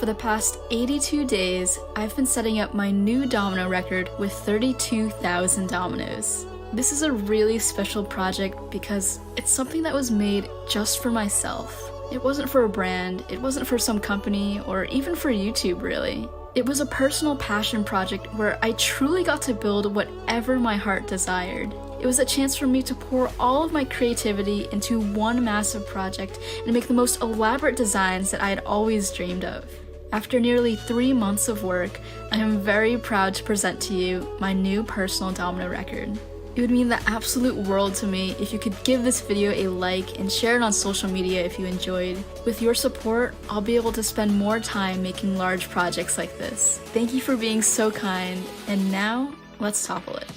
For the past 82 days, I've been setting up my new domino record with 32,000 dominoes. This is a really special project because it's something that was made just for myself. It wasn't for a brand, it wasn't for some company, or even for YouTube really. It was a personal passion project where I truly got to build whatever my heart desired. It was a chance for me to pour all of my creativity into one massive project and make the most elaborate designs that I had always dreamed of. After nearly 3 months of work, I am very proud to present to you my new personal domino record. It would mean the absolute world to me if you could give this video a like and share it on social media if you enjoyed. With your support, I'll be able to spend more time making large projects like this. Thank you for being so kind, and now, let's topple it.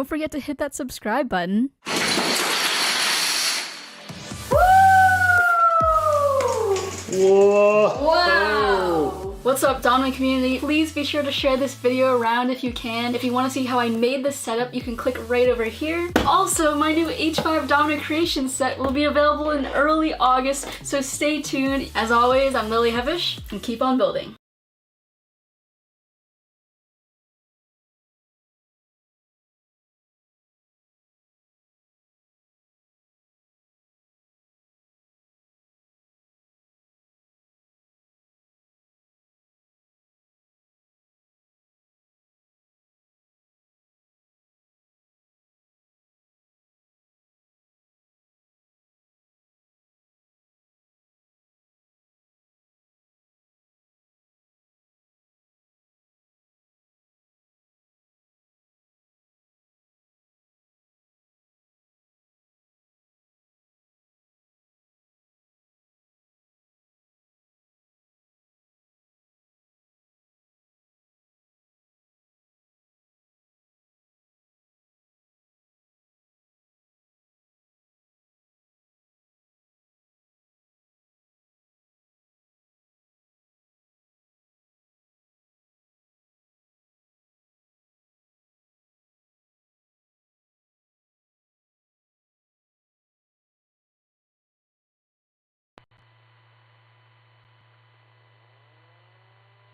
don't forget to hit that subscribe button. Whoa! Wow! What's up, Domino community? Please be sure to share this video around if you can. If you want to see how I made this setup, you can click right over here. Also, my new H5 Domino creation set will be available in early August, so stay tuned. As always, I'm Lily Hevish, and keep on building.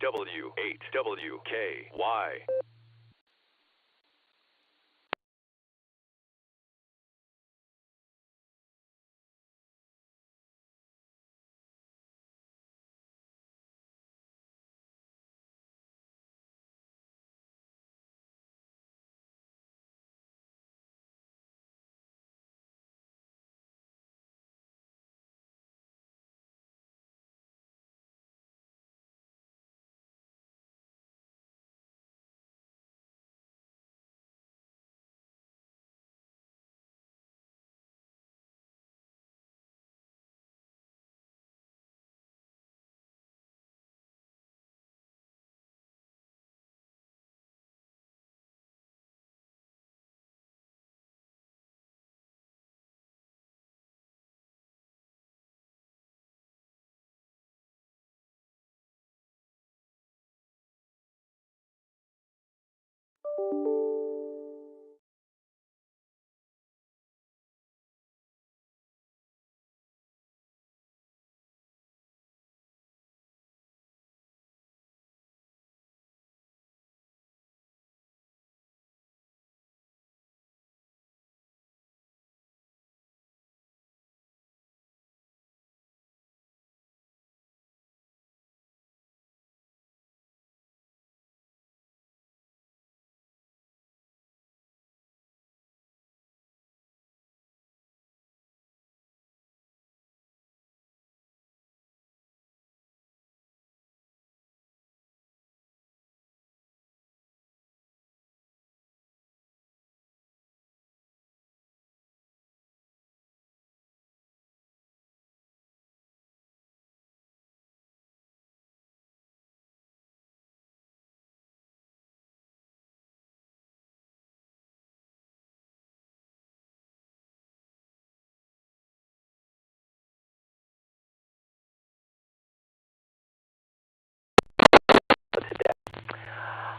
W8WKY.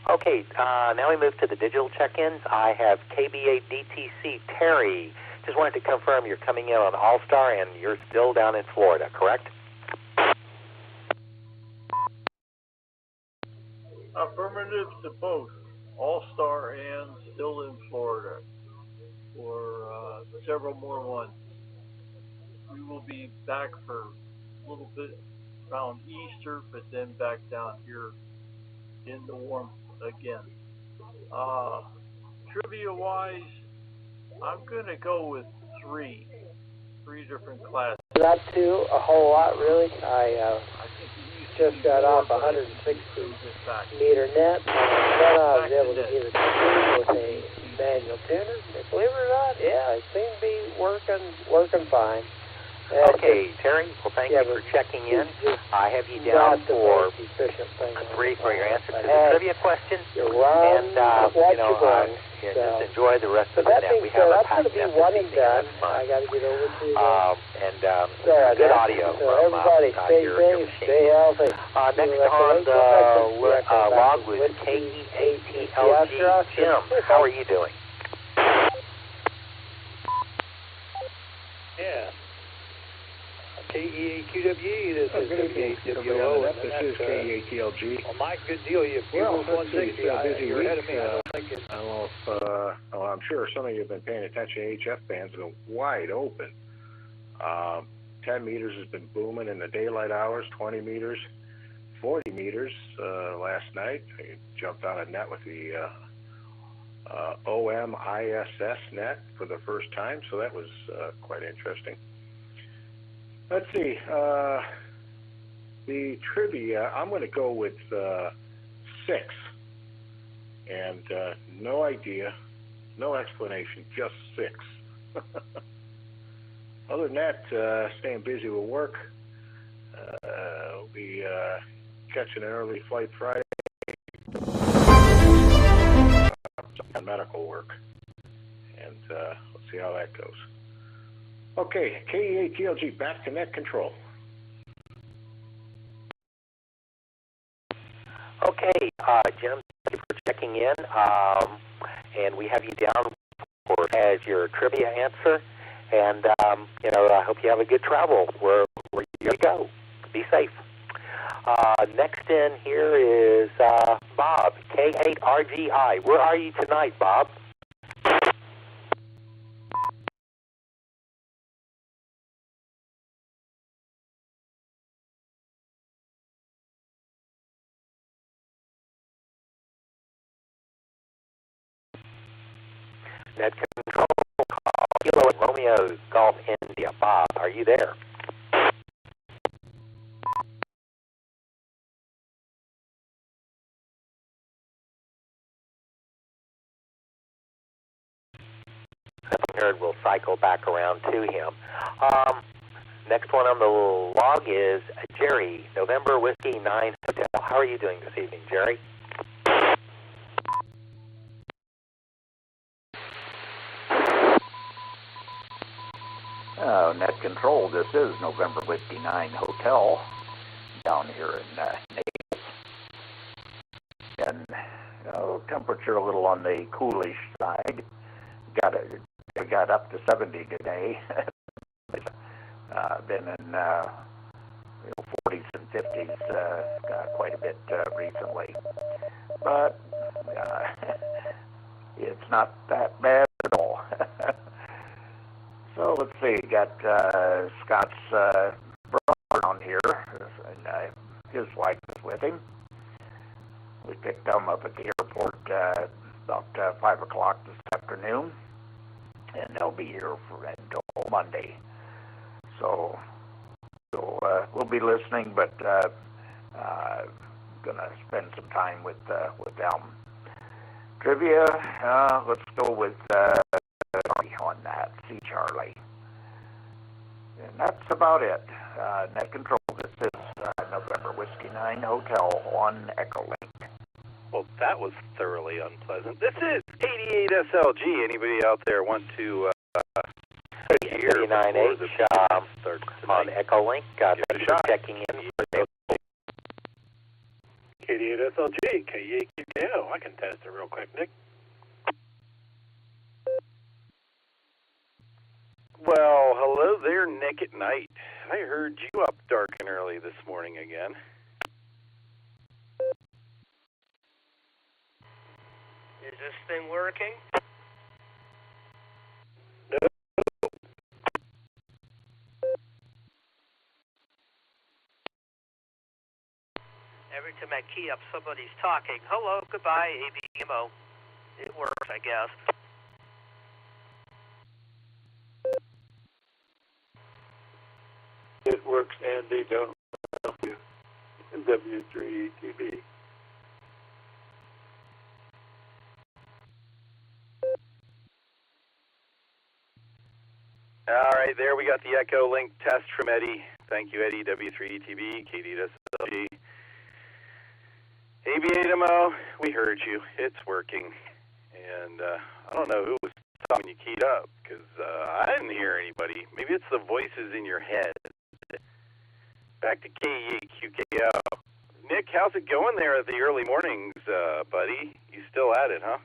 Okay, now we move to the digital check-ins. I have KBA-DTC Terry. Just wanted to confirm you're coming in on Allstar and you're still down in Florida, correct? Affirmative to both, All-Star and still in Florida for several more months. We will be back for a little bit around Easter, but then back down here in the warmth again. Trivia-wise, I'm going to go with three different classes. Not too, a whole lot really. I just got off 160 meter net, then I was able to get it with a manual tuner. Believe it or not, yeah, it seemed to be working fine. Okay, Terry, well, thank you for checking in. I have you down for three for your answer to the trivia question. You're wrong. And, Yeah, So, just enjoy the rest of the that net. being We have said, a I'm packed going to be net one this and evening. done. That's fun. I got to get over to Good net. audio So from everybody stay your safe, machine. stay healthy. Next on the log was KEATLG. Jim, how are you doing? Yeah. KEAQWE, this is KEAWO. This is KEATLG. Well, Mike, good deal. You Well, was let's see, it's 160. a busy You're week. ahead of me. I don't think it's... I don't know if, well, I'm sure some of you have been paying attention. HF bands have been wide open. 10 meters has been booming in the daylight hours, 20 meters, 40 meters last night. I jumped on a net with the OMISS net for the first time, so that was quite interesting. Let's see, the trivia, I'm going to go with 6, and no idea, no explanation, just 6. Other than that, staying busy with work. We'll be catching an early flight Friday. Some medical work, and let's see how that goes. Okay, KEATLG, back to net control. Okay, Jim, thank you for checking in, and we have you down as your trivia answer, and I hope you have a good travel where you go. Be safe. Next in here is Bob, K8RGI. Where are you tonight, Bob? Net control, Kilo at Romeo Golf India. Bob, are you there? We'll cycle back around to him. Next one on the log is Jerry, November Whiskey 9 Hotel. How are you doing this evening, Jerry? Net control, this is November Whiskey 9 Hotel down here in Naples. And temperature a little on the coolish side. It got up to 70 today. Been in 40s and 50s quite a bit recently. But it's not that bad at all. So let's see, got Scott's brother on here, and his wife is with him. We picked them up at the airport about 5 o'clock this afternoon, and they'll be here until Monday. So we'll be listening, but gonna spend some time with them. Trivia, let's go with on that. See Charlie. And that's about it. Net control. This is November Whiskey 9 Hotel on Echolink. Well, that was thoroughly unpleasant. This is 88SLG. Anybody out there want to hear 89H on Echolink? Thanks for checking in. 88SLG, KEAQWO. I can test it real quick, Nick. Well, hello there, Nick at Night. I heard you up dark and early this morning again. Is this thing working? No. Every time I key up, somebody's talking. Hello, goodbye, ABMO. It works, I guess. It works, and they don't help you. W3ETB. All right, there we got the Echolink test from Eddie. Thank you, Eddie, W3ETB, KDSLG. AB8MO, we heard you. It's working. And I don't know who was talking when you keyed up, because I didn't hear anybody. Maybe it's the voices in your head. Back to KEQKO. Nick, how's it going there at the early mornings, buddy? You still at it, huh?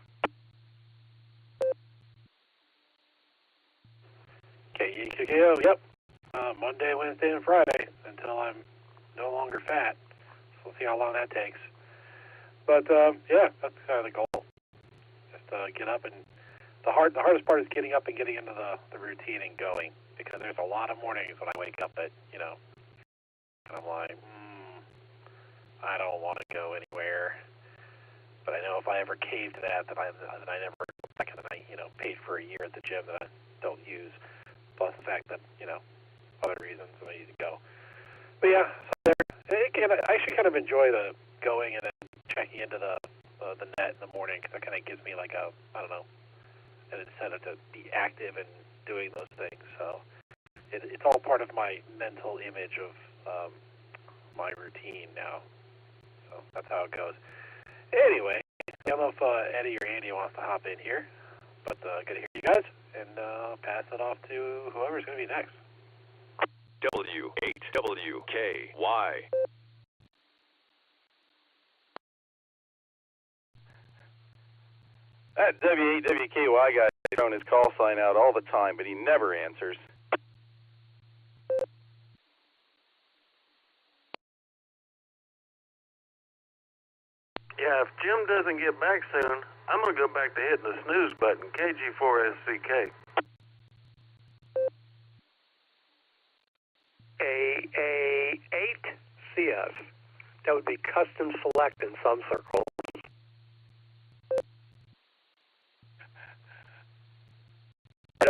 KEQKO, yep. Monday, Wednesday, and Friday until I'm no longer fat. So we'll see how long that takes. But yeah, that's kind of the goal. Just get up, and the hardest part is getting up and getting into the routine and going, because there's a lot of mornings when I wake up at, and I'm like, I don't want to go anywhere. But I know if I ever cave to that, then I never go back, and then I paid for a year at the gym that I don't use. Plus the fact that other reasons that I need to go. But yeah, so I actually kind of enjoy the going and then checking into the net in the morning, because that kind of gives me like an incentive to be active and doing those things. So it's all part of my mental image of my routine now. So that's how it goes. Anyway, I don't know if Eddie or Andy wants to hop in here, but good to hear you guys, and pass it off to whoever's going to be next. W8WKY. That W8WKY guy is throwing his call sign out all the time, but he never answers. Yeah, if Jim doesn't get back soon, I'm going to go back to hitting the snooze button, KG4SCK. AA8CS. That would be custom select in some circles.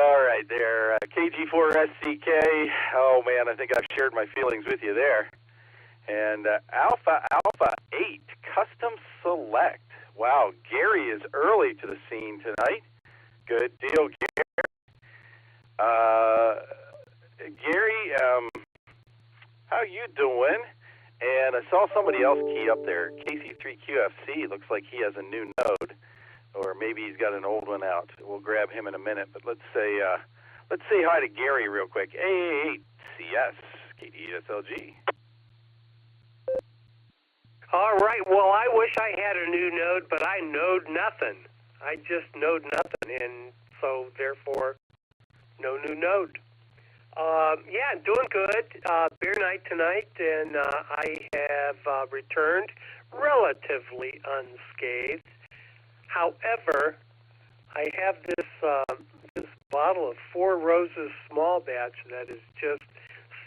All right there, KG4SCK. Oh man, I think I've shared my feelings with you there. And Alpha 8 custom select. Wow, Gary is early to the scene tonight. Good deal, Gary. Gary, how you doing? And I saw somebody else key up there, KC3QFC. Looks like he has a new node, or maybe he's got an old one out. We'll grab him in a minute. But let's say hi to Gary real quick. AA8CS, KDSLG. All right. Well, I wish I had a new node, but I node nothing. I just node nothing, and so therefore, no new node. Yeah, doing good. Beer night tonight, and I have returned relatively unscathed. However, I have this bottle of Four Roses small batch that is just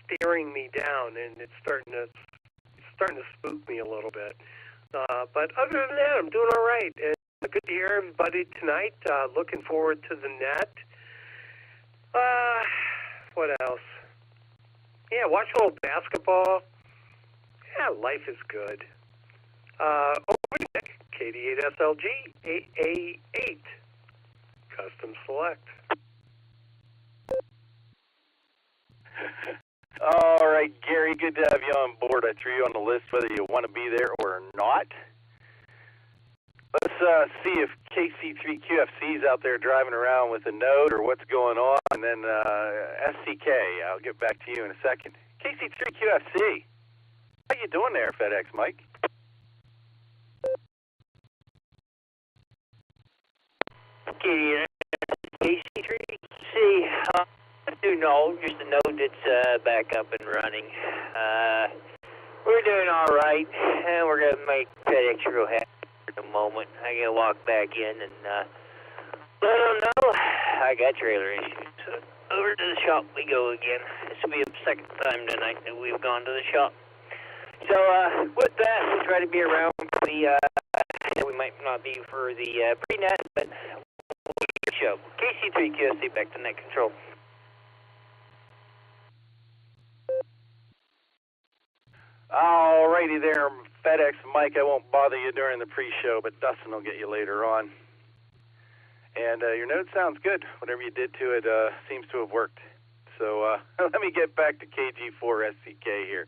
staring me down, and it's starting to spook me a little bit. But other than that, I'm doing all right. And good to hear everybody tonight. Looking forward to the net. What else? Yeah, watch a little basketball. Yeah, life is good. Over to Nick, KD8SLG, AA8, custom select. All right, Gary, good to have you on board. I threw you on the list whether you want to be there or not. Let's see if KC3QFC is out there driving around with a node or what's going on. And then SCK, I'll get back to you in a second. KC3QFC, how you doing there, FedEx Mike? KC3QFC, new node, just a node that's back up and running. We're doing all right, and we're going to make FedEx real happy in a moment. I got to walk back in and let them know I got trailer issues. So over to the shop we go again. This will be the second time tonight that we've gone to the shop. So with that, we'll try to be around for the, we might not be for the pre-net, but we'll get the show. KC3QSC back to net control. Alrighty there, FedEx Mike. I won't bother you during the pre-show, but Dustin will get you later on. And your node sounds good. Whatever you did to it seems to have worked. So let me get back to KG4SCK here.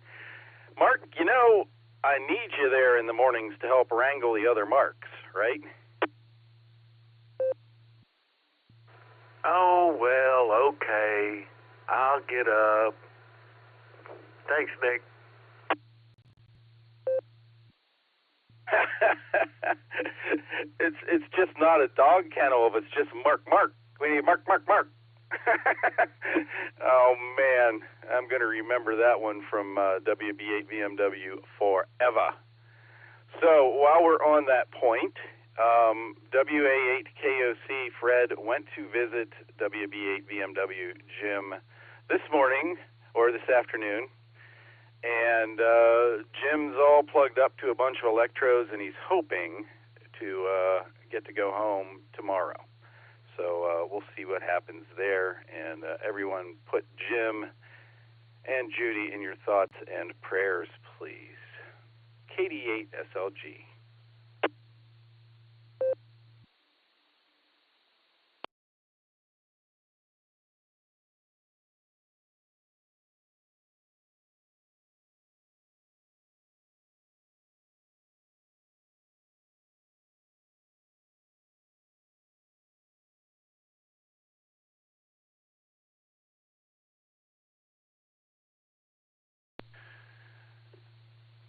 Mark, you know, I need you there in the mornings to help wrangle the other marks, right? Oh, well, okay. I'll get up. Thanks, Nick. It's just not a dog kennel. It's just Mark. We need Mark. Oh man, I'm gonna remember that one from WB8 BMW forever. So while we're on that point, WA8KOC Fred went to visit WB8 BMW Jim this morning or this afternoon. And Jim's all plugged up to a bunch of electrodes, and he's hoping to get to go home tomorrow. So we'll see what happens there. And everyone put Jim and Judy in your thoughts and prayers, please. KD8SLG.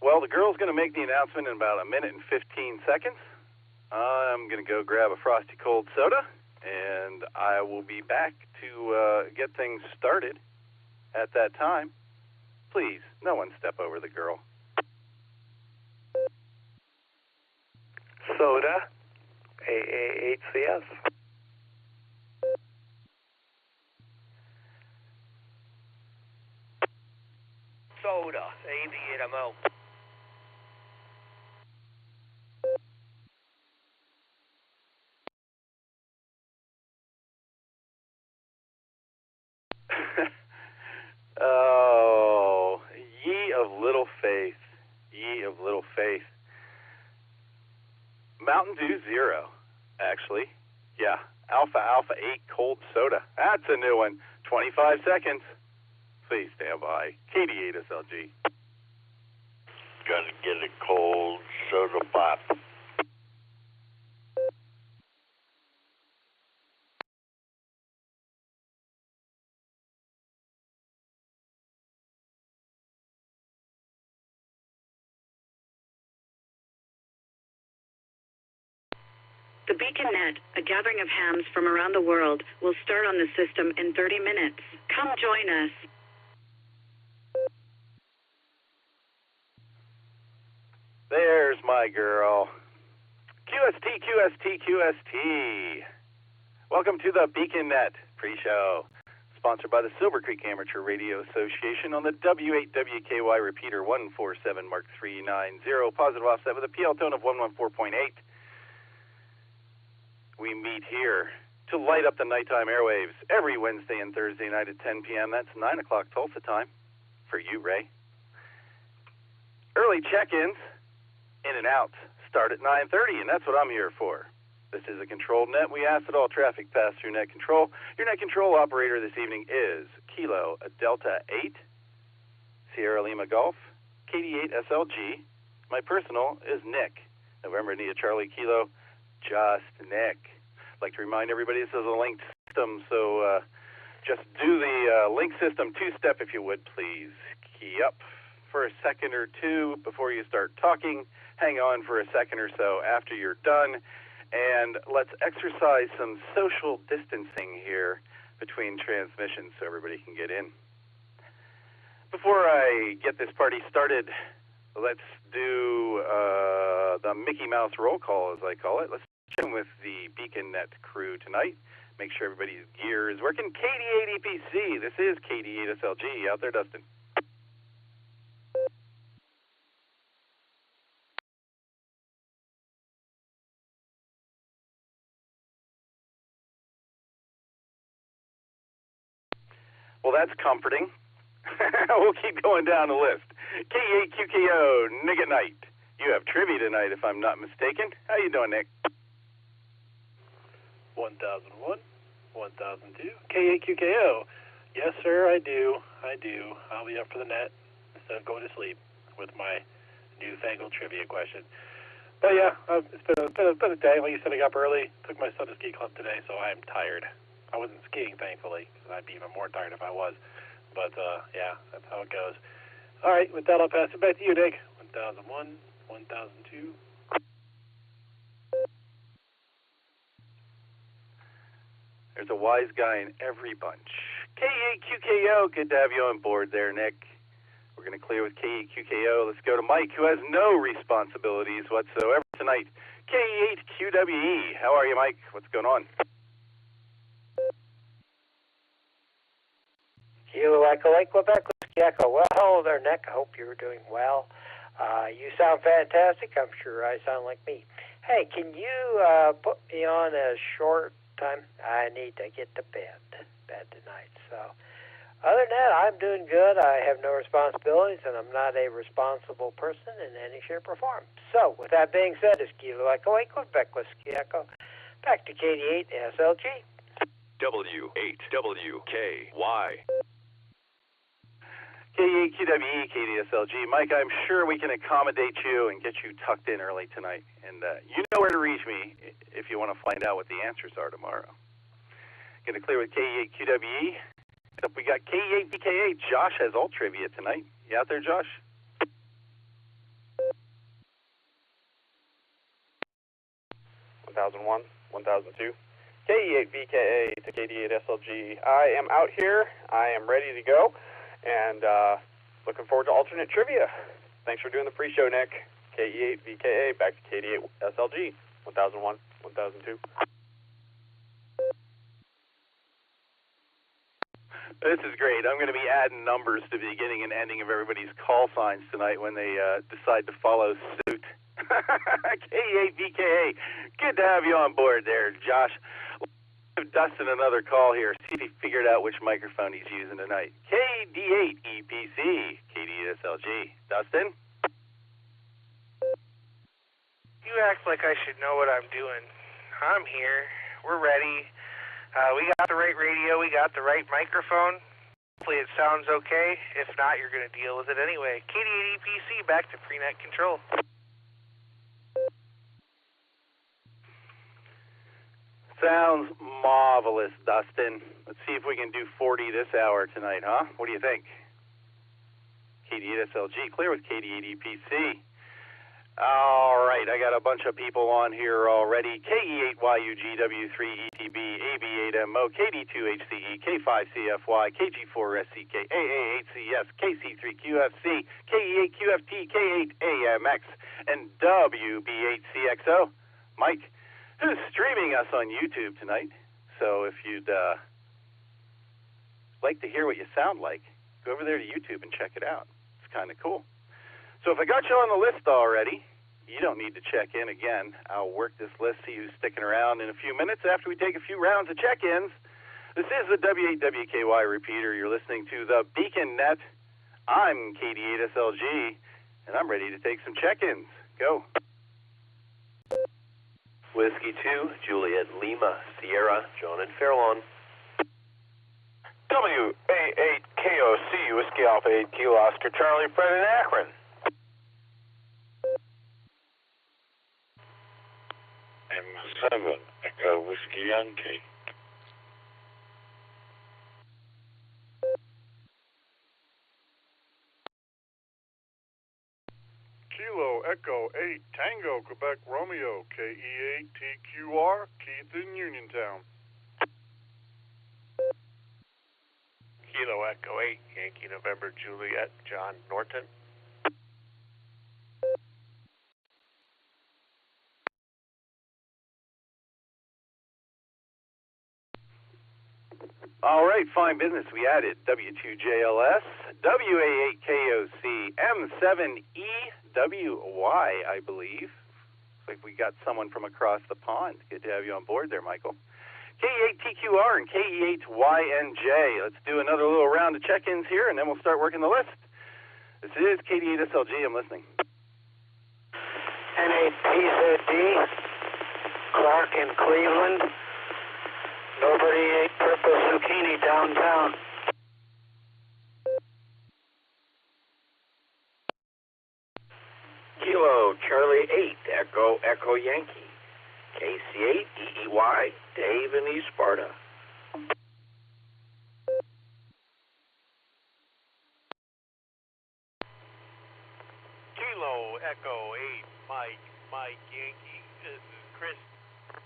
Well, the girl's going to make the announcement in about 1 minute and 15 seconds. I'm going to go grab a frosty cold soda, and I will be back to get things started at that time. Please, no one step over the girl. Soda, AA8CS. Soda, AB8MO. Oh, ye of little faith, ye of little faith. Mountain Dew Zero, actually. Yeah, Alpha 8 cold soda. That's a new one. 25 seconds. Please stand by. KD8SLG. Gonna get a cold soda pop. The BeaconNet, a gathering of hams from around the world, will start on the system in 30 minutes. Come join us. There's my girl. QST. Welcome to the BeaconNet pre-show, sponsored by the Silvercreek Amateur Radio Association on the W8WKY repeater 147 Mark 390, positive offset with a PL tone of 114.8. We meet here to light up the nighttime airwaves every Wednesday and Thursday night at 10 p.m. That's 9 o'clock Tulsa time for you, Ray. Early check-ins, in and out, start at 9:30, and that's what I'm here for. This is a controlled net. We ask that all traffic pass through net control. Your net control operator this evening is Kilo Delta 8, Sierra Lima Golf, KD8SLG. My personal is Nick, November India Charlie Kilo, just Nick. I'd like to remind everybody this is a linked system, so just do the link system two-step if you would, please. Key up for a second or two before you start talking. Hang on for a second or so after you're done. And let's exercise some social distancing here between transmissions so everybody can get in. Before I get this party started, let's do the Mickey Mouse roll call, as I call it. Let's check in with the BeaconNet crew tonight. Make sure everybody's gear is working. KD8EPC, this is KD8SLG. Out there, Dustin. Well, that's comforting. We'll keep going down the list. K8QKO, Nick at Night. You have trivia tonight, if I'm not mistaken. How you doing, Nick? 1001, 1002, K8QKO. Yes, sir, I do. I'll be up for the net instead of going to sleep with my newfangled trivia question. But yeah, it's been a day. Like you said, I got up early, took my son to ski club today, so I am tired. I wasn't skiing, thankfully, because I'd be even more tired if I was. But, yeah, that's how it goes. All right, with that, I'll pass it back to you, Nick. 1001, 1002. There's a wise guy in every bunch. K8QKO, good to have you on board there, Nick. We're going to clear with K8QKO. Let's go to Mike, who has no responsibilities whatsoever tonight. K8QWE, how are you, Mike? What's going on? Kilo Echo Lake, Quebec, Whiskey Echo. Well, hello there, Nick. I hope you're doing well. You sound fantastic. I'm sure I sound like me. Hey, can you put me on a short time? I need to get to bed tonight. So, other than that, I'm doing good. I have no responsibilities, and I'm not a responsible person in any shape or form. So, with that being said, it's Kilo Echo Lake, Quebec, Whiskey Echo. Back to KD8 SLG. W8WKY. K8QWE, KDSLG. Mike, I'm sure we can accommodate you and get you tucked in early tonight. And you know where to reach me if you want to find out what the answers are tomorrow. Going to clear with K8QWE. Except we got K8BK8. Josh has all trivia tonight. You out there, Josh? (1001, 1002). K8BKA to KD8SLG. I am out here. I am ready to go. And looking forward to alternate trivia. Thanks for doing the pre-show, Nick. KE8VKA, back to KD8SLG, 1001, 1002. This is great. I'm going to be adding numbers to the beginning and ending of everybody's call signs tonight when they decide to follow suit. KE8VKA, good to have you on board there, Josh. Give Dustin another call here, see if he figured out which microphone he's using tonight. KD8EPC, KD8SLG. Dustin? You act like I should know what I'm doing. I'm here. We're ready. We got the right radio. We got the right microphone. Hopefully it sounds okay. If not, you're going to deal with it anyway. KD8EPC, back to pre-net control. Sounds marvelous, Dustin. Let's see if we can do 40 this hour tonight, huh? What do you think? KD8SLG, clear with KD8EPC. All right, I got a bunch of people on here already. KE8YUGW3ETB, AB8MO, KD2HCE, K5CFY, KG4SCK, AA8CS, KC3QFC, KE8QFT, K8AMX, and WB8CXO. Mike, who's streaming us on YouTube tonight. So if you'd like to hear what you sound like, go over there to YouTube and check it out. It's kind of cool. So if I got you on the list already, you don't need to check in again. I'll work this list, see who's sticking around in a few minutes after we take a few rounds of check-ins. This is the W8WKY repeater. You're listening to the Beacon Net. I'm KD8SLG, and I'm ready to take some check-ins. Go. Whiskey 2, Juliet Lima, Sierra, John and Fairlawn. WA8KOC, Whiskey Alpha 8, Kilo Oscar Charlie, Fred in Akron. M7, Echo Whiskey Yankee. Kilo Echo 8 Tango Quebec Romeo KE8 TQR Keith in Uniontown. Kilo Echo 8 Yankee November Juliet John Norton. All right, fine business. We added W2JLS, WA8KOC, M7EWY, I believe. Looks like we got someone from across the pond. Good to have you on board there, Michael. K8TQR and KE8YNJ. Let's do another little round of check-ins here, and then we'll start working the list. This is KD8SLG. I'm listening. N8PZD, Clark in Cleveland. Nobody ate purple zucchini downtown. Kilo Charlie 8 Echo Yankee. KC8 EEY Dave in East Sparta. Kilo Echo 8 Mike Yankee. This is Chris.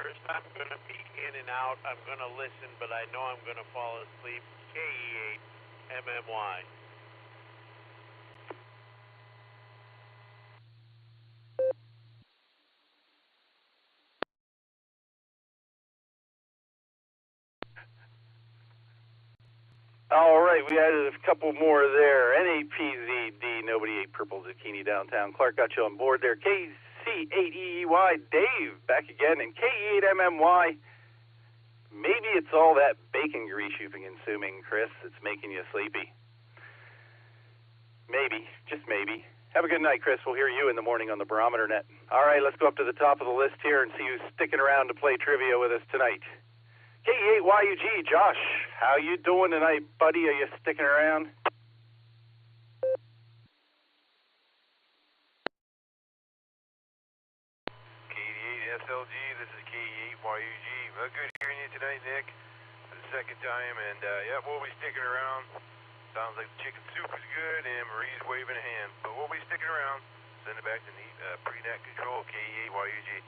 First, I'm going to be in and out. I'm going to listen, but I know I'm going to fall asleep. KE8 MMY. All right, we added a couple more there. NAPZD, nobody ate purple zucchini downtown. Clark got you on board there. KC8EY, Dave, back again. And KE8MMY, maybe it's all that bacon grease you've been consuming, Chris. It's making you sleepy. Maybe, just maybe. Have a good night, Chris. We'll hear you in the morning on the barometer net. All right, let's go up to the top of the list here and see who's sticking around to play trivia with us tonight. KE8YUG, Josh, how you doing tonight, buddy? Are you sticking around? KD8SLG, this is KE8YUG. Well, good hearing you tonight, Nick, for the second time, and yeah, we'll be sticking around. Sounds like the chicken soup is good, and Marie's waving a hand, but we'll be sticking around. Send it back to pre-net control, KE8YUG.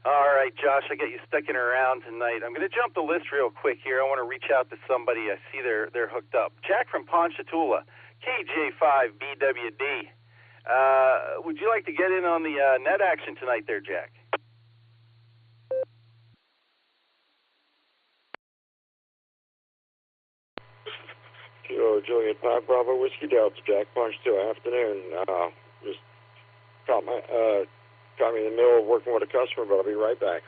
All right, Josh, I got you sticking around tonight. I'm going to jump the list real quick here. I want to reach out to somebody. I see they're hooked up. Jack from Ponchatoula, KJ5BWD. Would you like to get in on the net action tonight there, Jack? Kilo Juliet 5 Bravo Whiskey Delta, Jack Ponchatoula. Afternoon. Just caught me in the middle of working with a customer, but I'll be right back.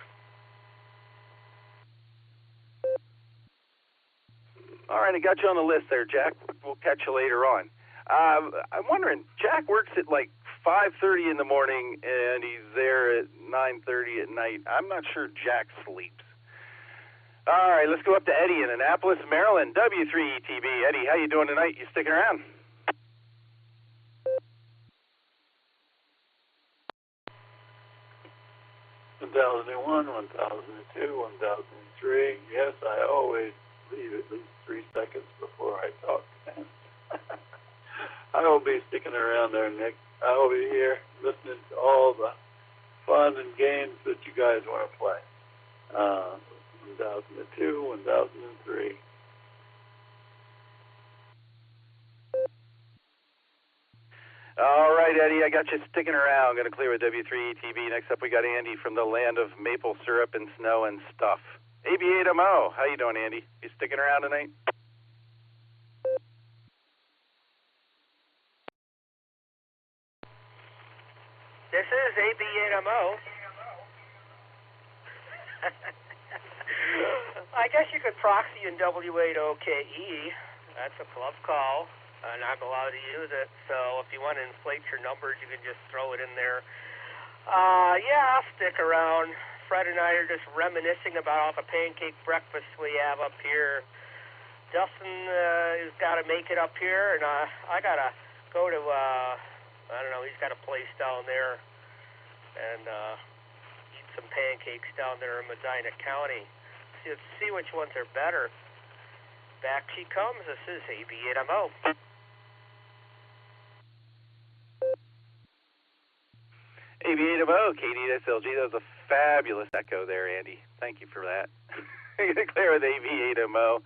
All right, I got you on the list there, Jack. We'll catch you later on. I'm wondering, Jack works at like 5:30 in the morning, and he's there at 9:30 at night. I'm not sure Jack sleeps. All right, let's go up to Eddie in Annapolis, Maryland, W3ETB. Eddie, how you doing tonight? You sticking around? (1001), 1002, 1003. Yes, I always leave at least 3 seconds before I talk. I will be sticking around there, Nick. I will be here listening to all the fun and games that you guys want to play. 1002, 1003. All right, Eddie, I got you sticking around. Going to clear with W3ETB. Next up, we got Andy from the land of maple syrup and snow and stuff. AB8MO, how you doing, Andy? You sticking around tonight? This is AB8MO. I guess you could proxy in W8OKE. That's a club call, and I'm allowed to use it. So if you want to inflate your numbers, you can just throw it in there. Yeah, I'll stick around. Fred and I are just reminiscing about all the pancake breakfasts we have up here. Dustin has got to make it up here, and I got to go to, I don't know, he's got a place down there, and eat some pancakes down there in Medina County. See which ones are better. Back she comes. This is AB8MO. AB8MO, KD8SLG. That was a fabulous echo there, Andy. Thank you for that. I'm going to clear with AB8MO.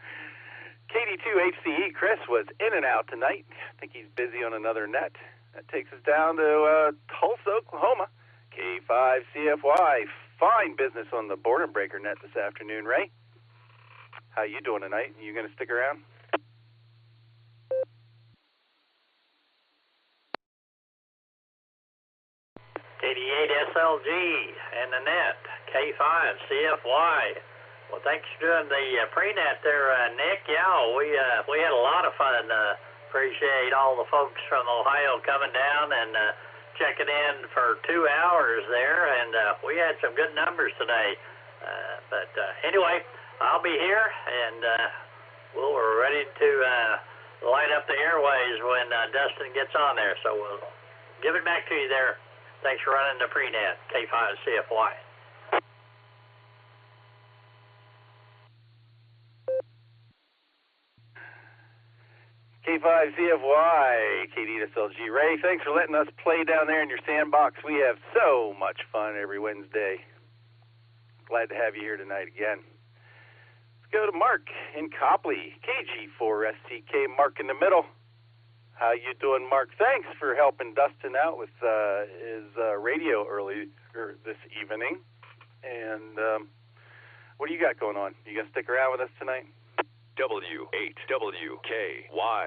KD2HCE, Chris, was in and out tonight. I think he's busy on another net. That takes us down to Tulsa, Oklahoma. K5CFY. Fine business on the Border Breaker net this afternoon, Ray. How you doing tonight? You going to stick around? KD8SLG and the net, K5CFY. Well, thanks for doing the pre-net there, Nick. Yeah, we had a lot of fun. Appreciate all the folks from Ohio coming down and checking in for 2 hours there, and we had some good numbers today. But anyway, I'll be here, and we're ready to light up the airways when Dustin gets on there. So we'll give it back to you there. Thanks for running the pre-net, K5CFY. K5CFY, KDSLG. Ray, thanks for letting us play down there in your sandbox. We have so much fun every Wednesday. Glad to have you here tonight again. Let's go to Mark in Copley, KG4STK, Mark in the middle. How you doing, Mark? Thanks for helping Dustin out with his radio earlier this evening. And what do you got going on? You going to stick around with us tonight? W8WKY.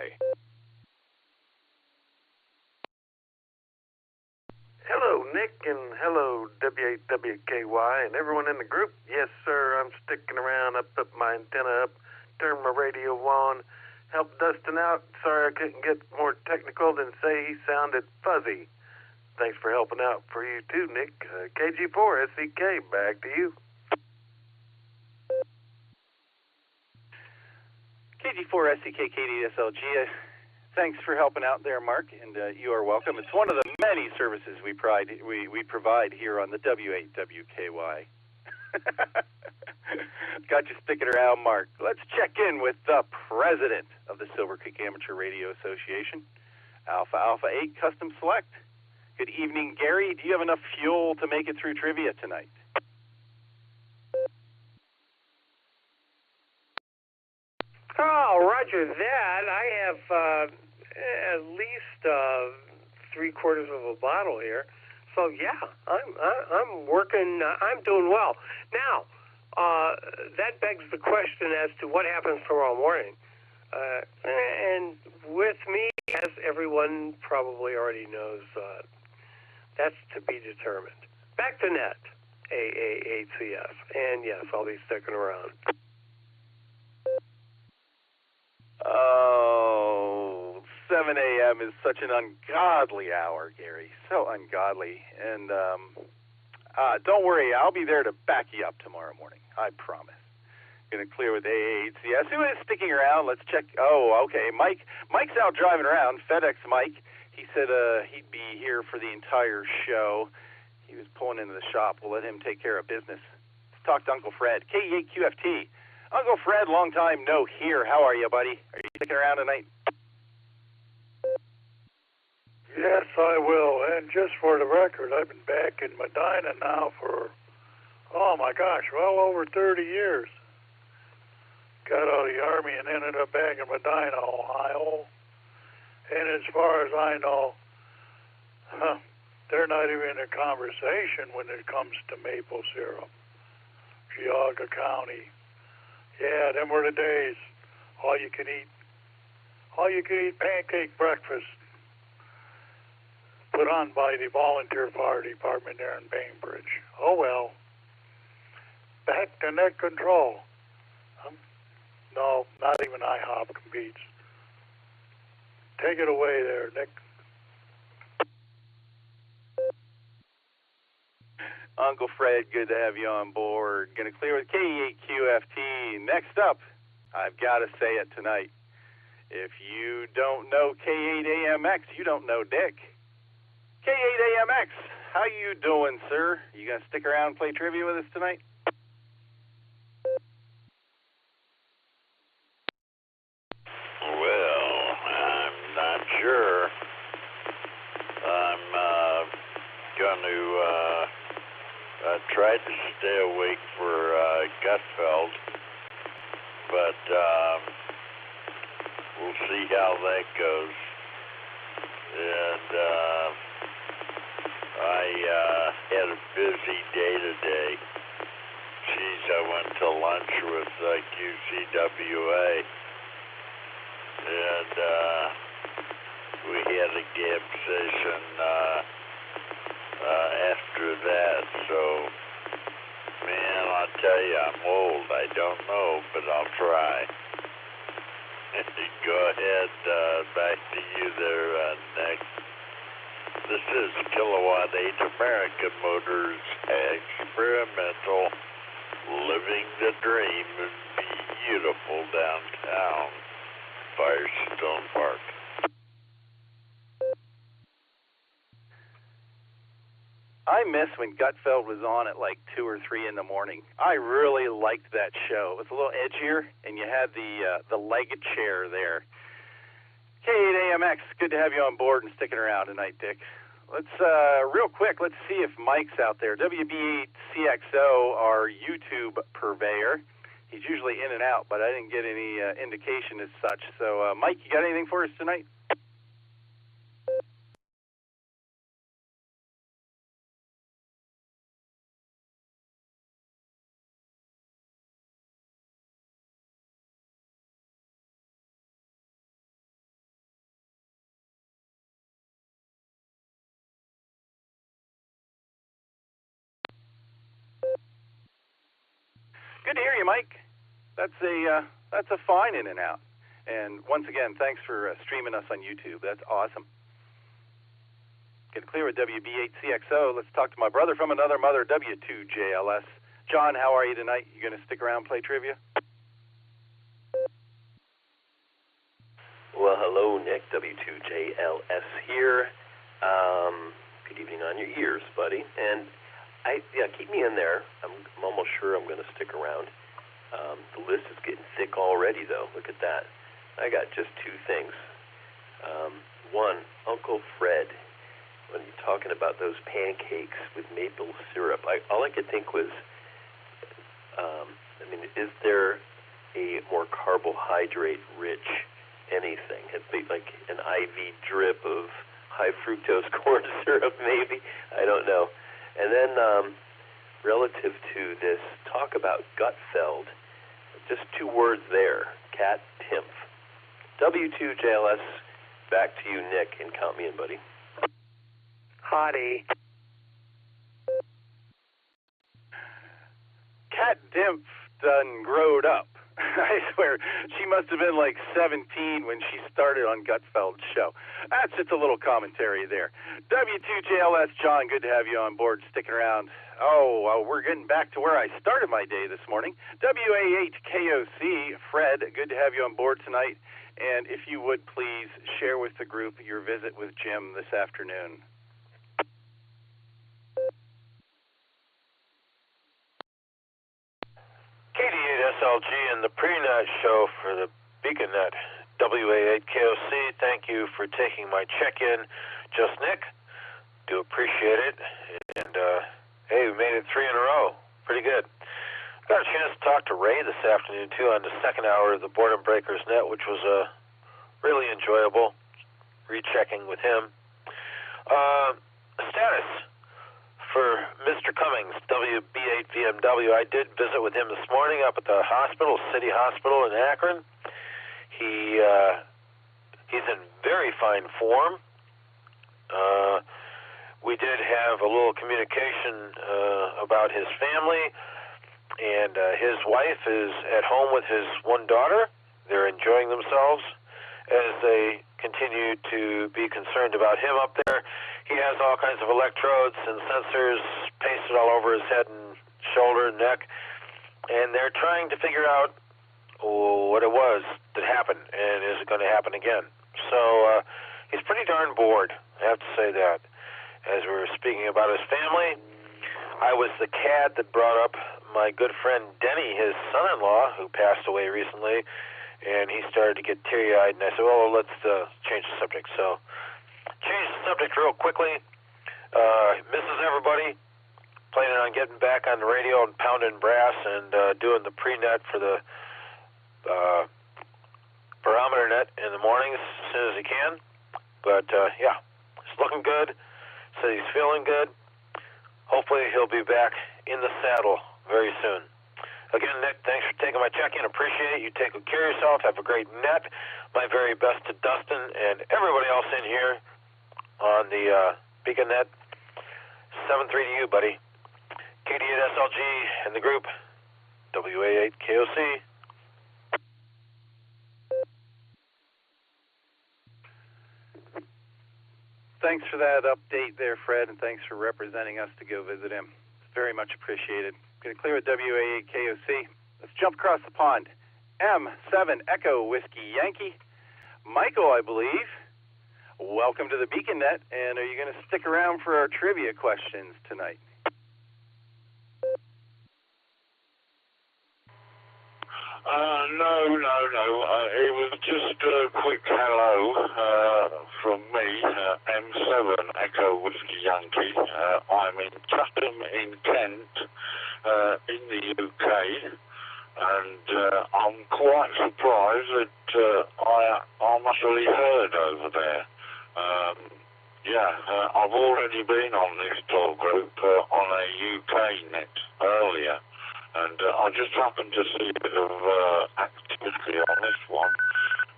Hello, Nick, and hello, W8WKY, and everyone in the group. Yes, sir, I'm sticking around. I put my antenna up, turned my radio on, helped Dustin out. Sorry I couldn't get more technical than say he sounded fuzzy. Thanks for helping out for you too, Nick. KG4SCK, back to you. KG4SCK, KDSLG. Thanks for helping out there, Mark, and you are welcome. It's one of the many services we provide here on the W8WKY. Got you sticking around, Mark. Let's check in with the president of the Silvercreek Amateur Radio Association, Alpha 8 Custom Select. Good evening, Gary. Do you have enough fuel to make it through trivia tonight? Oh, roger that. I have at least 3/4 of a bottle here. So yeah, I'm working. I'm doing well. Now, that begs the question as to what happens tomorrow morning. And with me, as everyone probably already knows, that's to be determined. Back to net, AAHCS, and yes, I'll be sticking around. Oh, 7 a.m. is such an ungodly hour, Gary. So ungodly. And don't worry, I'll be there to back you up tomorrow morning. I promise. Going to clear with AAHCS. Who is sticking around? Let's check. Oh, okay. Mike's out driving around. FedEx Mike. He said he'd be here for the entire show. He was pulling into the shop. We'll let him take care of business. Let's talk to Uncle Fred. KE8QFT. Uncle Fred, long time no here. How are you, buddy? Are you sticking around tonight? Yes, I will. And just for the record, I've been back in Medina now for, oh my gosh, well over 30 years. Got out of the Army and ended up back in Medina, Ohio. And as far as I know, they're not even in a conversation when it comes to maple syrup. Geauga County. Yeah, them were the days. All you can eat pancake breakfast put on by the volunteer fire department there in Bainbridge. Oh well. Back to net control. No, not even IHOP competes. Take it away there, Nick. Uncle Fred, good to have you on board. Going to clear with K8QFT. Next up, I've got to say it tonight. If you don't know K8AMX, you don't know Dick. K8AMX, how you doing, sir? You going to stick around and play trivia with us tonight? Well, I'm not sure. I'm going to try to stay awake for Gutfeld, but we'll see how that goes. And I had a busy day today. Geez, I went to lunch with QCWA, and we had a gab session after that. So, man, I'll tell you, I'm old. I don't know, but I'll try. Go ahead, back to you there, Nick. This is Kilowatt 8 American Motors Experimental, living the dream in beautiful downtown Firestone Park. I miss when Gutfeld was on at like 2 or 3 in the morning. I really liked that show. It was a little edgier, and you had the legged chair there. K8AMX, good to have you on board and sticking around tonight, Dick. Let's, real quick, let's see if Mike's out there. WB8CXO, our YouTube purveyor. He's usually in and out, but I didn't get any indication as such. So, Mike, you got anything for us tonight? Good to hear you, Mike. That's a fine in and out. And once again, thanks for streaming us on YouTube. That's awesome. Get clear with WB8CXO. Let's talk to my brother from another mother, W2JLS. John, how are you tonight? You going to stick around and play trivia? Well, hello, Nick. W2JLS here. Good evening on your ears, buddy. And keep me in there. I'm almost sure I'm going to stick around. The list is getting thick already, though. Look at that. I got just two things. One, Uncle Fred, when you're talking about those pancakes with maple syrup, all I could think was, is there a more carbohydrate-rich anything? It'd be like an IV drip of high fructose corn syrup, maybe? I don't know. And then relative to this talk about Gutfeld, just two words there, Cat Timpf. W2JLS, back to you, Nick, and count me in, buddy. Hottie. Cat Timpf done growed up. I swear, she must have been like 17 when she started on Gutfeld's show. That's just a little commentary there. W2JLS, John, good to have you on board, sticking around. Oh, we're getting back to where I started my day this morning. WA8KOC, Fred, good to have you on board tonight. And if you would please share with the group your visit with Jim this afternoon. KD8SLG and the pre-net show for the BeaconNet. WA8KOC, thank you for taking my check-in. Just Nick, do appreciate it. And, hey, we made it 3 in a row. Pretty good. Got a chance to talk to Ray this afternoon, too, on the second hour of the Boredom Breakers Net, which was really enjoyable, rechecking with him. Status for Mr. Cummings, WB8VMW. I did visit with him this morning up at the hospital, City Hospital in Akron. He's in very fine form. We did have a little communication about his family, and his wife is at home with his one daughter. They're enjoying themselves as they continue to be concerned about him up there. He has all kinds of electrodes and sensors pasted all over his head and shoulder and neck, and they're trying to figure out what it was that happened, and is it going to happen again. So he's pretty darn bored, I have to say that. As we were speaking about his family, I was the cad that brought up my good friend Denny, his son-in-law, who passed away recently, and he started to get teary-eyed, and I said, well, let's change the subject. So, change the subject real quickly. Misses everybody, planning on getting back on the radio and pounding brass and doing the pre-net for the barometer net in the mornings as soon as he can. But, yeah, it's looking good. So he's feeling good. Hopefully he'll be back in the saddle very soon. Again, Nick, thanks for taking my check-in. Appreciate it. You take good care of yourself. Have a great net. My very best to Dustin and everybody else in here on the BeaconNet. 7-3 to you, buddy. KD8SLG and the group. WA8KOC. Thanks for that update there, Fred, and thanks for representing us to go visit him. It's very much appreciated. Going to clear with WA8KOC. Let's jump across the pond. M7 Echo Whiskey Yankee. Michael, I believe. Welcome to the BeaconNet, and are you going to stick around for our trivia questions tonight? No. It was just a quick hello from me, M7 Echo Whiskey Yankee. I'm in Chatham in Kent, in the UK, and I'm quite surprised that I'm utterly heard over there. I've already been on this talk group on a UK net earlier. And I just happened to see a bit of activity on this one,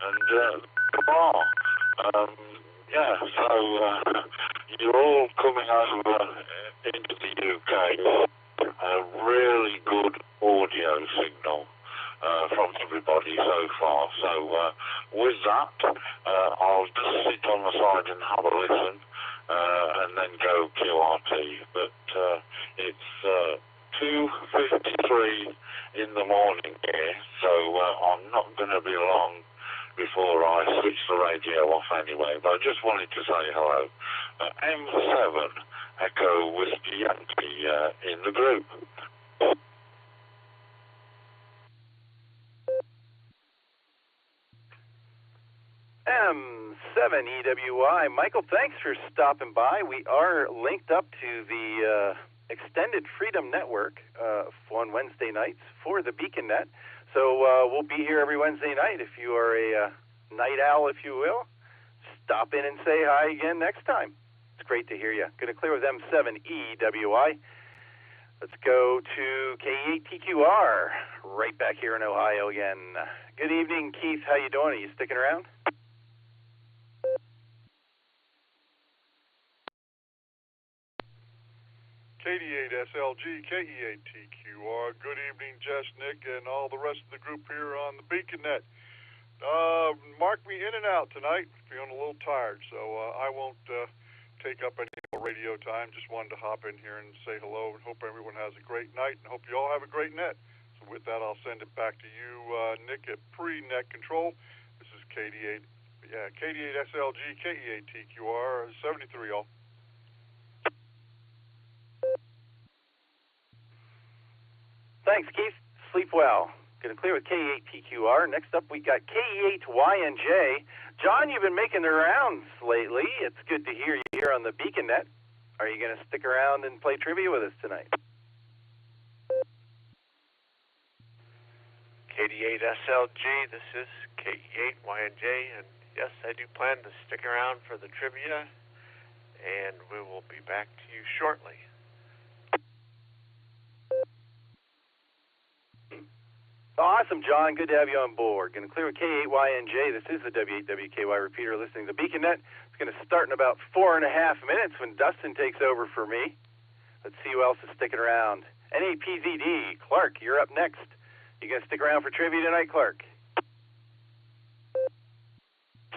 and so you're all coming over into the UK, a really good audio signal from everybody so far. So with that, I'll just sit on the side and have a listen, and then go QRT. But it's 2:53 in the morning here, so I'm not going to be long before I switch the radio off anyway. But I just wanted to say hello. M7 Echo Whiskey Yankee in the group. M7 EWI. Michael, thanks for stopping by. We are linked up to the Extended Freedom Network on Wednesday nights for the Beacon Net. So we'll be here every Wednesday night. If you are a night owl, if you will, stop in and say hi again next time. It's great to hear you. Going to clear with M7EWI. Let's go to K8TQR, right back here in Ohio again. Good evening, Keith. How you doing? Are you sticking around? KD8SLG, KE8TQR. Good evening, Jess, Nick, and all the rest of the group here on the Beacon Net. Mark me in and out tonight. Feeling a little tired, so I won't take up any more radio time. Just wanted to hop in here and say hello and hope everyone has a great night and hope you all have a great net. So with that, I'll send it back to you, Nick, at pre-net control. This is KD8SLG, KE8TQR, 73, y'all. Thanks, Keith. Sleep well. Going to clear with K8TQR. Next up, we got K8YNJ. John, you've been making the rounds lately. It's good to hear you here on the Beacon Net. Are you going to stick around and play trivia with us tonight? KD8SLG, this is K8YNJ, and yes, I do plan to stick around for the trivia, and we will be back to you shortly. Awesome, John. Good to have you on board. Going to clear with K8YNJ. This is the W8WKY repeater listening to Beacon Net. It's going to start in about 4.5 minutes when Dustin takes over for me. Let's see who else is sticking around. NAPZD. Clark, you're up next. You going to stick around for trivia tonight, Clark?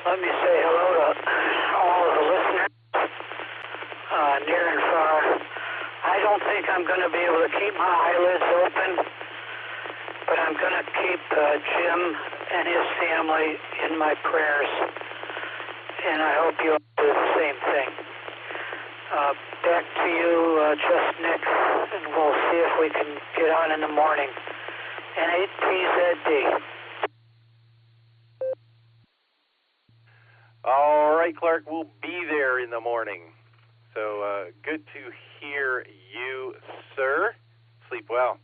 Let me say hello to all of the listeners, near and far. I don't think I'm going to be able to keep my eyelids open, but I'm going to keep Jim and his family in my prayers, and I hope you all do the same thing. Back to you, just Nick, and we'll see if we can get on in the morning. N8PZD. All right, Clark, we'll be there in the morning. So good to hear you, sir. Sleep well.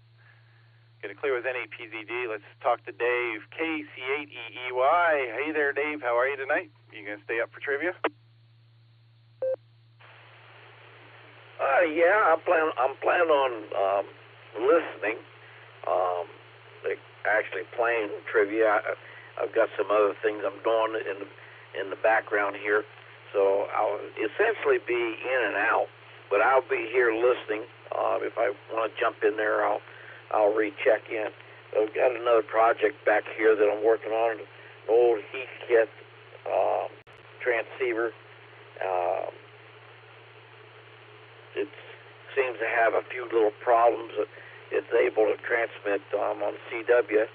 Going to clear with NAPZD. Let's talk to Dave, KC8EEY. Hey there, Dave. How are you tonight? You going to stay up for trivia? Yeah, I'm planning on listening. Actually playing trivia. I've got some other things I'm doing in the background here, so I'll essentially be in and out. But I'll be here listening. If I want to jump in there, I'll recheck in. I've got another project back here that I'm working on, an old Heathkit transceiver. It seems to have a few little problems. It's able to transmit on CW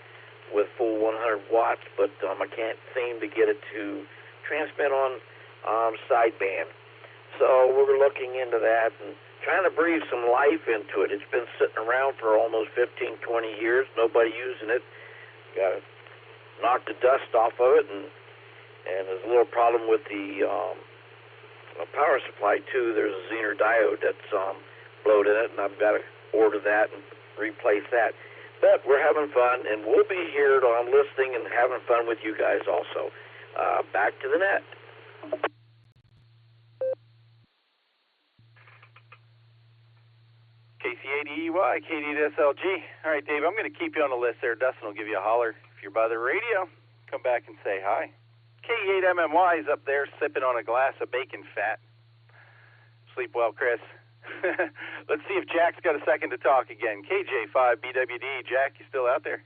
with full 100 watts, but I can't seem to get it to transmit on sideband. So we're looking into that and trying to breathe some life into it. It's been sitting around for almost 15, 20 years, nobody using it. got to knock the dust off of it, and there's a little problem with the power supply too. There's a Zener diode that's blowed in it, and I've got to order that and replace that. But we're having fun, and we'll be here on listening and having fun with you guys also. Back to the net. KC80EY, KD8SLG. All right, Dave, I'm going to keep you on the list there. Dustin will give you a holler. If you're by the radio, come back and say hi. K8MMY is up there sipping on a glass of bacon fat. Sleep well, Chris. Let's see if Jack's got a second to talk again. KJ5BWD. Jack, you still out there?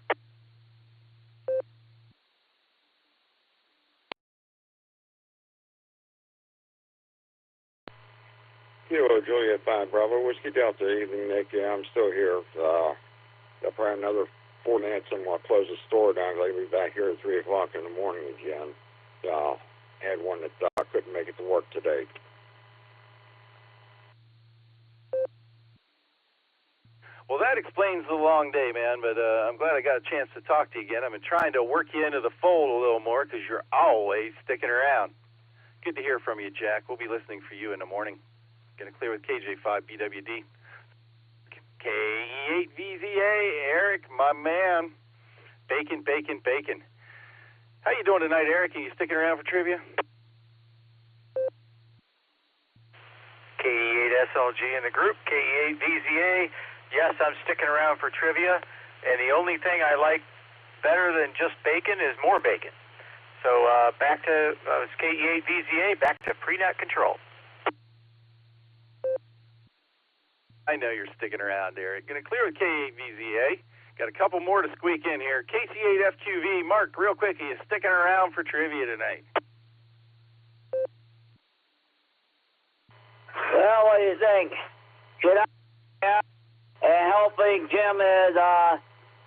Kilo Juliet 5 Bravo, Whiskey Delta. Evening, Nick. Yeah, I'm still here. Got probably another 4 minutes and we'll close the store down. I'll be back here at 3 o'clock in the morning again. Had one that couldn't make it to work today. Well, that explains the long day, man, but I'm glad I got a chance to talk to you again. I've been trying to work you into the fold a little more because you're always sticking around. Good to hear from you, Jack. We'll be listening for you in the morning. Going to clear with KJ5BWD. KE8VZA, Eric, my man. Bacon, bacon, bacon. How you doing tonight, Eric? Are you sticking around for trivia? KE8SLG in the group, KE8VZA. Yes, I'm sticking around for trivia, and the only thing I like better than just bacon is more bacon. So back to it's KE8VZA, back to pre-net control. I know you're sticking around, Eric. Going to clear with K8VZA. Got a couple more to squeak in here. KC8FQV. Mark, real quick, are you sticking around for trivia tonight? Well, what do you think? Should I? And hopefully Jim is,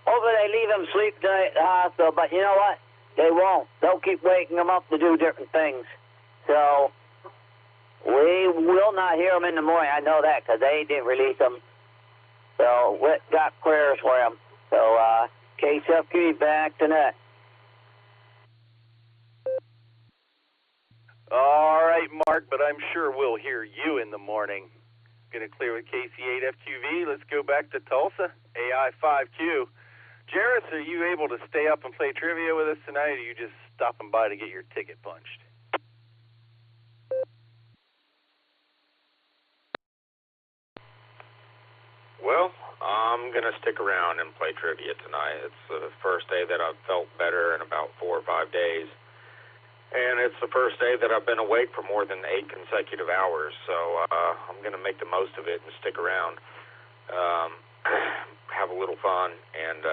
hopefully they leave him sleep tonight at the hospital, but you know what? They won't. They'll keep waking him up to do different things. So, we will not hear him in the morning. I know that because they didn't release him. So, we got clears for him. So, KCFQ back to net. All right, Mark, but I'm sure we'll hear you in the morning. Going to clear with KC8FQV. Let's go back to Tulsa, AI5Q. Jarrett, are you able to stay up and play trivia with us tonight, or are you just stopping by to get your ticket punched? Well, I'm going to stick around and play trivia tonight. It's the first day that I've felt better in about 4 or 5 days. And it's the first day that I've been awake for more than 8 consecutive hours, so I'm going to make the most of it and stick around, have a little fun, and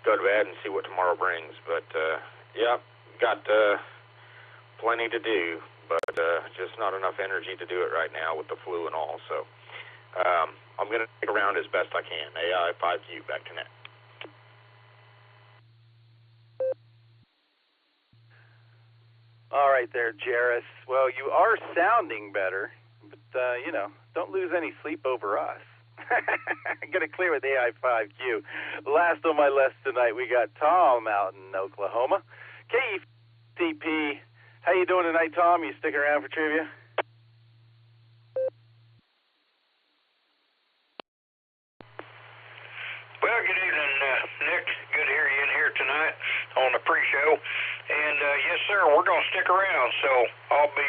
go to bed and see what tomorrow brings. But, yeah, got plenty to do, but just not enough energy to do it right now with the flu and all. So I'm going to stick around as best I can. AI5Q, back to net. All right there, Jarrett. Well, you are sounding better, but, don't lose any sleep over us. I'm going to clear with AI5Q. Last on my list tonight, we got Tom out in Oklahoma. KECP, how you doing tonight, Tom? You sticking around for trivia? Well, good evening, Nick. Good to hear you in here tonight on the pre-show. And, yes, sir, we're going to stick around, so I'll be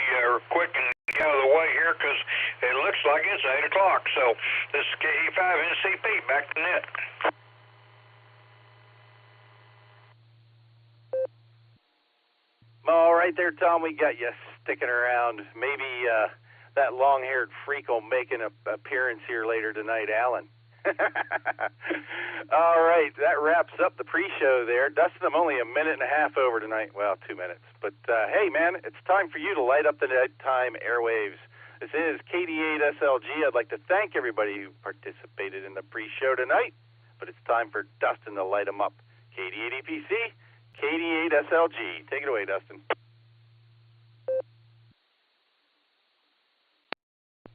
quick and get out of the way here because it looks like it's 8 o'clock. So this is KE5NCP, back to net. All right there, Tom, we got you sticking around. Maybe that long-haired freak will make an appearance here later tonight, Alan. All right, that wraps up the pre-show there. Dustin, I'm only a minute and a half over tonight. Well, 2 minutes. But, hey, man, it's time for you to light up the nighttime airwaves. This is KD8SLG. I'd like to thank everybody who participated in the pre-show tonight, but it's time for Dustin to light them up. KD8EPC, KD8SLG. Take it away, Dustin.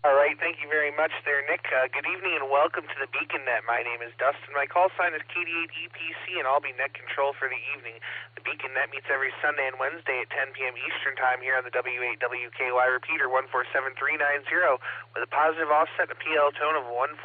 All right. right, thank you very much there, Nick. Good evening and welcome to the Beacon Net. My name is Dustin. My call sign is KD8EPC, and I'll be net control for the evening. The Beacon Net meets every Sunday and Wednesday at 10 p.m. Eastern Time here on the W8WKY repeater 147390 with a positive offset and a PL tone of 114.8,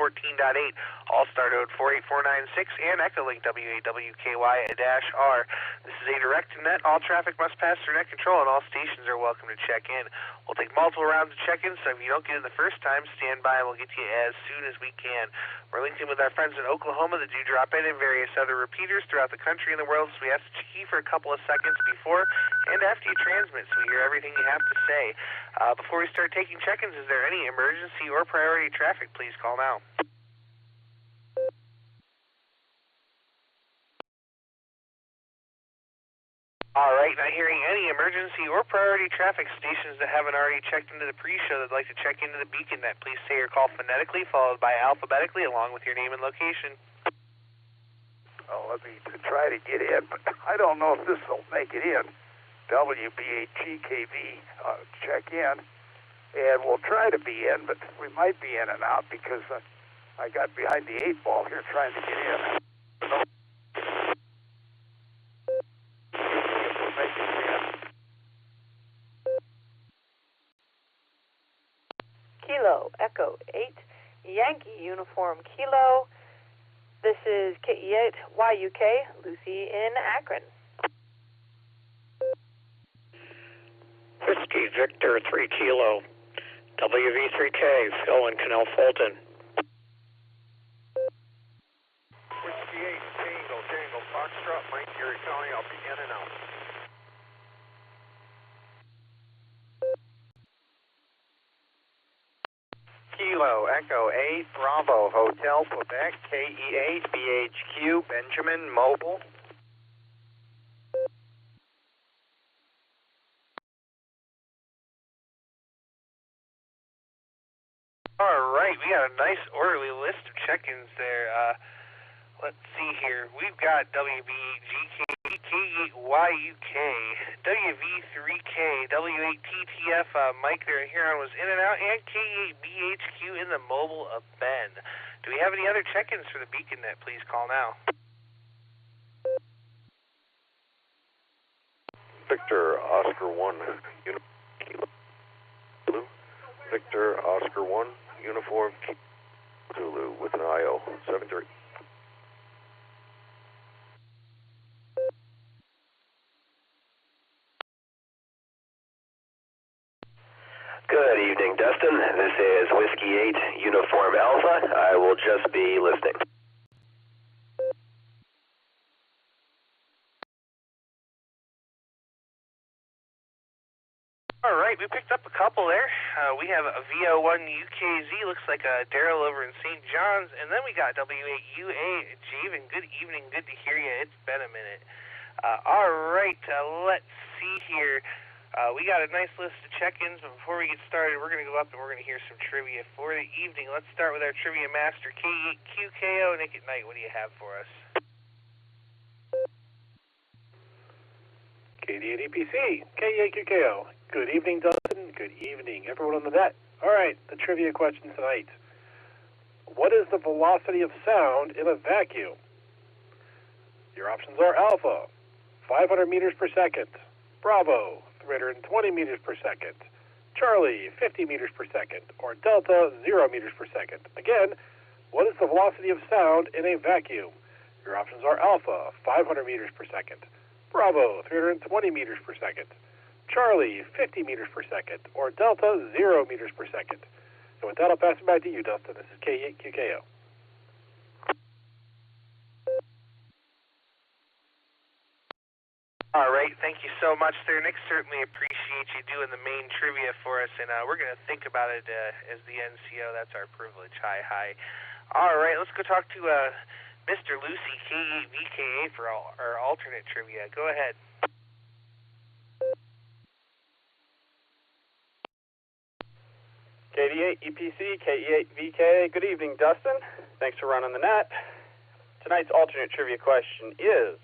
Allstar Node 48496, and Echolink W8WKY-R. This is a direct net. All traffic must pass through net control, and all stations are welcome to check in. We'll take multiple rounds of check-ins, so if you don't get in the first time, stand by and we'll get to you as soon as we can. We're linked in with our friends in Oklahoma that do drop in and various other repeaters throughout the country and the world, so we ask that you key for a couple of seconds before and after you transmit so we hear everything you have to say. Before we start taking check-ins, is there any emergency or priority traffic? Please call now. All right, not hearing any emergency or priority traffic. Stations that haven't already checked into the pre-show that'd like to check into the Beacon Net, please say your call phonetically followed by alphabetically along with your name and location. Oh, let me try to get in, but I don't know if this will make it in. WBAGKV, check in, and we'll try to be in, but we might be in and out because I got behind the 8-ball here trying to get in. Kilo Echo 8 Yankee Uniform Kilo. This is KE8YUK Lucy in Akron. Whiskey Victor 3 Kilo WV3K Phil in Canal Fulton. Whiskey 8 Tango Foxtrot Mike Gary County. I'll be in and out. Kilo Echo 8 Bravo Hotel Quebec KE8 BHQ Benjamin Mobile. All right, we got a nice orderly list of check-ins there. Let's see here. We've got WBGK, K8YUK, WV3K, W8TTF, Mike there here on was in and out, and K8BHQ in the mobile of Ben. Do we have any other check-ins for the Beacon Net? Please call now. Victor Oscar 1 Uniform Zulu. Victor Oscar 1 Uniform Zulu with an IO 73. Good evening, Dustin. This is Whiskey 8 Uniform Alpha. I will just be listening. All right, we picked up a couple there. We have a VO1 UKZ, looks like a Daryl over in St. John's, and then we got W8UA Javen. Good evening, good to hear you. It's been a minute. All right, let's see here. We got a nice list of check-ins, but before we get started, we're going to go up and we're going to hear some trivia for the evening. Let's start with our trivia master, K8QKO. Nick at Night, what do you have for us? KD8EPC, K8QKO. Good evening, Dustin. Good evening, everyone on the net. All right, the trivia question tonight. What is the velocity of sound in a vacuum? Your options are Alpha, 500 meters per second, Bravo, 320 meters per second, Charlie, 50 meters per second, or Delta, 0 meters per second. Again, what is the velocity of sound in a vacuum? Your options are Alpha, 500 meters per second, Bravo, 320 meters per second, Charlie, 50 meters per second, or Delta, 0 meters per second. And with that, I'll pass it back to you, Dustin. This is K8QKO. All right, thank you so much there, Nick. Certainly appreciate you doing the main trivia for us, and we're going to think about it as the NCO. That's our privilege. Hi. All right, let's go talk to Mr. Lucy, K8VKA, for our alternate trivia. Go ahead. KD8EPC, K8VK. Good evening, Dustin. Thanks for running the net. Tonight's alternate trivia question is,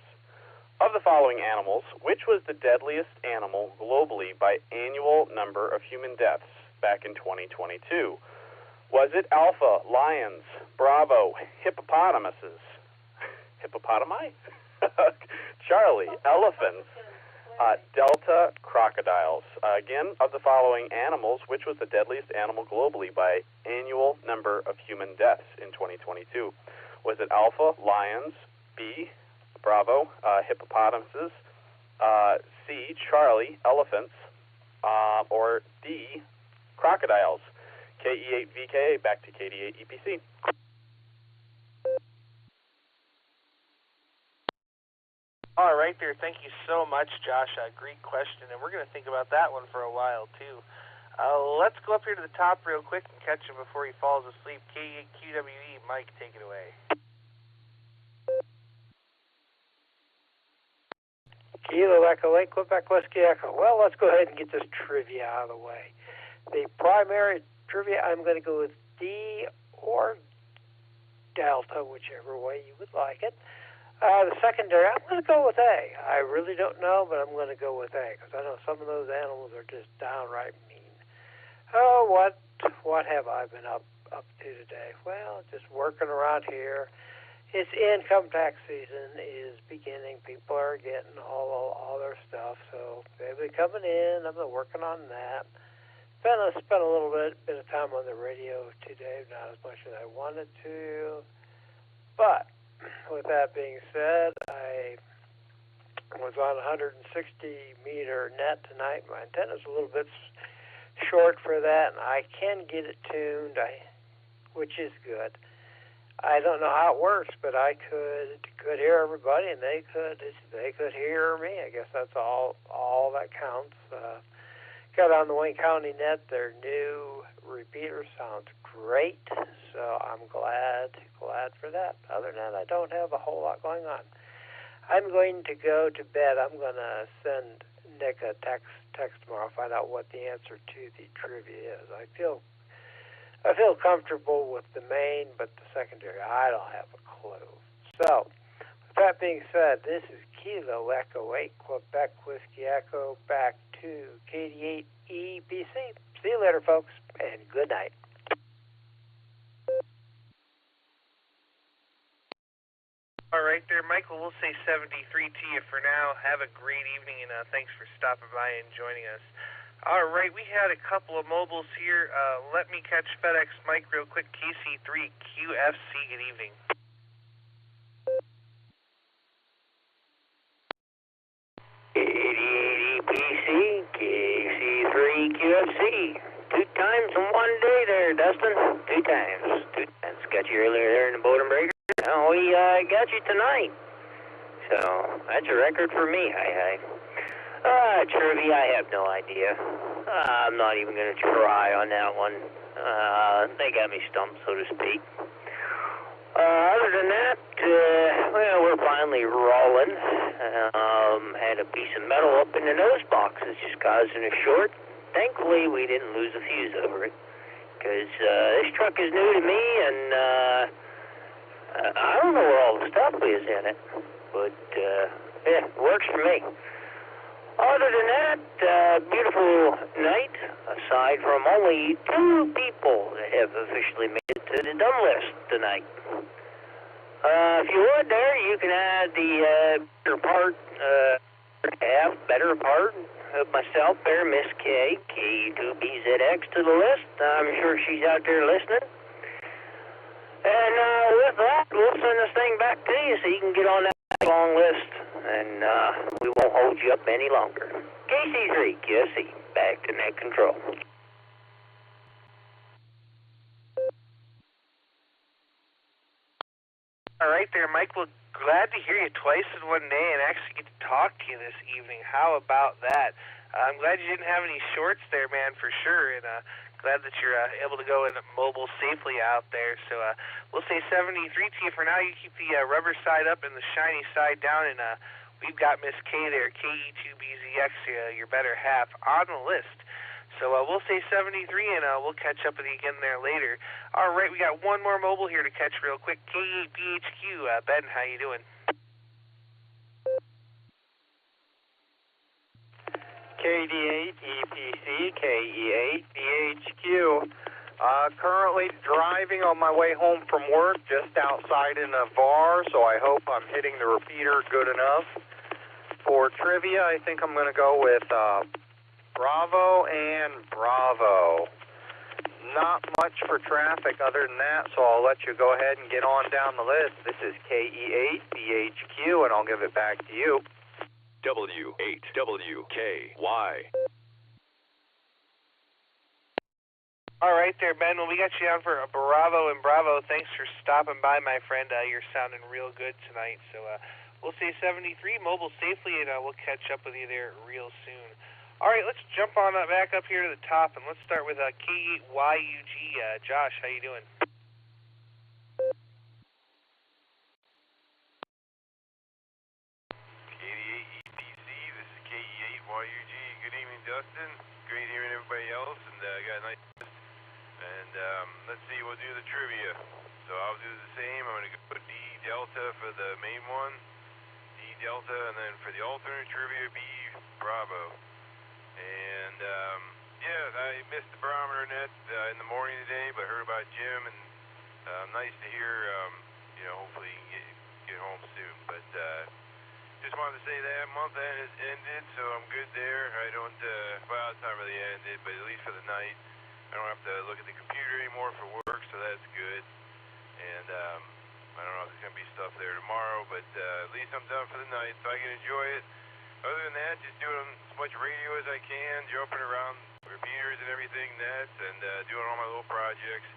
of the following animals, which was the deadliest animal globally by annual number of human deaths back in 2022? Was it Alpha, lions, Bravo, hippopotamuses, hippopotami, Charlie, elephants, Delta, crocodiles? Again, of the following animals, which was the deadliest animal globally by annual number of human deaths in 2022? Was it Alpha, lions, B, Bravo, hippopotamuses, C, Charlie, elephants, or D, crocodiles? KE8VKA, back to KD8EPC. All right there. Thank you so much, Josh. Great question, and we're going to think about that one for a while, too. Let's go up here to the top real quick and catch him before he falls asleep. KE8QWE, Mike, take it away. Kilo Echo 8, Quebec Whiskey Echo. Well, let's go ahead and get this trivia out of the way. The primary trivia, I'm going to go with D or Delta, whichever way you would like it. The secondary, I'm going to go with A. I really don't know, but I'm going to go with A because I know some of those animals are just downright mean. Oh, what have I been up to today? Well, just working around here. It's income tax season is beginning. People are getting all their stuff, so they've been coming in. I've been working on that. Spent a little bit of time on the radio today, not as much as I wanted to. But with that being said, I was on 160-meter net tonight. My antenna's a little bit short for that, and I can get it tuned, which is good. I don't know how it works, but I could hear everybody, and they could hear me. I guess that's all that counts. Got on the Wayne County net. Their new repeater sounds great, so I'm glad for that. Other than that, I don't have a whole lot going on. I'm going to go to bed. I'm going to send Nick a text tomorrow, find out what the answer to the trivia is. I feel comfortable with the main, but the secondary, I don't have a clue. So, with that being said, this is Kilo Echo 8, Quebec Whiskey Echo, back to KD8 EPC. See you later, folks, and good night. All right there, Michael. We'll say 73 to you for now. Have a great evening, and thanks for stopping by and joining us. All right, we had a couple of mobiles here. Let me catch FedEx Mike real quick. KC3 QFC, good evening. KD8EPC, KC3 QFC. 2 times in one day there, Dustin. 2 times. Got you earlier there in the Bowden Breaker. Now we got you tonight. So that's a record for me. Hi. Trivia, I have no idea. I'm not even going to try on that one. They got me stumped, so to speak. Other than that, well, we're finally rolling. Had a piece of metal up in the nose box that's just causing a short. Thankfully, we didn't lose a fuse over it, because this truck is new to me, and I don't know where all the stuff is in it, but yeah, it works for me. Other than that, beautiful night, aside from only 2 people that have officially made it to the dumb list tonight. If you would there, you can add the better part of myself there, Miss K, K2BZX to the list. I'm sure she's out there listening. And with that, we'll send this thing back to you so you can get on that long list, and we won't hold you up any longer. KC3 QFC, back to net control. All right there, Mike. Well, glad to hear you twice in one day and actually get to talk to you this evening. How about that? I'm glad you didn't have any shorts there, man, for sure, and glad that you're able to go in mobile safely out there. So we'll say 73 to you for now. You keep the rubber side up and the shiny side down, and we've got Miss K there, KE2BZX, your better half, on the list. So we'll say 73, and we'll catch up with you again there later. All right, we got one more mobile here to catch real quick. KE8BHQ, Ben, how you doing? KD8 EPC, KE8 BHQ. Currently driving on my way home from work, just outside in a VAR, so I hope I'm hitting the repeater good enough. For trivia, I think I'm going to go with Bravo and Bravo. Not much for traffic other than that, so I'll let you go ahead and get on down the list. This is KE8BHQ, and I'll give it back to you. W8WKY. All right there, Ben. Well, we got you down for a Bravo and Bravo. Thanks for stopping by, my friend. You're sounding real good tonight. So we'll say 73, mobile safely, and we'll catch up with you there real soon. All right, let's jump on back up here to the top, and let's start with K8YUG. Josh, how you doing? K8EPC, this is K8YUG. Good evening, Dustin. Great hearing everybody else, and got a nice. And let's see, we'll do the trivia. So I'll do the same. I'm going to go D Delta for the main one, D Delta, and then for the alternate trivia, B Bravo. And yeah, I missed the barometer net in the morning today, but heard about Jim, and nice to hear. Hopefully you can get home soon. But just wanted to say that month end has ended, so I'm good there. I don't, well, it's not really ended, but at least for the night. I don't have to look at the computer anymore for work, so that's good. And I don't know if there's going to be stuff there tomorrow, but at least I'm done for the night, so I can enjoy it. Other than that, just doing as much radio as I can, jumping around repeaters and everything, nets, and doing all my little projects.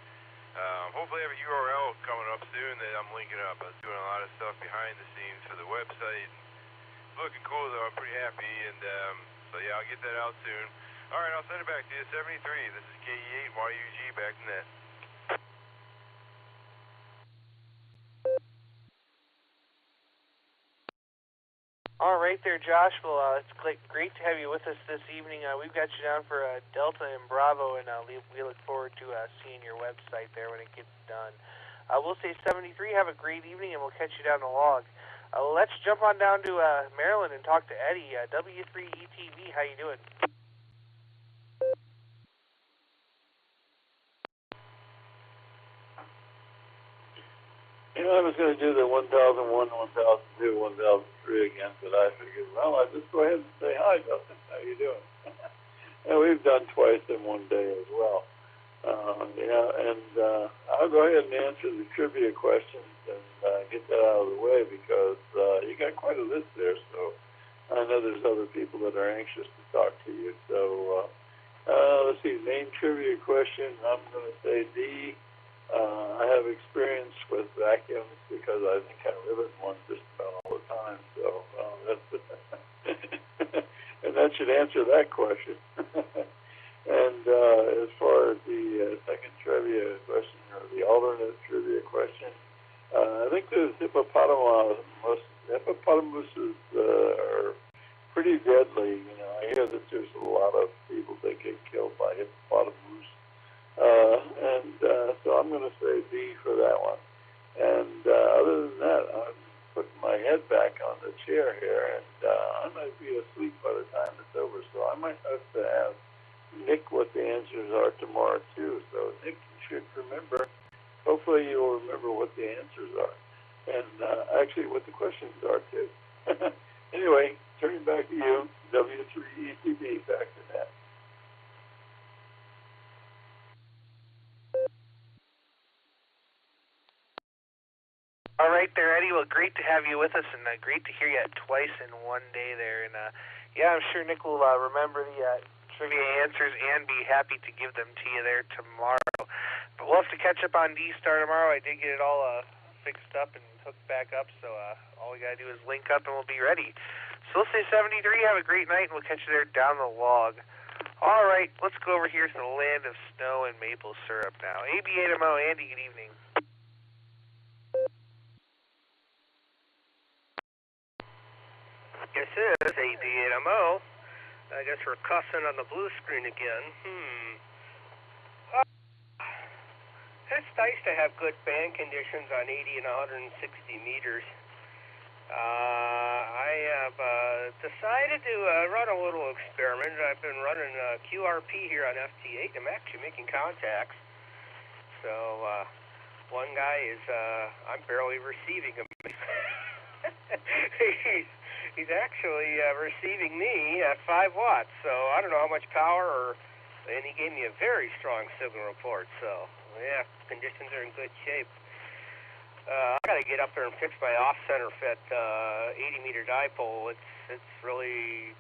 Hopefully I have a URL coming up soon that I'm linking up. I was doing a lot of stuff behind the scenes for the website. It's looking cool, though. I'm pretty happy, and so yeah, I'll get that out soon. All right, I'll send it back to you. 73. This is KE8YUG, back to net. All right there, Josh. Well, it's great to have you with us this evening. We've got you down for Delta and Bravo, and we look forward to seeing your website there when it gets done. We'll say 73. Have a great evening, and we'll catch you down the log. Let's jump on down to Maryland and talk to Eddie. W3ETV, how you doing? I was going to do the 1001, 1002, 1003 again, but I figured, well, I'll just go ahead and say hi, Dustin. How you doing? And we've done twice in one day as well. I'll go ahead and answer the trivia questions and get that out of the way because you got quite a list there, so I know there's other people that are anxious to talk to you. So let's see, main trivia question, I'm going to say D. I have experience with vacuums because I think I live in one just about all the time. So that's and that should answer that question. And as far as the second trivia question or the alternate trivia question, I think the hippopotamuses are pretty deadly. I hear that there's a lot of people that get killed by hippopotamus. So I'm going to say B for that one. And other than that, I'm putting my head back on the chair here, and I might be asleep by the time it's over. So I might have to ask Nick what the answers are tomorrow, too. So, Nick, you should remember. Hopefully you'll remember what the answers are. And actually what the questions are, too. Anyway, turning back to you, W3ETB, back to that. All right there, Eddie. Well, great to have you with us, and great to hear you twice in one day there. And yeah, I'm sure Nick will remember the trivia answers and be happy to give them to you there tomorrow. But we'll have to catch up on D-Star tomorrow. I did get it all fixed up and hooked back up, so all we got to do is link up and we'll be ready. So let's say 73. Have a great night, and we'll catch you there down the log. All right, let's go over here to the land of snow and maple syrup now. AB8MO, Andy, good evening. This is AD8MO. I guess we're cussing on the blue screen again. It's nice to have good band conditions on 80 and 160 meters. I have decided to run a little experiment. I've been running QRP here on FT8. I'm actually making contacts. So one guy is, I'm barely receiving him. He's actually receiving me at 5 watts, so I don't know how much power, and he gave me a very strong signal report, so yeah, conditions are in good shape. I got to get up there and fix my off-center fit 80-meter dipole. It's really,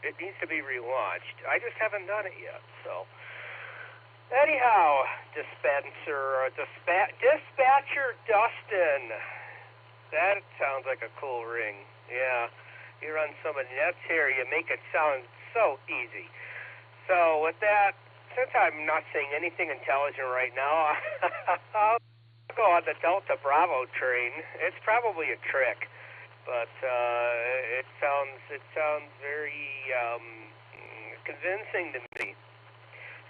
it needs to be relaunched. I just haven't done it yet, so. Anyhow, dispatcher Dustin. That sounds like a cool ring. Yeah, you run some of the nets here, you make it sound so easy. So with that, since I'm not saying anything intelligent right now, I'll go on the Delta Bravo train. It's probably a trick, but it sounds very convincing to me.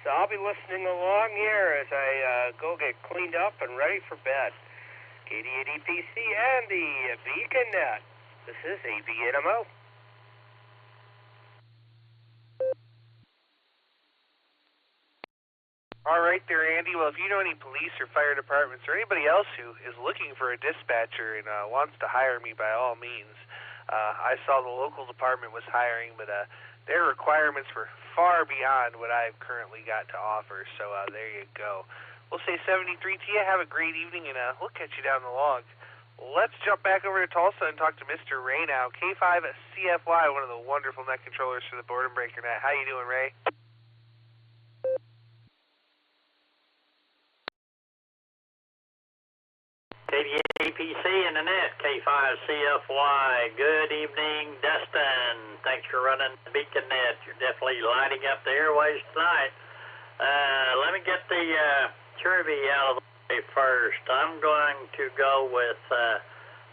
So I'll be listening along here as I go get cleaned up and ready for bed. KD80PC and the Beacon Net. This is ABNMO. All right there, Andy. Well, if you know any police or fire departments or anybody else who is looking for a dispatcher and wants to hire me, by all means, I saw the local department was hiring, but their requirements were far beyond what I've currently got to offer. So there you go. We'll say 73 to you. Have a great evening, and we'll catch you down the log. Let's jump back over to Tulsa and talk to Mr. Ray now. K5 CFY, one of the wonderful net controllers for the Boredom Breaker Net. How you doing, Ray? KDAPC in the net, K5CFY. Good evening, Dustin. Thanks for running the Beacon Net. You're definitely lighting up the airways tonight. Let me get the trivia out of the way first. I'm going to go with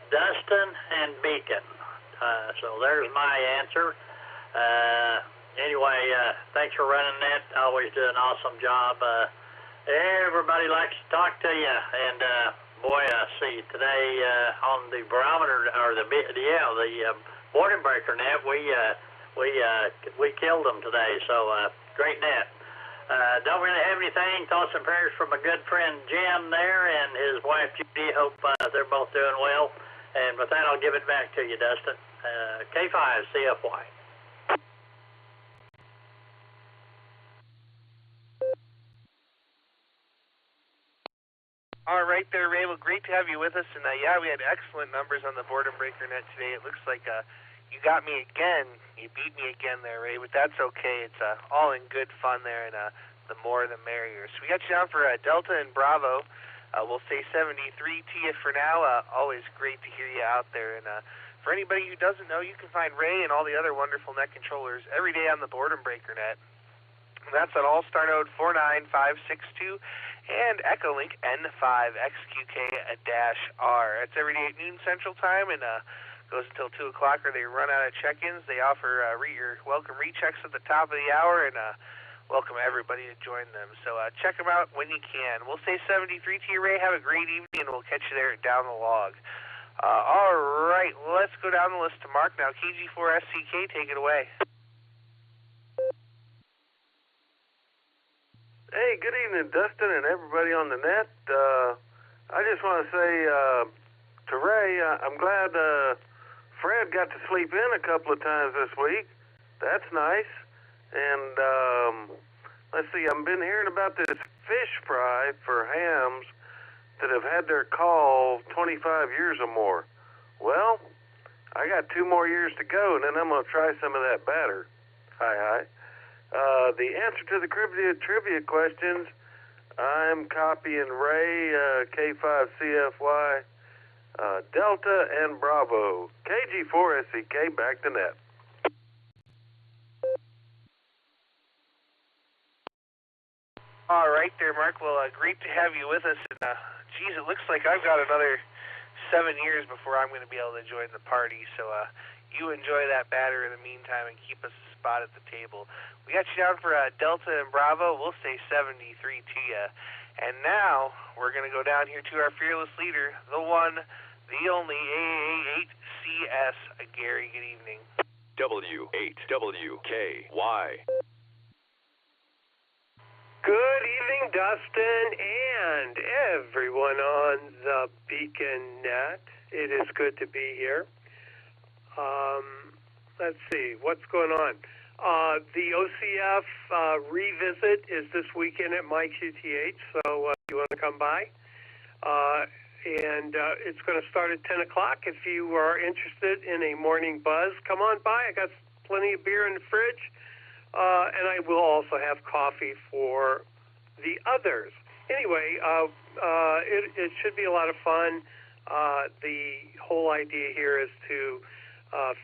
Dustin and Beacon. So there's my answer. Anyway, thanks for running that. Always do an awesome job. Everybody likes to talk to you, and boy, I see today on the barometer, or the Boredom Breaker Net, we killed them today. So great net. Don't really have anything. Thoughts and prayers from my good friend Jim there and his wife Judy. Hope they're both doing well. And with that, I'll give it back to you, Dustin. K5 CFY. All right there, Ray. Well, great to have you with us. And yeah, we had excellent numbers on the Boredom Breaker Net today. It looks like you got me again. You beat me again there, Ray, but that's okay. It's all in good fun there, and the more the merrier. So we got you down for Delta and Bravo. We'll say 73 to you for now. Always great to hear you out there. And for anybody who doesn't know, you can find Ray and all the other wonderful net controllers every day on the Boredom Breaker Net. And that's on Allstar Node 49562 and Echolink N5XQK-R. That's every day at noon Central Time, and goes until 2 o'clock, or they run out of check-ins. They offer your welcome rechecks at the top of the hour, and welcome everybody to join them. So check them out when you can. We'll say 73 to you, Ray. Have a great evening, and we'll catch you there down the log. All right, let's go down the list to Mark now. KG4SCK, take it away. Hey, good evening, Dustin, and everybody on the net. I just want to say to Ray, I'm glad Fred got to sleep in a couple of times this week. That's nice. And let's see, I've been hearing about this fish fry for hams that have had their call 25 years or more. Well, I got 2 more years to go, and then I'm going to try some of that batter. Hi. The answer to the trivia questions, I'm copying Ray, K5CFY, Delta, and Bravo. KG4SCK, back to net. All right there, Mark. Well, great to have you with us. And, geez, it looks like I've got another 7 years before I'm going to be able to join the party. So you enjoy that batter in the meantime and keep us a spot at the table. We got you down for Delta and Bravo. We'll say 73 to you. And now we're going to go down here to our fearless leader, the one, the only AA8CS. Gary, good evening. W8WKY. Good evening, Dustin, and everyone on the Beacon Net. It is good to be here. Let's see, what's going on? The OCF revisit is this weekend at MyQTH, so you want to come by. And it's going to start at 10 o'clock. If you are interested in a morning buzz, come on by. I got plenty of beer in the fridge. And I will also have coffee for the others. Anyway, it should be a lot of fun. The whole idea here is to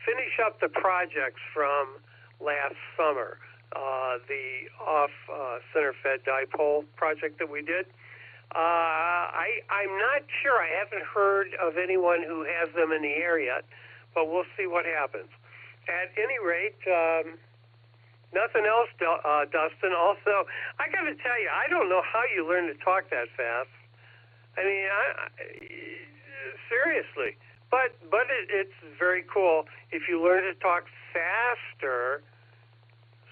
finish up the projects from last summer, the off-center-fed dipole project that we did. I'm not sure. I haven't heard of anyone who has them in the air yet, but we'll see what happens. At any rate, nothing else, Dustin. Also, I got to tell you, I don't know how you learn to talk that fast. I mean, seriously. But it's very cool. If you learn to talk faster,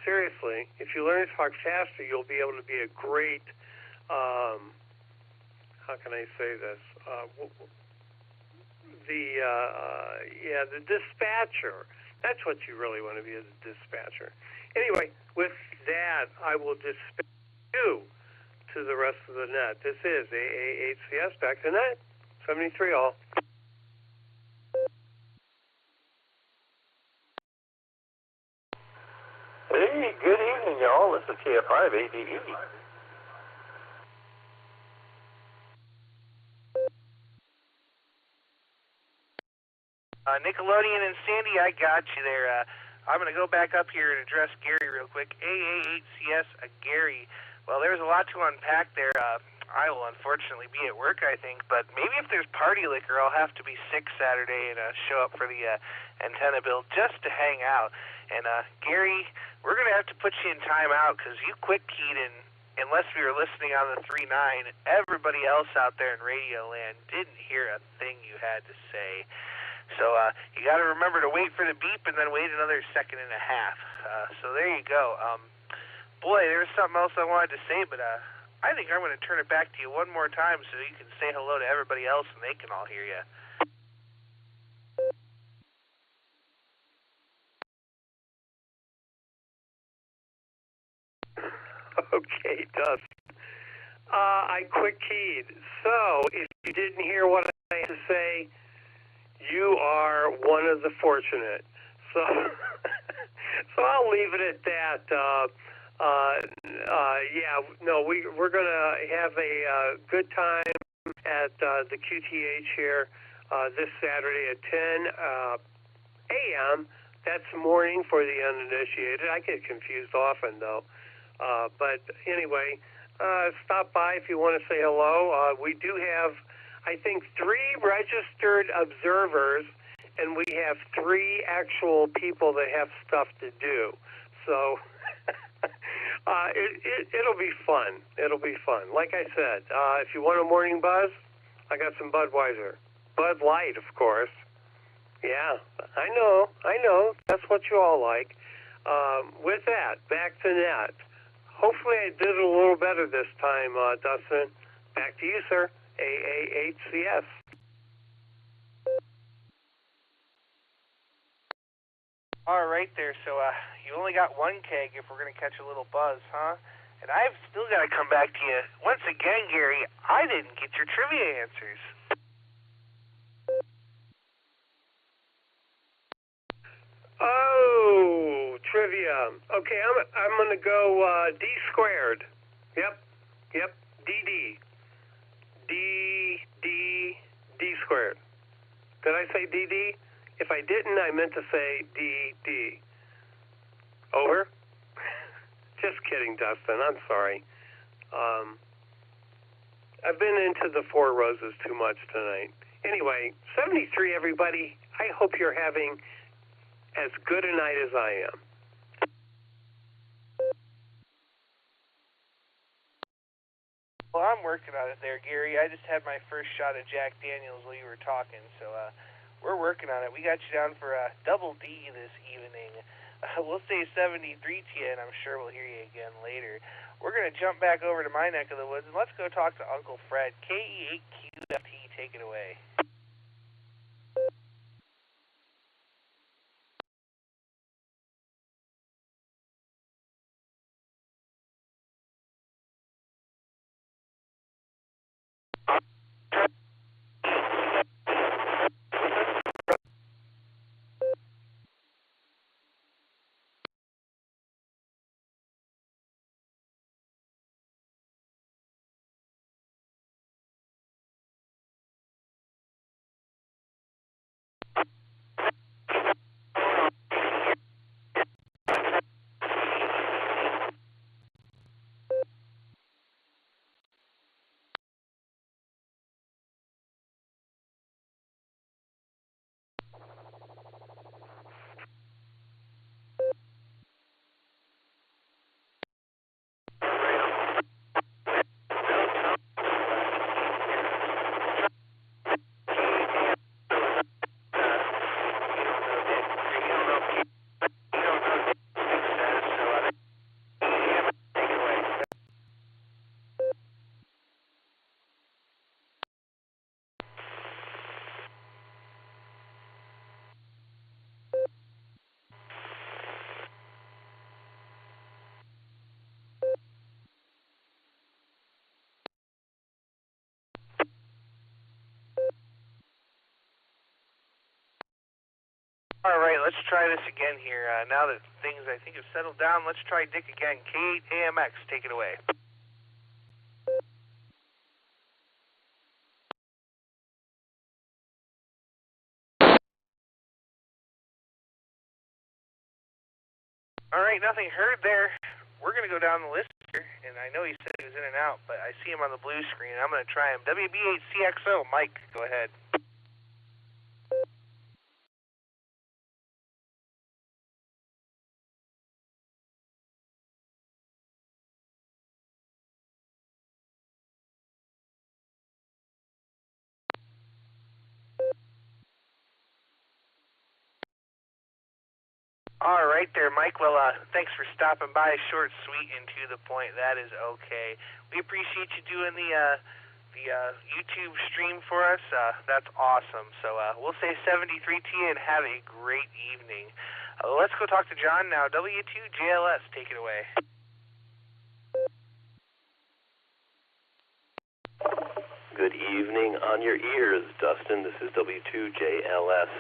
seriously, if you learn to talk faster, you'll be able to be a great, how can I say this? The dispatcher. That's what you really want to be, as a dispatcher. Anyway, with that, I will dispatch you to the rest of the net. This is AAHCS, back to net, 73 all. Hey, good evening, y'all. This is TF5 ADE. Nickelodeon and Sandy, I got you there. I'm going to go back up here and address Gary real quick. AAHCS, Gary. Well, there's a lot to unpack there. I will unfortunately be at work, I think, but maybe if there's party liquor, I'll have to be sick Saturday and show up for the antenna build just to hang out. And Gary, we're going to have to put you in timeout because you quick keyed in. Unless we were listening on the 3.9, everybody else out there in radio land didn't hear a thing you had to say. So you got to remember to wait for the beep and then wait another second and a half. So there you go. Boy, there was something else I wanted to say, but I think I'm going to turn it back to you one more time so you can say hello to everybody else and they can all hear you. Okay, Dustin. I quick keyed. So if you didn't hear what I had to say, you are one of the fortunate. So, I'll leave it at that. We're going to have a good time at the QTH here this Saturday at 10 a.m. That's morning for the uninitiated. I get confused often, though. But anyway, stop by if you want to say hello. We do have, I think, 3 registered observers, and we have 3 actual people that have stuff to do. So it'll be fun. It'll be fun. Like I said, if you want a morning buzz, I got some Budweiser. Bud Light, of course. Yeah, I know. That's what you all like. With that, back to net. Hopefully I did it a little better this time, Dustin. Back to you, sir. AAHCS. All right there, so you only got 1 keg if we're going to catch a little buzz, huh? And I've still got to come back to you. Once again, Gary, I didn't get your trivia answers. Oh, trivia. Okay, I'm going to go D squared. Yep, DD. D squared. Did I say DD? If I didn't, I meant to say DD. Over? Just kidding, Dustin. I'm sorry. I've been into the Four Roses too much tonight. Anyway, 73, everybody. I hope you're having as good a night as I am. Well, I'm working on it there, Gary. I just had my first shot of Jack Daniels while you were talking, so we're working on it. We got you down for double D this evening. We'll say 73 to you, and I'm sure we'll hear you again later. we're going to jump back over to my neck of the woods, and let's go talk to Uncle Fred. KE8QFT, take it away. All right, let's try this again here. Now that things, I think, have settled down, let's try Dick again. K8AMX, take it away. All right, nothing heard there. We're going to go down the list here, and I know he said he was in and out, but I see him on the blue screen. I'm going to try him. WB8CXO, Mike, go ahead. All right there, Mike. Well, thanks for stopping by. Short, sweet, and to the point. That is okay. We appreciate you doing the YouTube stream for us. That's awesome. So we'll say 73T and have a great evening. Let's go talk to John now. W2JLS, take it away. Good evening on your ears, Dustin. This is W2JLS.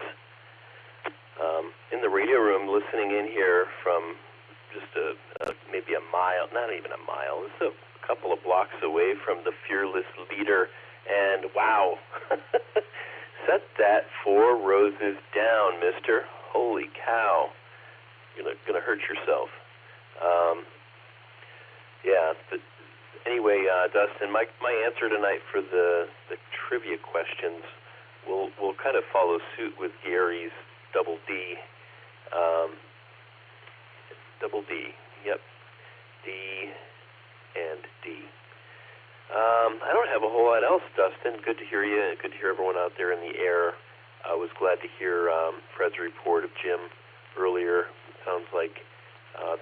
In the radio room, listening in here from just maybe a mile, not even a mile, it's a couple of blocks away from the fearless leader, and wow, set that 4 roses down, mister. Holy cow, you're gonna hurt yourself. Yeah, but anyway, Dustin, my answer tonight for the trivia questions will kind of follow suit with Gary's double D. Double D, yep. D and D. I don't have a whole lot else, Dustin. Good to hear you. Good to hear everyone out there in the air. I was glad to hear Fred's report of Jim earlier. It sounds like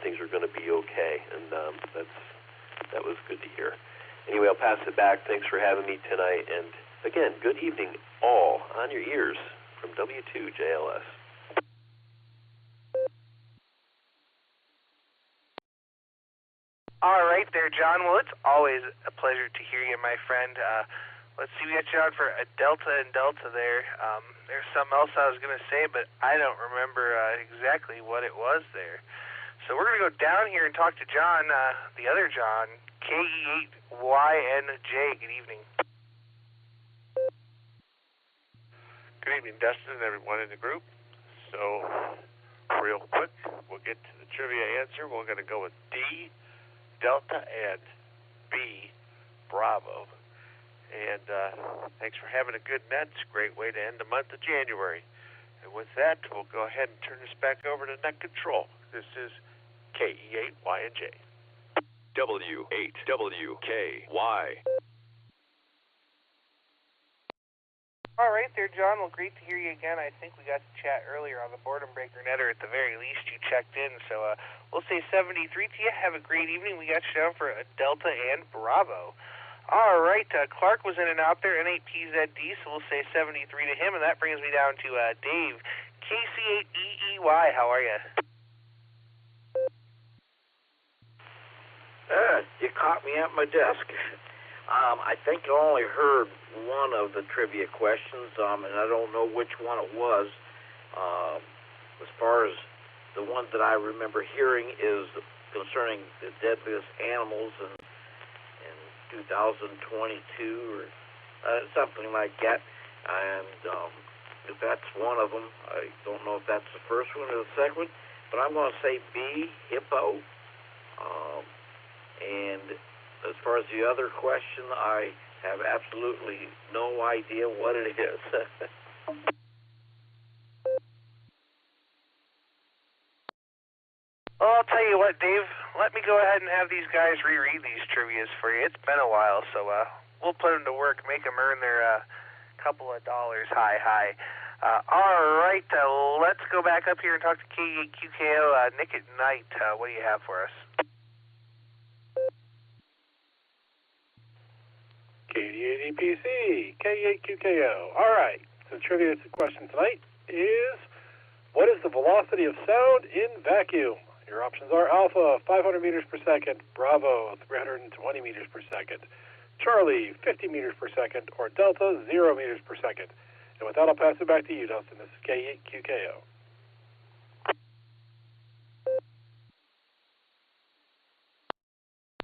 things are going to be okay, and that was good to hear. Anyway, I'll pass it back. Thanks for having me tonight, and again, good evening all on your ears from W2JLS. All right there, John. Well, it's always a pleasure to hear you, my friend. Let's see, we got you on for a Delta and Delta there. There's something else I was going to say, but I don't remember exactly what it was there. So we're going to go down here and talk to John, the other John, KE8YNJ. Good evening. Good evening, Dustin, and everyone in the group. So, real quick, we'll get to the trivia answer. We're going to go with D, Delta, and B, Bravo. And thanks for having a good net. It's a great way to end the month of January. And with that, we'll go ahead and turn this back over to Net Control. This is KE8YNJ. W8WKY. All right there, John. Well, great to hear you again. I think we got to chat earlier on the Boredom Breaker Netter. At the very least, you checked in. So we'll say 73 to you. Have a great evening. We got you down for a Delta and Bravo. All right, Clark was in and out there, N8PZD, so we'll say 73 to him, and that brings me down to Dave, KC8EEY. How are you? You caught me at my desk. I think I only heard one of the trivia questions, and I don't know which one it was. As far as the one that I remember hearing is concerning the deadliest animals in 2022 or something like that. And if that's one of them, I don't know if that's the first one or the second one, but I'm going to say B, hippo. And as far as the other question, I have absolutely no idea what it is. Well, I'll tell you what, Dave. Let me go ahead and have these guys reread these trivias for you. It's been a while, so we'll put them to work, make them earn their couple of dollars. Hi. All right, let's go back up here and talk to K8QKO. Nick at Night, what do you have for us? KD8EPC, K8QKO. All right, so the trivia question tonight is, what is the velocity of sound in vacuum? Your options are Alpha, 500 meters per second, Bravo, 320 meters per second, Charlie, 50 meters per second, or Delta, 0 meters per second. And with that, I'll pass it back to you, Dustin. This is K8QKO.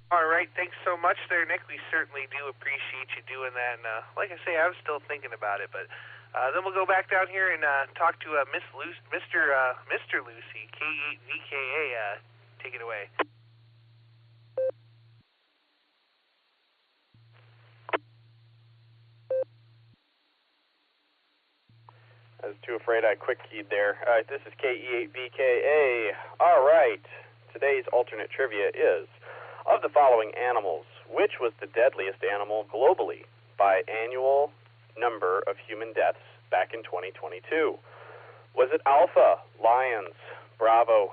All right, thanks so much there, Nick. We certainly do appreciate you doing that. And like I say, I'm still thinking about it, but then we'll go back down here and talk to Mr. Lucy, K8VKA. Take it away. I was too afraid I quick keyed there. All right, this is KE8VKA. All right, today's alternate trivia is, of the following animals, which was the deadliest animal globally by annual number of human deaths back in 2022? Was it Alpha, lions, Bravo,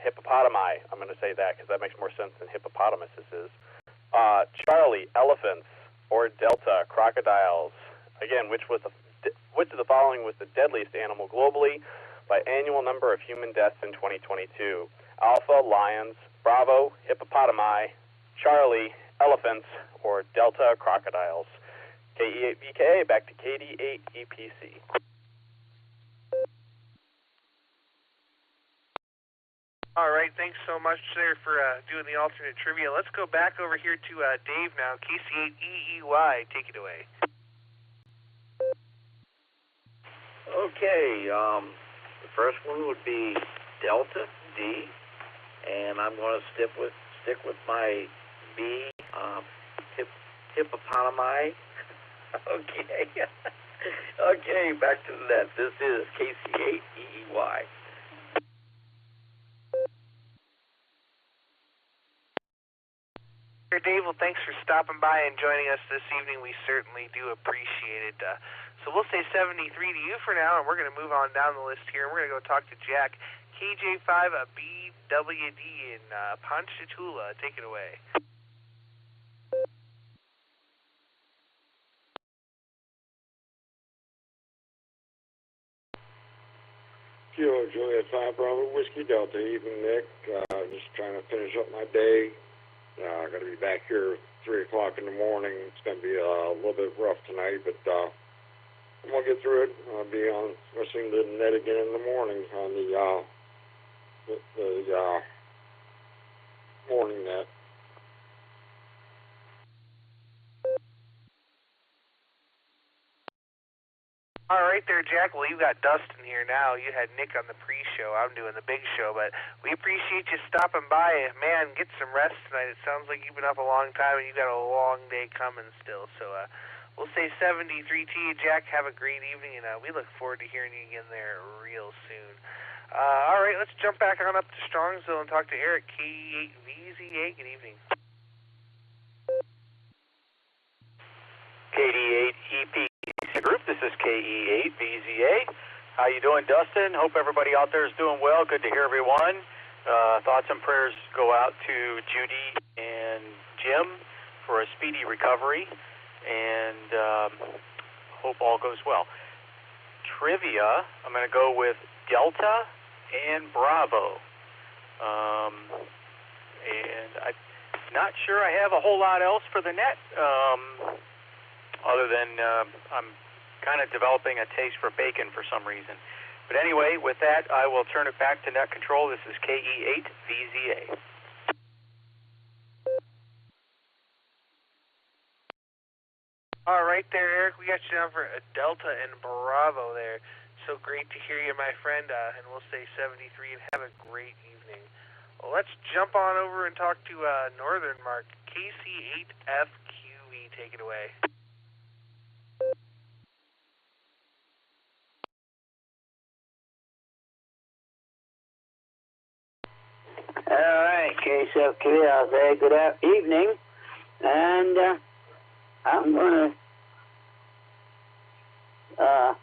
hippopotami? I'm going to say that because that makes more sense than hippopotamuses is. Charlie, elephants, or Delta, crocodiles? Again, which of the following was the deadliest animal globally by annual number of human deaths in 2022? Alpha, lions, Bravo, hippopotami, Charlie, elephants, or Delta, crocodiles? KE8VKA, back to KD8EPC. All right, thanks so much there for doing the alternate trivia. Let's go back over here to Dave now, KC8EEY. Take it away. Okay, the first one would be Delta, D. And I'm going to stick with my B, hippopotami. Okay. Okay, back to the net. This is KC8EEY. Dave, well, thanks for stopping by and joining us this evening. We certainly do appreciate it. So we'll say 73 to you for now, and we're going to move on down the list here. We're going to go talk to Jack, KJ5BWD in Ponchatoula. Take it away. Kilo Juliet 5 Bravo Whiskey Delta. Evening, Nick. Just trying to finish up my day. I got to be back here 3 o'clock in the morning. It's going to be a little bit rough tonight, but I'm going to get through it. I'll be on listening to the net again in the morning on the morning net. All right there, Jack. Well, you got Dustin here now. You had Nick on the pre-show. I'm doing the big show, but we appreciate you stopping by. Man, get some rest tonight. It sounds like you've been up a long time and you got a long day coming still. So we'll say 73 to you, Jack. Have a great evening, and we look forward to hearing you again there real soon. All right, let's jump back on up to Strongsville and talk to Eric, K8VZA. Good evening. KD8EP Group. This is KE8VZA. How you doing, Dustin? Hope everybody out there is doing well. Good to hear everyone. Thoughts and prayers go out to Judy and Jim for a speedy recovery, and hope all goes well. Trivia, I'm going to go with Delta and Bravo. And I'm not sure I have a whole lot else for the net, other than I'm kind of developing a taste for bacon for some reason. But anyway, with that, I will turn it back to net control. This is KE8VZA. All right there, Eric. We got you down for a Delta and Bravo there. So great to hear you, my friend. And we'll say 73 and have a great evening. Well, let's jump on over and talk to Northern Mark. KC8FQV, take it away. All right, KC8FQV, I'll say good evening. And I'm going to, I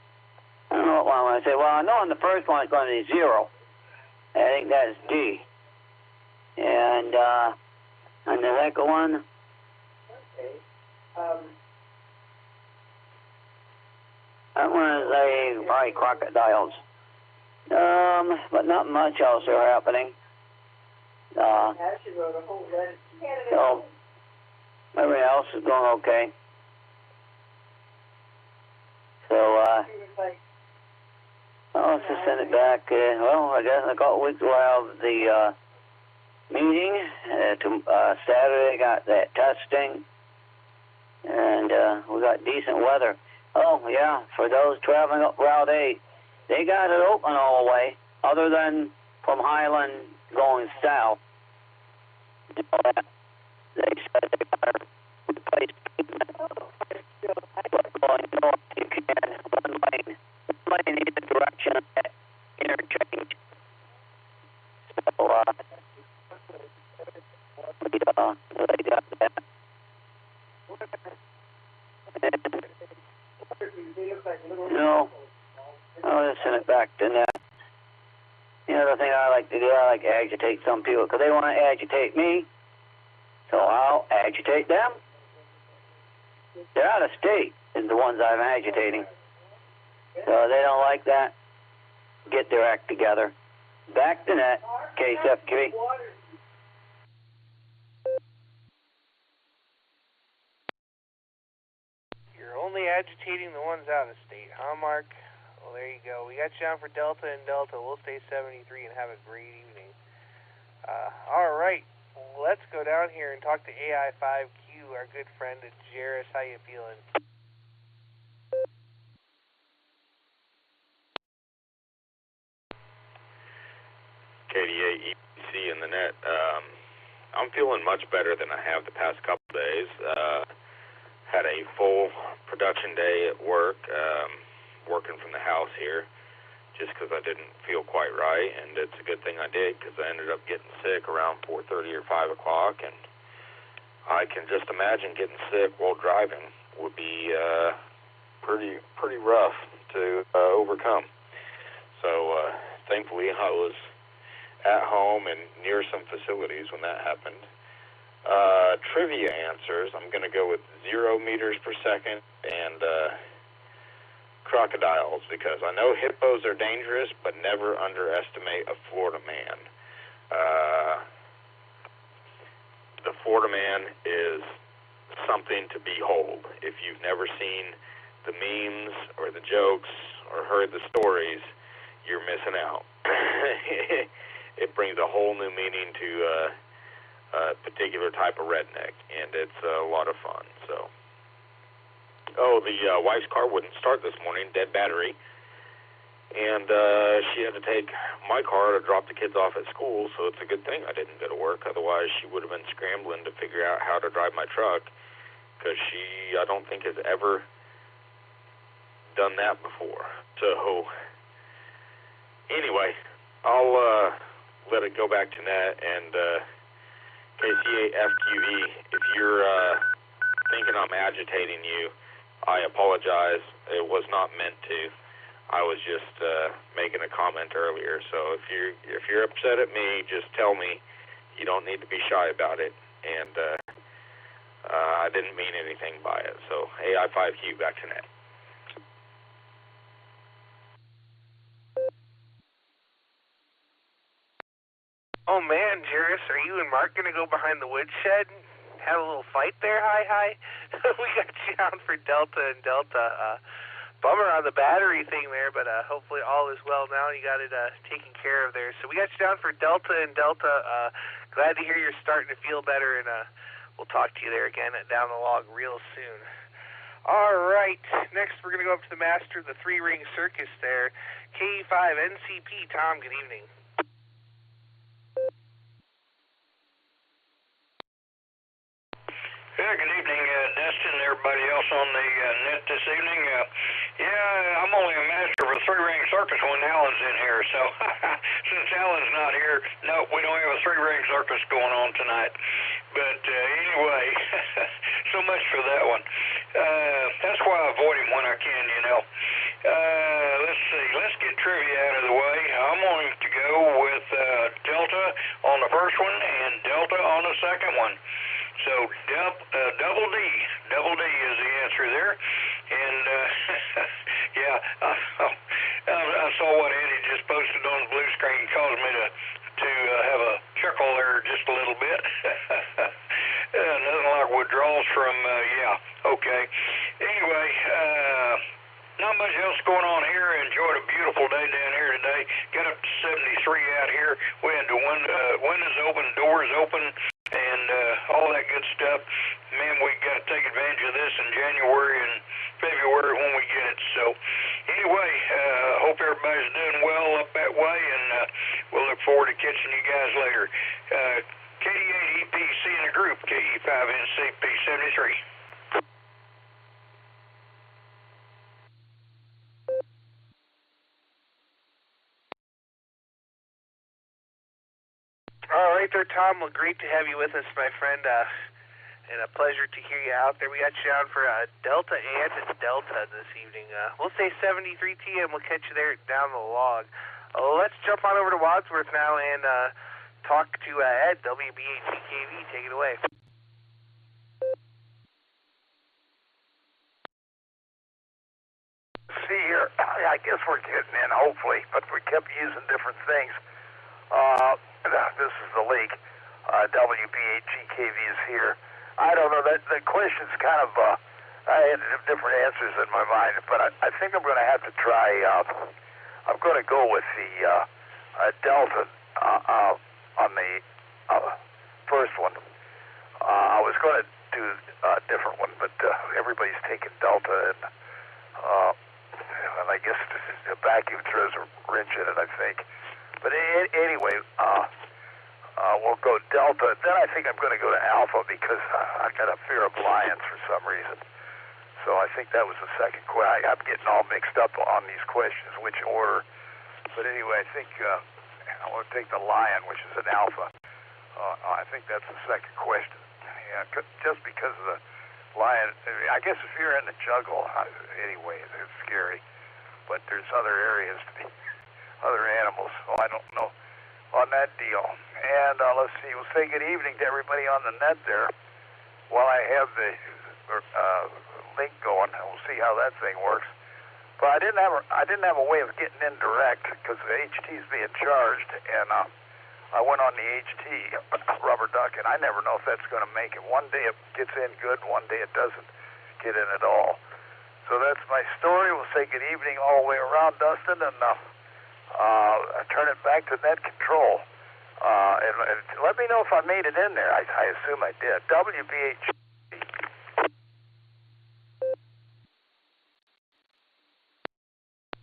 don't know what I want to say. Well, I know on the first one it's going to be 0. I think that's D. And on the second one, I want to say probably crocodiles. But not much else are happening. So everything else is going okay. So, let's just send it back. Well, I guess in a couple weeks we'll have the meeting. Saturday got that testing, and we got decent weather. Oh, yeah, for those traveling up Route 8, they got it open all the way, other than from Highland going south. You know that. They said they got to replace but going north, you can one lane in either direction of that interchange. So, they got that. And, I'll just send it back to that. The other thing I like to do, I like to agitate some people, because they want to agitate me, so I'll agitate them. They're out of state, is the ones I'm agitating. So they don't like that. Get their act together. Back to net, KC8FQV. You're only agitating the ones out of state, huh, Mark? Well, there you go. We got you down for Delta and Delta. We'll stay 73 and have a great evening. All right. Let's go down here and talk to AI5Q, our good friend Jairus. How you feeling? KDA EPC in the net. I'm feeling much better than I have the past couple days. Had a full production day at work, working from the house here, just because I didn't feel quite right, and it's a good thing I did, because I ended up getting sick around 4:30 or 5 o'clock, and I can just imagine getting sick while driving would be pretty rough to overcome. So thankfully I was at home and near some facilities when that happened. Trivia answers, I'm going to go with 0 meters per second and crocodiles, because I know hippos are dangerous, but never underestimate a Florida man. The Florida man is something to behold. If you've never seen the memes or the jokes or heard the stories, you're missing out. It brings a whole new meaning to a particular type of redneck, and it's a lot of fun. So, the wife's car wouldn't start this morning, dead battery, and she had to take my car to drop the kids off at school, so it's a good thing I didn't go to work. Otherwise, she would have been scrambling to figure out how to drive my truck, because she, I don't think, has ever done that before. So, anyway, I'll let it go back to net, and KC8FQV, if you're thinking I'm agitating you, I apologize. It was not meant to. I was just making a comment earlier. So if you're upset at me, just tell me. You don't need to be shy about it. And I didn't mean anything by it. So AI5Q, back to net. Oh man, Jairus, are you and Mark gonna go behind the woodshed and have a little fight there? Hi. We got you down for Delta and Delta. Bummer on the battery thing there, but hopefully all is well now. You got it taken care of there. So we got you down for Delta and Delta. Glad to hear you're starting to feel better, and we'll talk to you there again down the log real soon. All right, next we're gonna go up to the master of the three-ring circus there, KE5NCP. Tom, good evening. Yeah, good evening, Dustin and everybody else on the net this evening. I'm only a master of a three-ring circus when Alan's in here, so since Alan's not here, no, we don't have a three-ring circus going on tonight. But anyway, so much for that one. That's why I avoid him when I can, you know. Let's see, let's get trivia out of the way. I'm going to go with Delta on the first one and Delta on the second one. So double D is the answer there, and I saw what Eddie just posted on the blue screen, caused me to have a chuckle there just a little bit. Nothing like withdrawals from okay. Anyway, not much else going on here. Enjoyed a beautiful day down here today. Got up to 73 out here. We had the windows open, doors open, and all that good stuff. Man, we got to take advantage of this in January and February when we get it. So anyway, hope everybody's doing well up that way, and we'll look forward to catching you guys later. KD8EPC in a group, KE5NCP73. All right there, Tom. Well, great to have you with us, my friend, and a pleasure to hear you out there. We got you down for Delta and Delta this evening. We'll say 73 TM. We'll catch you there down the log. Let's jump on over to Wadsworth now and talk to Ed, WBHCKV. Take it away. See here, I guess we're getting in, hopefully, but we kept using different things. This is the leak. WBHGKV is here. I don't know, the question's kind of, I had different answers in my mind, but I think I'm going to have to try, I'm going to go with the Delta on the first one. I was going to do a different one, but everybody's taking Delta, and I guess the vacuum throws a wrench in it, I think. But anyway, we'll go Delta. Then I think I'm going to go to Alpha because I got a fear of lions for some reason. So I think that was the second question. I'm getting all mixed up on these questions, which order. But anyway, I think I want to take the lion, which is an Alpha. I think that's the second question. Yeah, just because of the lion. I guess if you're in the jungle, anyway, it's scary. But there's other areas to be. Other animals, so I don't know on that deal. And let's see, we'll say good evening to everybody on the net there while I have the link going, and we'll see how that thing works. But I didn't have a way of getting in direct because the HT's being charged, and I went on the HT rubber duck, and I never know if that's going to make it. One day it gets in good, one day it doesn't get in at all. So that's my story. We'll say good evening all the way around, Dustin, and turn it back to net control. And let me know if I made it in there. I assume I did. WBH.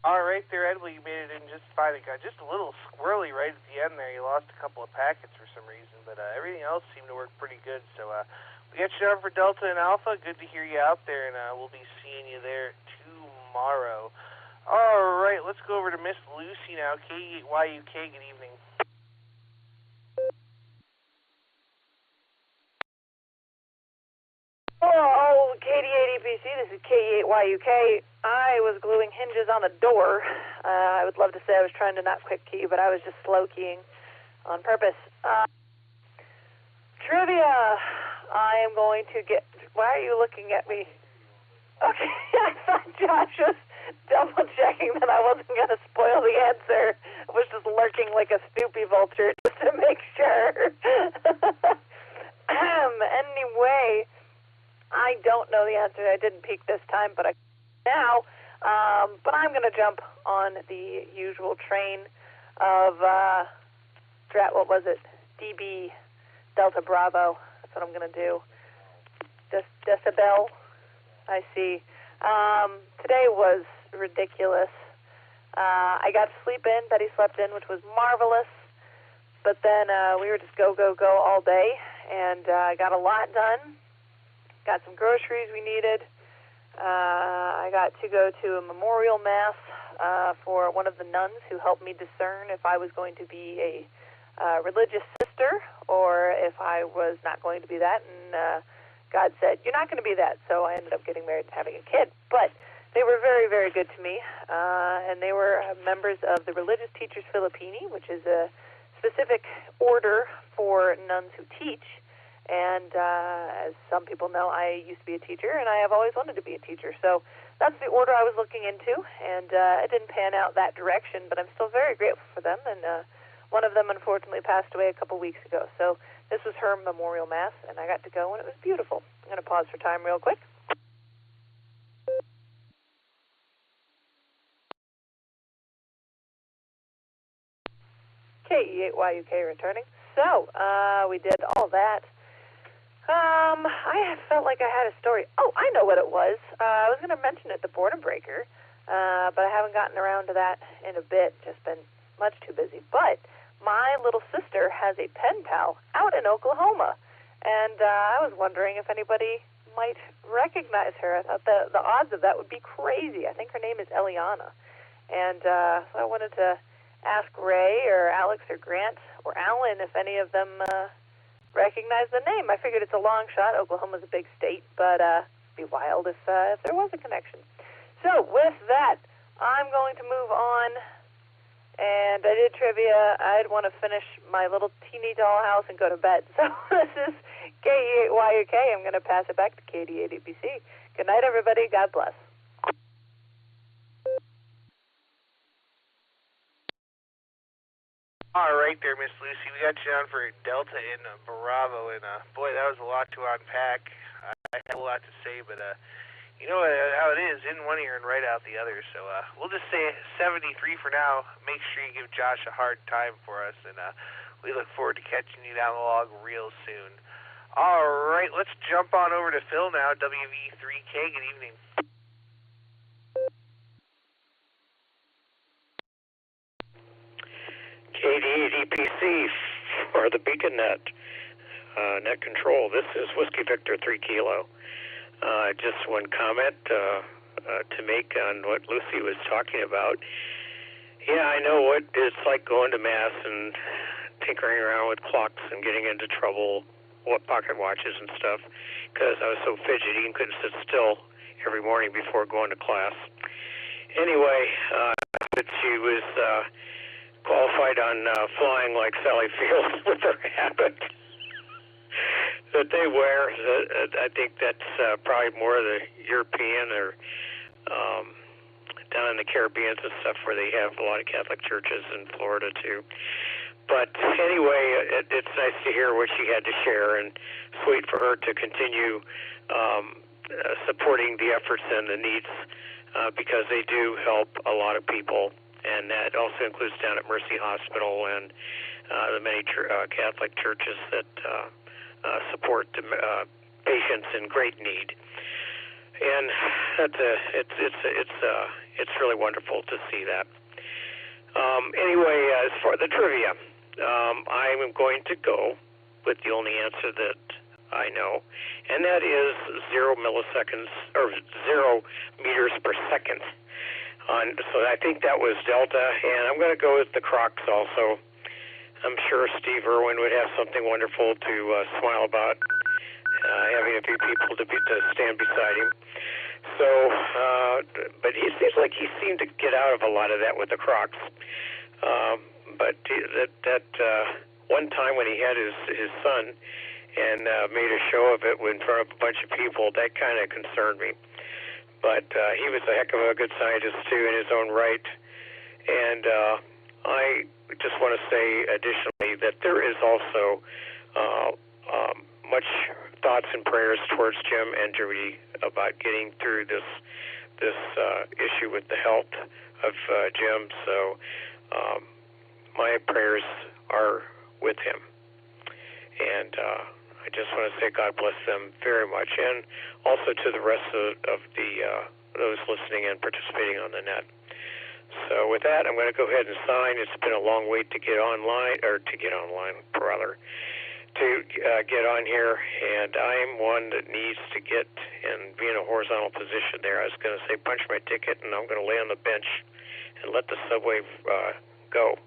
All right there, Ed. Well, you made it in just fine. It got just a little squirrely right at the end there. You lost a couple of packets for some reason, but everything else seemed to work pretty good. So we got you down for Delta and Alpha. Good to hear you out there, and we'll be seeing you there tomorrow. All right, let's go over to Miss Lucy now. KYUK, good evening. Oh, KD8EPC, this is KE8YUK. I was gluing hinges on a door. I would love to say I was trying to not quick key, but I was just slow keying on purpose. Trivia. I am going to get... Why are you looking at me? Okay, I thought Josh was double-checking that I wasn't going to spoil the answer. I was just lurking like a Snoopy vulture just to make sure. Anyway, I don't know the answer. I didn't peek this time, but I now. But I'm going to jump on the usual train of, what was it? DB Delta Bravo. That's what I'm going to do. Decibel. I see. Today was ridiculous. I got to sleep in. Betty slept in, which was marvelous. But then we were just go all day, and I got a lot done. Got some groceries we needed. I got to go to a memorial mass for one of the nuns who helped me discern if I was going to be a religious sister or if I was not going to be that. And God said, you're not going to be that. So I ended up getting married and having a kid. But they were very, very good to me. And they were members of the Religious Teachers Filippini, which is a specific order for nuns who teach. And as some people know, I used to be a teacher, and I have always wanted to be a teacher. So that's the order I was looking into, and it didn't pan out that direction, but I'm still very grateful for them. And one of them, unfortunately, passed away a couple weeks ago. So this was her memorial mass, and I got to go, and it was beautiful. I'm going to pause for time real quick. KE8YUK returning. So we did all that. I felt like I had a story. Oh, I know what it was. I was going to mention it, the boredom breaker, but I haven't gotten around to that in a bit. Just been much too busy. But my little sister has a pen pal out in Oklahoma, and I was wondering if anybody might recognize her. I thought the odds of that would be crazy. I think her name is Eliana, and so I wanted to ask Ray or Alex or Grant or Alan if any of them recognize the name. I figured it's a long shot. Oklahoma's a big state, but it'd be wild if there was a connection. So with that, I'm going to move on. And I did trivia. I'd want to finish my little teeny dollhouse and go to bed. So this is KE8YUK. I'm going to pass it back to KD8ABC. Good night, everybody. God bless. All right there, Miss Lucy. We got you on for Delta and Bravo, and boy, that was a lot to unpack. I have a lot to say, but you know how it is, in one ear and right out the other. So we'll just say 73 for now. Make sure you give Josh a hard time for us, and we look forward to catching you down the log real soon. All right, let's jump on over to Phil now, WV3K. Good evening. KD8EPC for the Beacon Net, net control. This is Whiskey Victor 3 Kilo. Just one comment to make on what Lucy was talking about. Yeah, I know what it's like going to Mass and tinkering around with clocks and getting into trouble, pocket watches and stuff, because I was so fidgety and couldn't sit still every morning before going to class. Anyway, but she was qualified on flying like Sally Fields with her habit that they wear. I think that's probably more the European or down in the Caribbean and stuff where they have a lot of Catholic churches in Florida too. But anyway, it's nice to hear what she had to share, and sweet for her to continue supporting the efforts and the needs because they do help a lot of people. And that also includes down at Mercy Hospital and the many Catholic churches that support the patients in great need. And it's really wonderful to see that. Anyway, as for the trivia, I'm going to go with the only answer that I know, and that is 0 milliseconds or 0 meters per second. So I think that was Delta, and I'm going to go with the Crocs also. I'm sure Steve Irwin would have something wonderful to smile about, having a few people to stand beside him. So, but he seems like he seemed to get out of a lot of that with the Crocs. But that one time when he had his son and made a show of it in front of a bunch of people, that kind of concerned me. But he was a heck of a good scientist too in his own right. And I just want to say additionally that there is also much thoughts and prayers towards Jim and Judy about getting through this issue with the health of Jim. So my prayers are with him, and I just want to say God bless them very much, and also to the rest of the those listening and participating on the net. So with that, I'm going to go ahead and sign. It's been a long wait to get online, to get on here, and I'm one that needs to get and be in a horizontal position there. I was going to say punch my ticket, and I'm going to lay on the bench and let the subway go.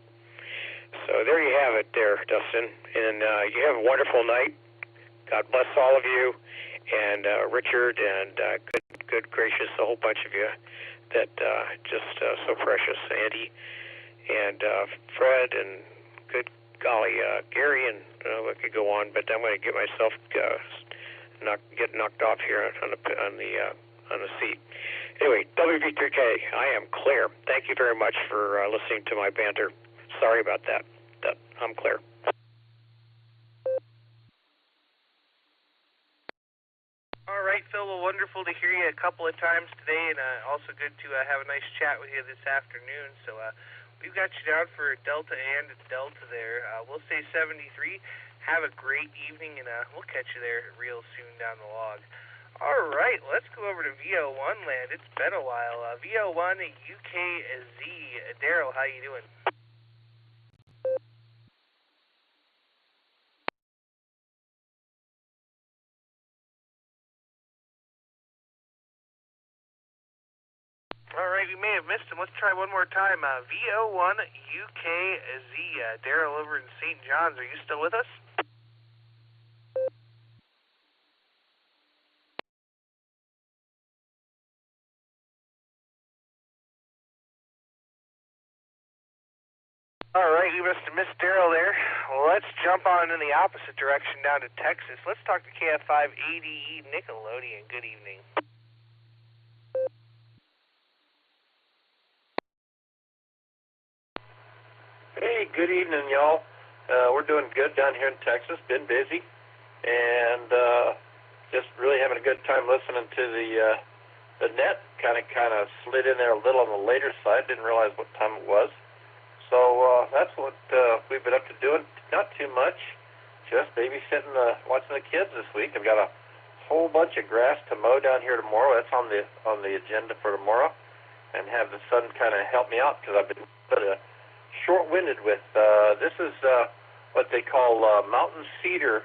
So there you have it there, Dustin, and you have a wonderful night. God bless all of you, and Richard, and good gracious, a whole bunch of you that just so precious, Andy, and Fred, and good golly, Gary, and I could go on, but I'm going to get myself get knocked off here on the seat. Anyway, WV3K, I am clear. Thank you very much for listening to my banter. Sorry about that. I'm clear. All right, Phil. Well, wonderful to hear you a couple of times today, and also good to have a nice chat with you this afternoon. So we've got you down for Delta and Delta there. We'll say 73. Have a great evening, and we'll catch you there real soon down the log. All right, let's go over to VO1 land. It's been a while. VO1 UKZ. Daryl, how you doing? All right, we may have missed him. Let's try one more time. VO1 UKZ. Daryl over in St. John's. Are you still with us? All right, we must have missed Daryl there. Well, let's jump on in the opposite direction down to Texas. Let's talk to KF5 ADE Nickelodeon. Good evening. Hey, good evening, y'all. We're doing good down here in Texas. Been busy, and just really having a good time listening to the net. Kind of slid in there a little on the later side. Didn't realize what time it was. So that's what we've been up to doing. Not too much. Just babysitting, watching the kids this week. I've got a whole bunch of grass to mow down here tomorrow. That's on the agenda for tomorrow, and have the sun kind of help me out because I've been short-winded with this is what they call mountain cedar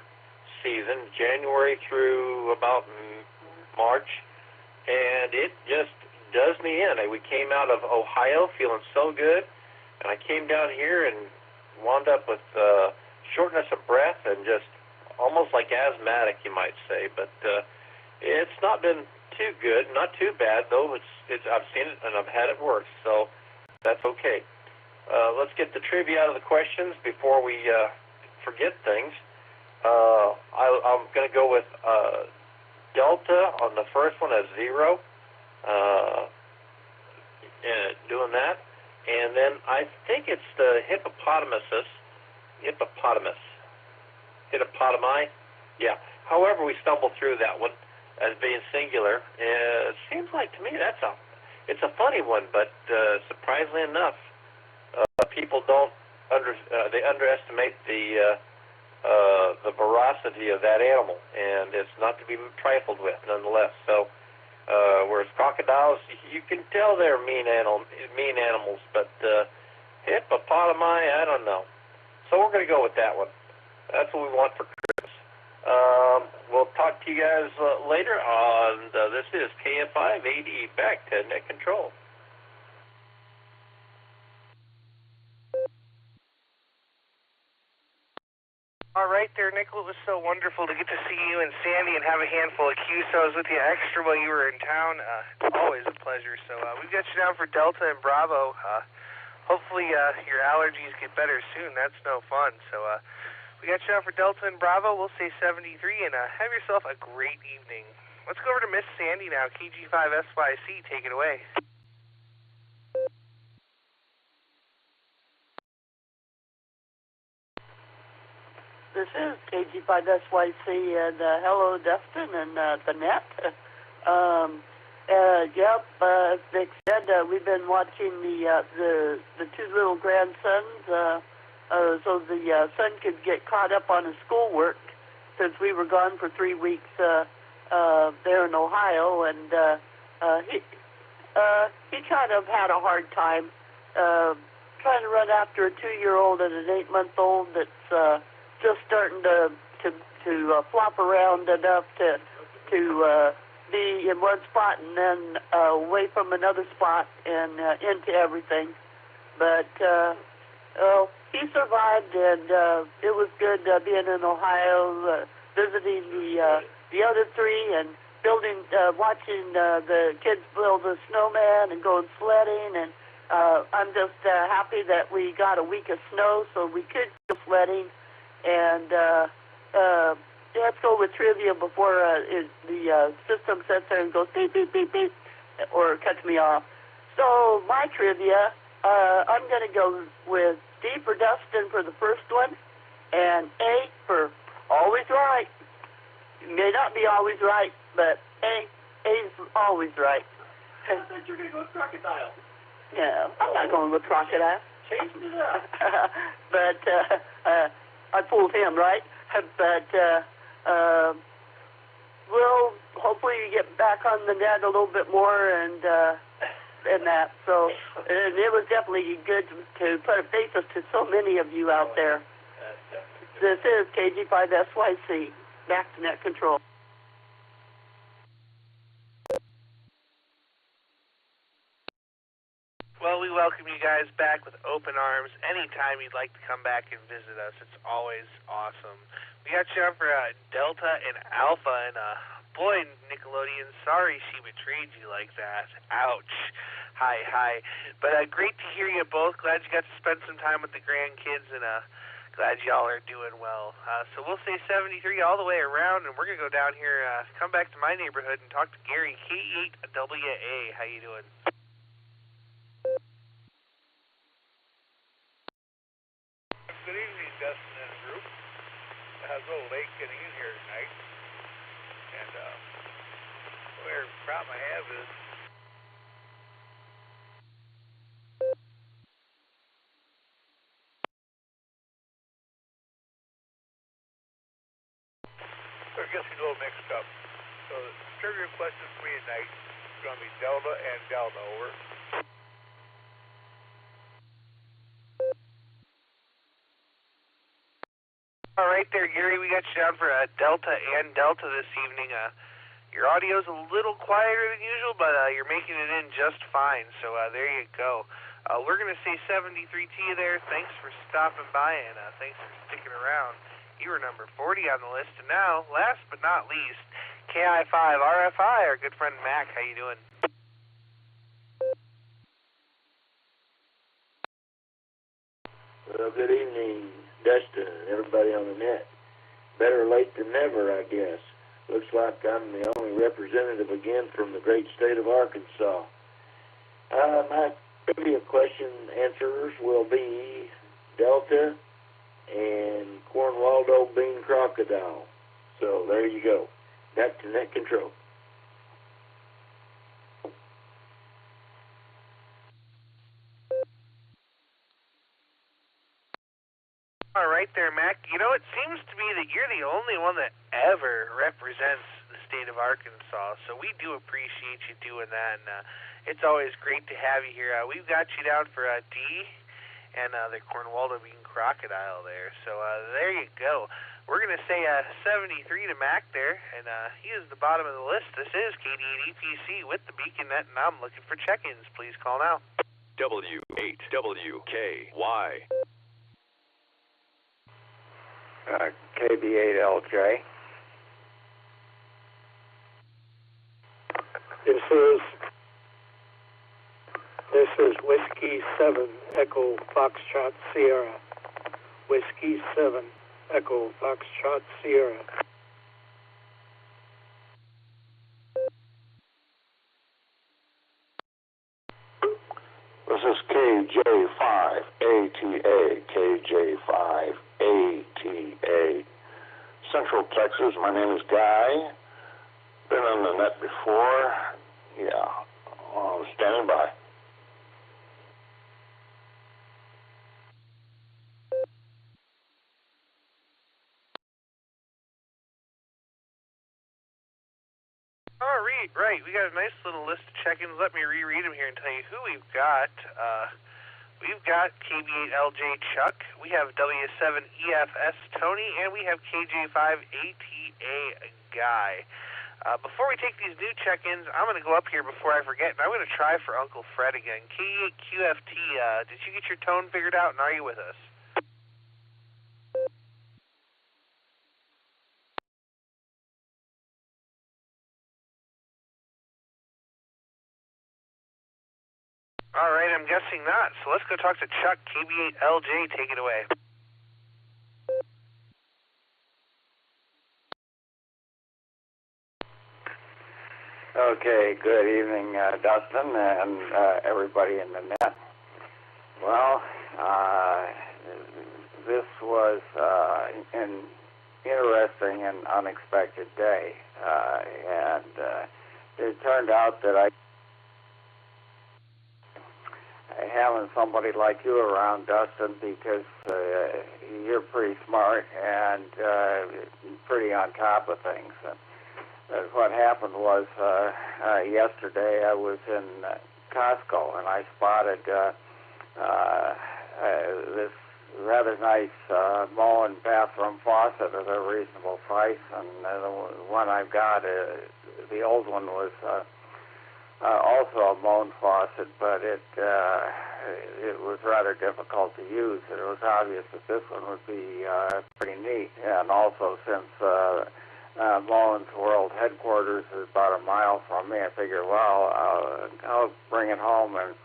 season, January through about March, and it just does me in. We came out of Ohio feeling so good, and I came down here and wound up with shortness of breath and just almost like asthmatic, you might say. But it's not been too good, not too bad though. I've seen it and I've had it worse, so that's okay. Let's get the trivia out of the questions before we forget things. I'm going to go with Delta on the first one as 0, doing that. And then I think it's the hippopotami, yeah. However, we stumble through that one as being singular. It seems like to me it's a funny one, but surprisingly enough, people they underestimate the veracity of that animal, and it's not to be trifled with, nonetheless. So, whereas crocodiles, you can tell they're mean animals, but hippopotami, I don't know. So we're going to go with that one. That's what we want for Christmas. We'll talk to you guys later on. This is KF5 AD back to net control. All right there, Nickel. It was so wonderful to get to see you and Sandy and have a handful of QSOs with you extra while you were in town. It's always a pleasure. So we've got you down for Delta and Bravo. Hopefully your allergies get better soon. That's no fun. So we got you down for Delta and Bravo. We'll say 73, and have yourself a great evening. Let's go over to Miss Sandy now. KG5SYC, take it away. This is KG5SYC, and hello, Dustin, and the net. As Vic said, we've been watching the two little grandsons, so the son could get caught up on his schoolwork, since we were gone for 3 weeks there in Ohio, and he kind of had a hard time trying to run after a 2-year-old and an 8-month-old that's just starting to flop around enough to be in one spot and then away from another spot and into everything. But he survived, and it was good being in Ohio, visiting the other three and building, watching the kids build a snowman and going sledding. And I'm just happy that we got a week of snow so we could go sledding. And let's go with trivia before the system sits there and goes beep, beep, beep, beep, or cuts me off. So my trivia, I'm going to go with D for Dustin for the first one, and A for always right. It may not be always right, but A's always right. I thought you were going to go with crocodile. Yeah, I'm not going with crocodile. Chasing it up. But I fooled him, right? But we'll hopefully get back on the net a little bit more and that. So and it was definitely good to put a face to so many of you out there. This is KG5SYC. Back to net control. Well, we welcome you guys back with open arms. Anytime you'd like to come back and visit us, it's always awesome. We got you on for Delta and Alpha, and boy, Nickelodeon, sorry she betrayed you like that. Ouch. Hi. But great to hear you both. Glad you got to spend some time with the grandkids, and glad y'all are doing well. So we'll say 73 all the way around, and we're going to go down here, come back to my neighborhood and talk to Gary, K8WA. How you doing? Good evening, Dustin and group. How's old lake getting in here tonight? And the problem I have is we're getting a little mixed up. So the trivia question for me tonight is going to be Delta and Delta. Over. All right there, Gary. We got you down for Delta and Delta this evening. Your audio's a little quieter than usual, but you're making it in just fine. So there you go. We're going to say 73 to you there. Thanks for stopping by, and thanks for sticking around. You were number 40 on the list. And now, last but not least, KI5RFI, our good friend Mac. How you doing? Well, good evening, Dustin, and everybody on the net. Better late than never, I guess. Looks like I'm the only representative again from the great state of Arkansas. My trivia question answers will be Delta and Cornwaldo Bean Crocodile. So there you go. Back to net control. All right there, Mac. You know, it seems to me that you're the only one that ever represents the state of Arkansas, so we do appreciate you doing that, and it's always great to have you here. We've got you down for D and the Cornwaldo Bean Crocodile there, so there you go. We're going to say 73 to Mac there, and he is the bottom of the list. This is KD8EPC with the Beacon Net, and I'm looking for check-ins. Please call now. W8WKY. KB8LJ. This is Whiskey 7 Echo Foxtrot Sierra. Whiskey 7 Echo Foxtrot Sierra. This is KJ5ATA, KJ5ATA. Central Texas, my name is Guy. Been on the net before. Yeah, standing by. All right. We got a nice little list of check-ins. Let me reread them here and tell you who we've got. We've got KB8LJ Chuck. We have W7EFS Tony, and we have KJ5ATA Guy. Before we take these new check-ins, I'm going to go up here before I forget, and I'm going to try for Uncle Fred again. K8QFT, did you get your tone figured out, and are you with us? All right, I'm guessing not. So let's go talk to Chuck. KB8LJ, take it away. Okay, good evening, Dustin, and everybody in the net. Well, this was an interesting and unexpected day, and it turned out that having somebody like you around, Dustin, because you're pretty smart and pretty on top of things. What happened was yesterday I was in Costco and I spotted this rather nice Moen bathroom faucet at a reasonable price, and the one I've got, the old one was also a Moen faucet, but it was rather difficult to use, and it was obvious that this one would be pretty neat. And also, since Moen's World Headquarters is about a mile from me, I figured, well, I'll bring it home and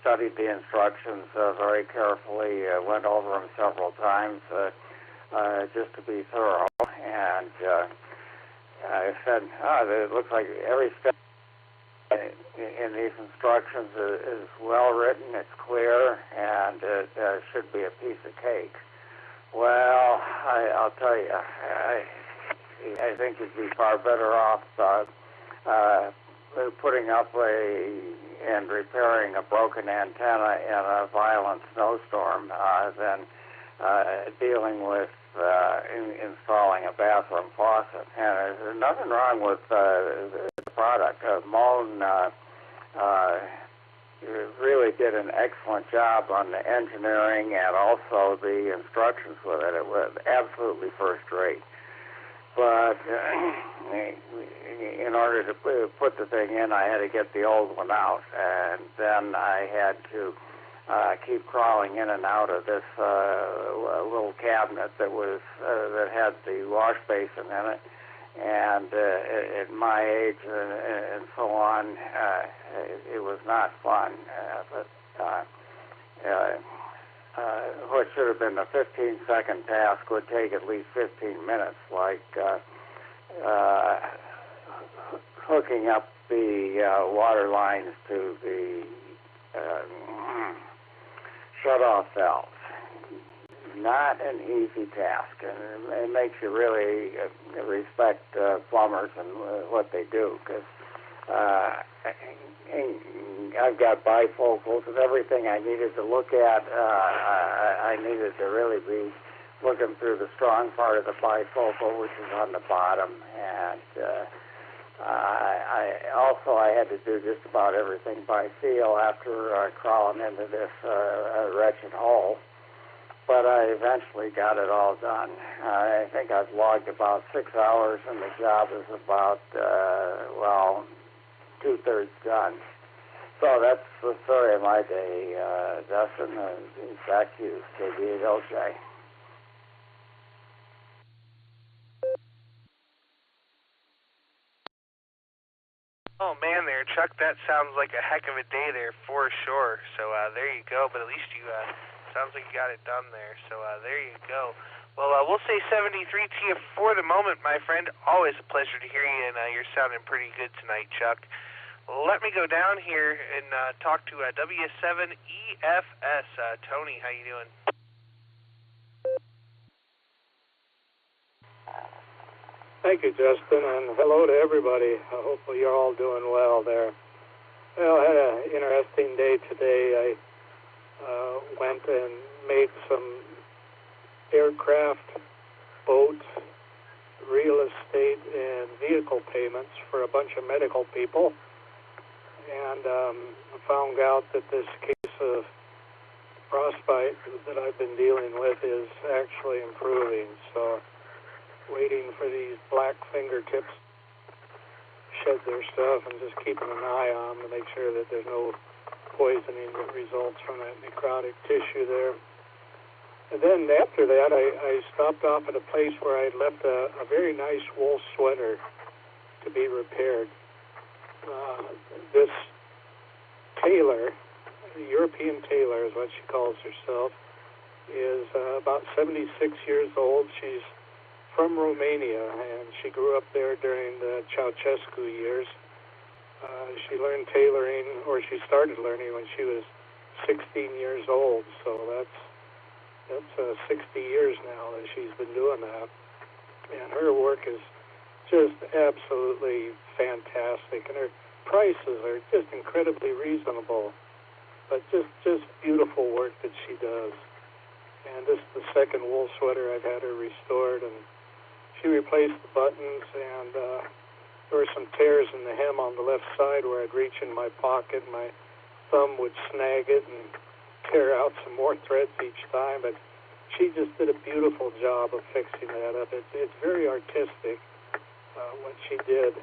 studied the instructions very carefully, went over them several times just to be thorough, and I said, it looks like every step in these instructions is well written, it's clear, and it should be a piece of cake. Well, I'll tell you, I think you'd be far better off putting up and repairing a broken antenna in a violent snowstorm than dealing with installing a bathroom faucet. And there's nothing wrong with the product. Moen really did an excellent job on the engineering and also the instructions with it. It was absolutely first rate. But in order to put the thing in, I had to get the old one out, and then I had to keep crawling in and out of this little cabinet that had the wash basin in it. And at my age and so on, it was not fun. But what should have been a 15-second task would take at least 15 minutes, like hooking up the water lines to the shut-off valves. Not an easy task, and it makes you really respect plumbers and what they do, because I've got bifocals and everything I needed to look at. I needed to really be looking through the strong part of the bifocal, which is on the bottom, and I had to do just about everything by feel after crawling into this wretched hole. But I eventually got it all done. I think I've logged about 6 hours, and the job is about, 2/3 done. So that's the story of my day, Dustin. Back to you, KB8LJ. Oh man, there, Chuck. That sounds like a heck of a day there for sure. So there you go. But at least you sounds like you got it done there. So there you go. Well, we'll say 73 to you for the moment, my friend. Always a pleasure to hear you, and you're sounding pretty good tonight, Chuck. Let me go down here and talk to W7EFS. Tony, how you doing? Thank you, Justin, and hello to everybody. Hopefully you're all doing well there. Well, I had an interesting day today. I went and made some aircraft, boats, real estate, and vehicle payments for a bunch of medical people. And I found out that this case of frostbite that I've been dealing with is actually improving. So waiting for these black fingertips shed their stuff and just keeping an eye on them to make sure that there's no poisoning that results from that necrotic tissue there. And then after that, I stopped off at a place where I'd left a very nice wool sweater to be repaired. This tailor, the European tailor is what she calls herself, is about 76 years old. She's from Romania, and she grew up there during the Ceausescu years. She learned tailoring, or she started learning when she was 16 years old, so that's 60 years now that she's been doing that. And her work is just absolutely fantastic, and her prices are just incredibly reasonable, but just beautiful work that she does. And this is the second wool sweater I've had her restored, and she replaced the buttons, and there were some tears in the hem on the left side where I'd reach in my pocket, my thumb would snag it and tear out some more threads each time, but she just did a beautiful job of fixing that up. It's very artistic, what she did.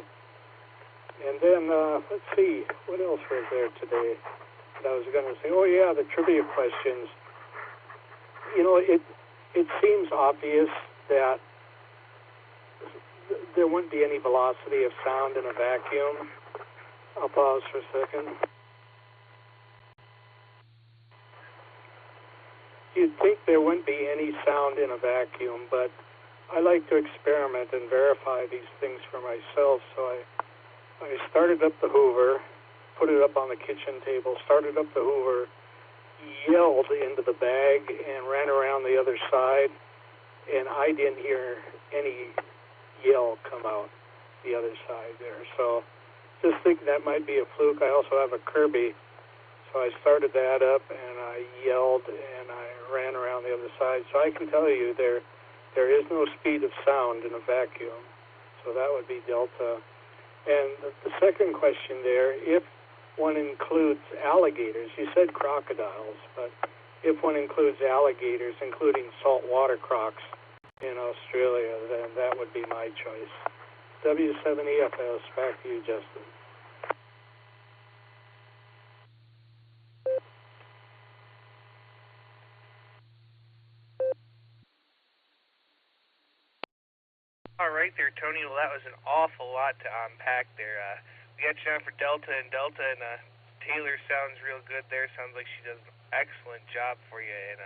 And then, let's see, what else was there today that I was going to say? Oh, yeah, the trivia questions. You know, it seems obvious that there wouldn't be any velocity of sound in a vacuum. I'll pause for a second. You'd think there wouldn't be any sound in a vacuum, but I like to experiment and verify these things for myself, so I started up the Hoover, put it up on the kitchen table, started up the Hoover, yelled into the bag, and ran around the other side, and I didn't hear any yell come out the other side there. So just think that might be a fluke. I also have a Kirby, so I started that up, and I yelled, and I ran around the other side. So I can tell you there is no speed of sound in a vacuum, so that would be delta. And the second question there, if one includes alligators, you said crocodiles, but if one includes alligators, including saltwater crocs in Australia, then that would be my choice. W7EFS, back to you, Justin. All right there, Tony. Well, that was an awful lot to unpack there. We got you on for Delta, and Taylor sounds real good there. Sounds like she does an excellent job for you. And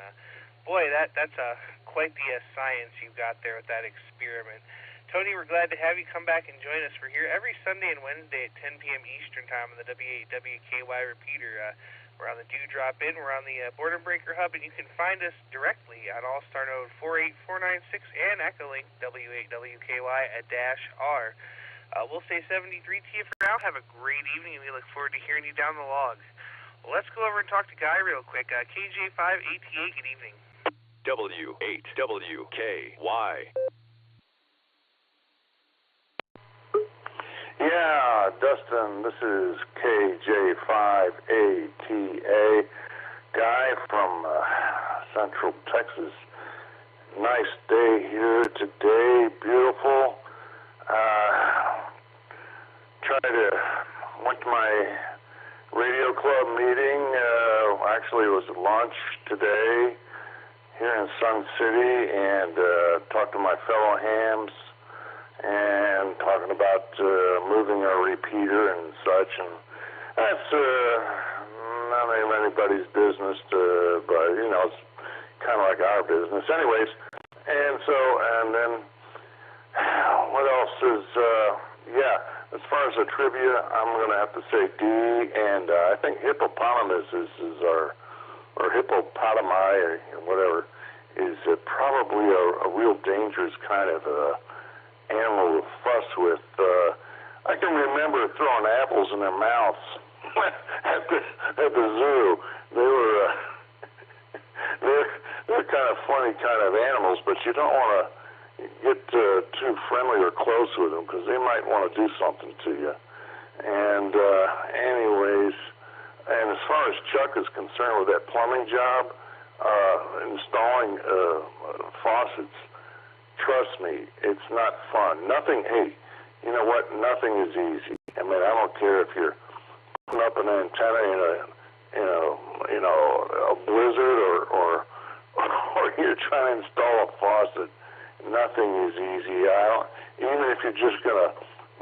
boy, that's quite the science you've got there with that experiment. Tony, we're glad to have you come back and join us. We're here every Sunday and Wednesday at 10 p.m. Eastern Time on the W8WKY repeater. We're on the Dewdrop Inn. We're on the Boredom Breaker Hub, and you can find us directly on Allstar Node 48496 and Echolink W8WKY at -R. We'll say 73 to you for now. Have a great evening, and we look forward to hearing you down the log. Well, let's go over and talk to Guy real quick. KJ5ATA, good evening. W8WKY. Yeah, Dustin, this is KJ5ATA, Guy from Central Texas. Nice day here today, beautiful. Went to my radio club meeting. Actually, it was at lunch today here in Sun City, and talked to my fellow hams and talking about moving our repeater and such, and that's not anybody's business, but you know, it's kind of like our business, anyways. And so, and then what else is? As far as the trivia, I'm going to have to say D, and I think hippopotamus is our, or hippopotami, or whatever, is probably a real dangerous kind of animal to fuss with. I can remember throwing apples in their mouths at the zoo. They're kind of funny kind of animals, but you don't want to get too friendly or close with them because they might want to do something to you. And anyways, and as far as Chuck is concerned with that plumbing job, installing faucets, trust me, it's not fun. Nothing, hey, you know what? Nothing is easy. I mean, I don't care if you're putting up an antenna in a blizzard or you're trying to install a faucet. Nothing is easy. Even if you're just gonna,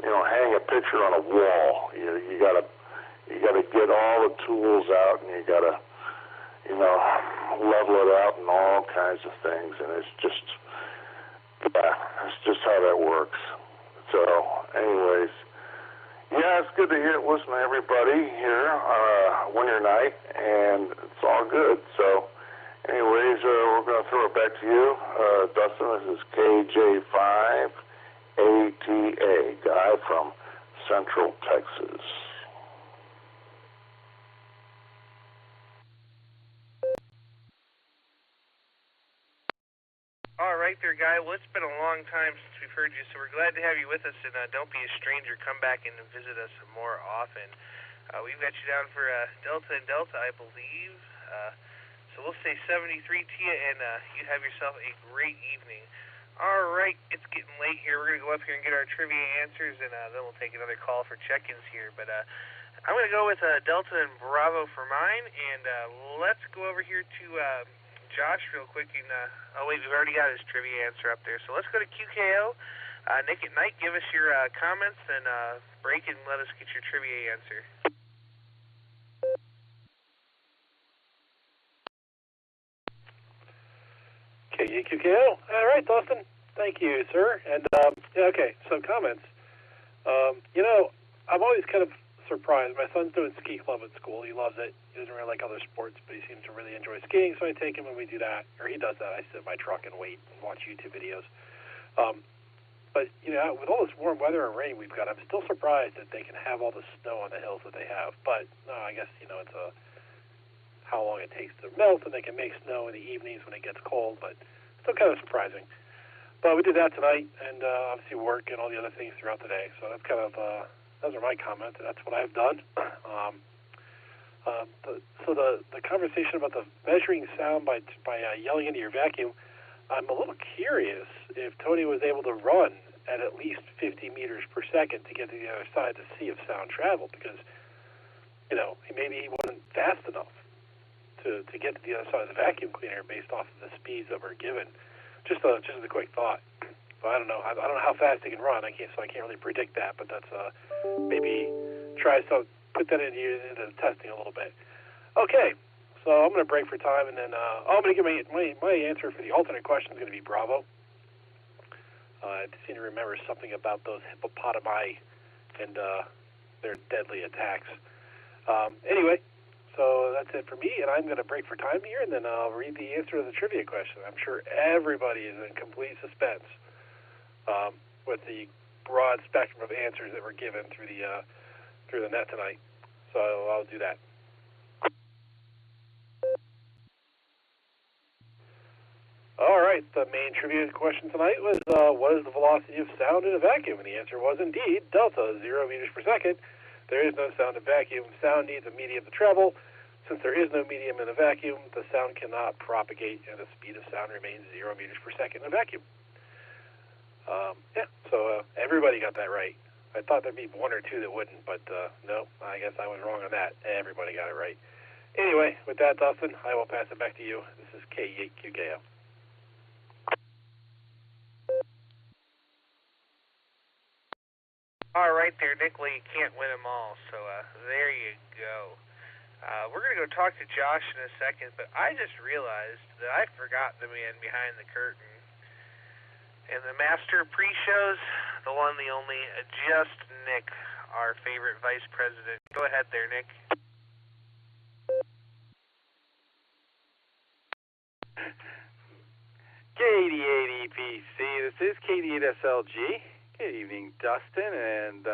hang a picture on a wall, you gotta get all the tools out, and you gotta, level it out and all kinds of things. And it's just how that works. So, anyways, yeah, it's good to listen to everybody here on a winter night, and it's all good. So. Anyways, we're going to throw it back to you. Dustin, this is KJ5ATA, guy from Central Texas. All right there, Guy. Well, it's been a long time since we've heard you, so we're glad to have you with us, and don't be a stranger. Come back and visit us more often. We've got you down for Delta and Delta, I believe. So we'll say 73 to you, and you have yourself a great evening. All right, it's getting late here. We're going to go up here and get our trivia answers, and then we'll take another call for check-ins here. But I'm going to go with Delta and Bravo for mine, and let's go over here to Josh real quick. And oh, wait, we've already got his trivia answer up there. So let's go to QKO. Nick at Night, give us your comments, and break and let us get your trivia answer. KJQKO. All right, Dustin. Thank you, sir. And, okay, so comments. I'm always kind of surprised. My son's doing ski club at school. He loves it. He doesn't really like other sports, but he seems to really enjoy skiing, so I take him and we do that. Or he does that. I sit in my truck and wait and watch YouTube videos. But, with all this warm weather and rain we've got, I'm still surprised that they can have all the snow on the hills that they have. But, I guess, it's how long it takes to melt, and they can make snow in the evenings when it gets cold, but still kind of surprising. But we did that tonight, and obviously work and all the other things throughout the day. So that's kind of, those are my comments, and that's what I've done. So the conversation about the measuring sound by yelling into your vacuum, I'm a little curious if Tony was able to run at least 50 meters per second to get to the other side to see if sound traveled, because, maybe he wasn't fast enough to get to the other side of the vacuum cleaner based off of the speeds that were given. Just a quick thought. But I don't know. I don't know how fast they can run. I can't really predict that. But that's maybe try to put that into the testing a little bit. Okay, so I'm going to break for time, and then I'm going to give my answer for the alternate question is going to be Bravo. I seem to remember something about those hippopotami and their deadly attacks. Anyway. So that's it for me, and I'm going to break for time here, and then I'll read the answer to the trivia question. I'm sure everybody is in complete suspense with the broad spectrum of answers that were given through the net tonight. So I'll do that. All right, the main trivia question tonight was, what is the velocity of sound in a vacuum? And the answer was indeed delta, 0 meters per second. There is no sound in vacuum. Sound needs a medium to travel. Since there is no medium in a vacuum, the sound cannot propagate, and the speed of sound remains 0 meters per second in a vacuum. So everybody got that right. I thought there'd be one or two that wouldn't, but no, I guess I was wrong on that. Everybody got it right. Anyway, with that, Dustin, I will pass it back to you. This is K8QKO. right there, Nick. Well, you can't win them all, so there you go. We're going to go talk to Josh in a second, but I just realized that I forgot the man behind the curtain. And the master of pre-shows, the one, the only, just Nick, our favorite vice president. Go ahead there, Nick. K88EPC, this is K88SLG. Good evening, Dustin, and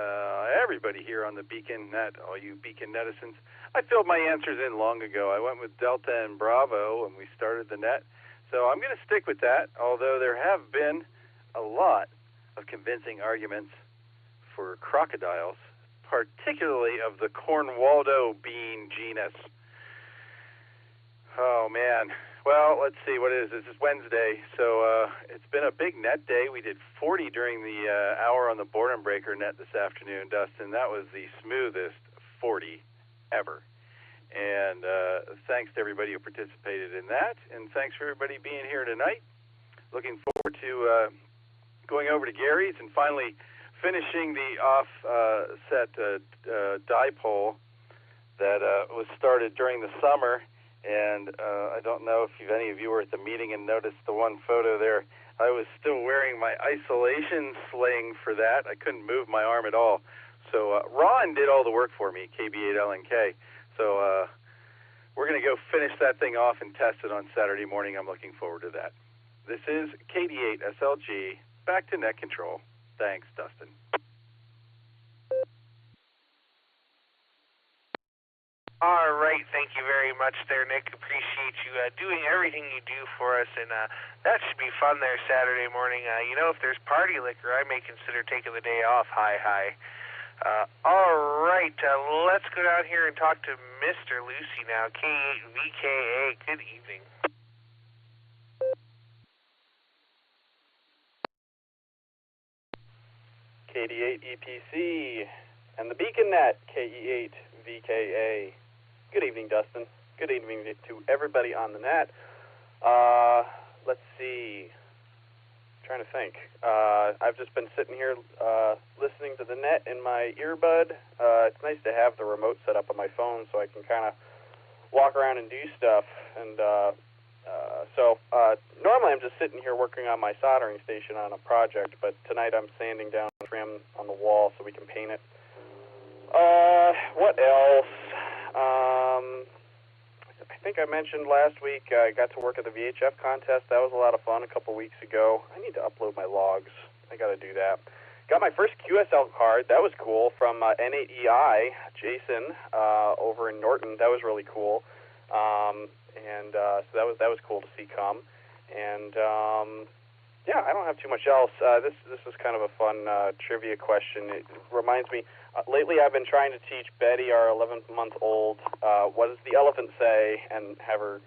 everybody here on the Beacon Net, all you Beacon netizens. I filled my answers in long ago. I went with Delta and Bravo when we started the net, so I'm going to stick with that, although there have been a lot of convincing arguments for crocodiles, particularly of the Cornwaldo bean genus. Oh, man. Well, let's see, what is this? This is Wednesday, so it's been a big net day. We did 40 during the hour on the Boredom Breaker net this afternoon, Dustin. That was the smoothest 40 ever. And thanks to everybody who participated in that, and thanks for everybody being here tonight. Looking forward to going over to Gary's and finally finishing the offset dipole that was started during the summer. And I don't know if any of you were at the meeting and noticed the one photo there. I was still wearing my isolation sling for that. I couldn't move my arm at all. So Ron did all the work for me, KB8LNK. So we're going to go finish that thing off and test it on Saturday morning. I'm looking forward to that. This is KD8SLG. Back to net control. Thanks, Dustin. All right, thank you very much there, Nick. Appreciate you doing everything you do for us, and that should be fun there Saturday morning. If there's party liquor, I may consider taking the day off. Hi. All right, let's go down here and talk to Mr. Lucy now, K8VKA. Good evening. KD8EPC and the Beacon Net, KE8VKA. Good evening, Dustin. Good evening to everybody on the net. Let's see. I'm trying to think. I've just been sitting here listening to the net in my earbud. It's nice to have the remote set up on my phone so I can kind of walk around and do stuff. And so normally I'm just sitting here working on my soldering station on a project, but tonight I'm sanding down trim on the wall so we can paint it. What else? I think I mentioned last week I got to work at the VHF contest. That was a lot of fun a couple weeks ago. I need to upload my logs. I got to do that. Got my first QSL card. That was cool from N8EI, Jason, over in Norton. That was really cool. So that was cool to see come. And yeah, I don't have too much else. This is kind of a fun trivia question. It reminds me. Lately, I've been trying to teach Betty, our 11-month-old, what does the elephant say, and have her,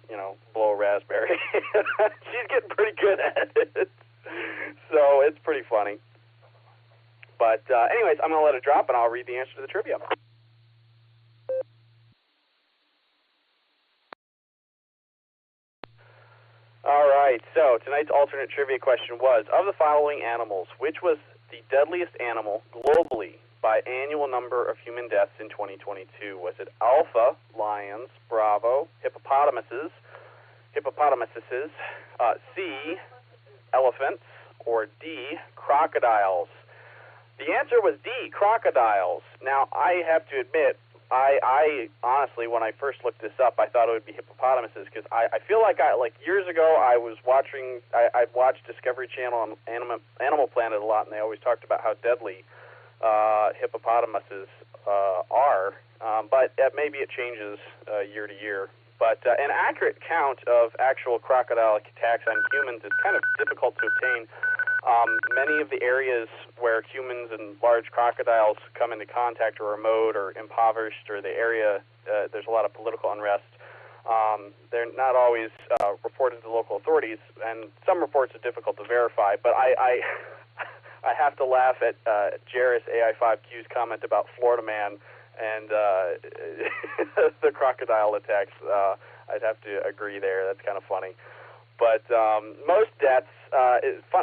blow a raspberry. She's getting pretty good at it. So it's pretty funny. But anyways, I'm going to let it drop, and I'll read the answer to the trivia. All right, so tonight's alternate trivia question was, of the following animals, which was the deadliest animal globally by annual number of human deaths in 2022? Was it alpha, lions, bravo, hippopotamuses, C, elephants, or D, crocodiles? The answer was D, crocodiles. Now, I have to admit, I honestly, when I first looked this up, I thought it would be hippopotamuses, because I feel like years ago I was watching, I watched Discovery Channel on Animal Planet a lot, and they always talked about how deadly hippopotamuses are, but maybe it changes year to year. But an accurate count of actual crocodile attacks on humans is kind of difficult to obtain. Many of the areas where humans and large crocodiles come into contact are remote or impoverished, or the area there's a lot of political unrest. They're not always reported to local authorities, and some reports are difficult to verify. But I have to laugh at Jairus AI5Q's comment about Florida Man and the crocodile attacks. I'd have to agree there. That's kind of funny. But most deaths,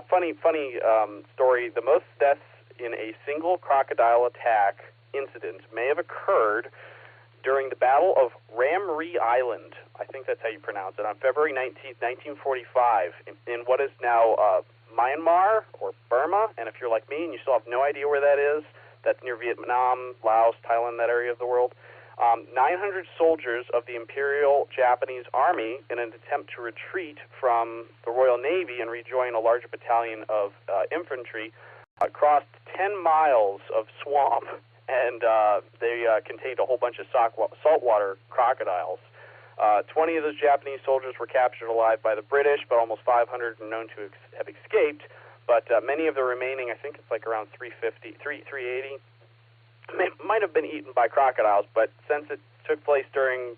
funny story, the most deaths in a single crocodile attack incident may have occurred during the Battle of Ramree Island, I think that's how you pronounce it, on February 19th, 1945, in what is now Myanmar or Burma. And if you're like me and you still have no idea where that is, that's near Vietnam, Laos, Thailand, that area of the world. 900 soldiers of the Imperial Japanese Army, in an attempt to retreat from the Royal Navy and rejoin a larger battalion of infantry, crossed 10 miles of swamp, and they contained a whole bunch of saltwater crocodiles. 20 of those Japanese soldiers were captured alive by the British, but almost 500 are known to have escaped. But many of the remaining, I think it's like around 380, might have been eaten by crocodiles. But since it took place during,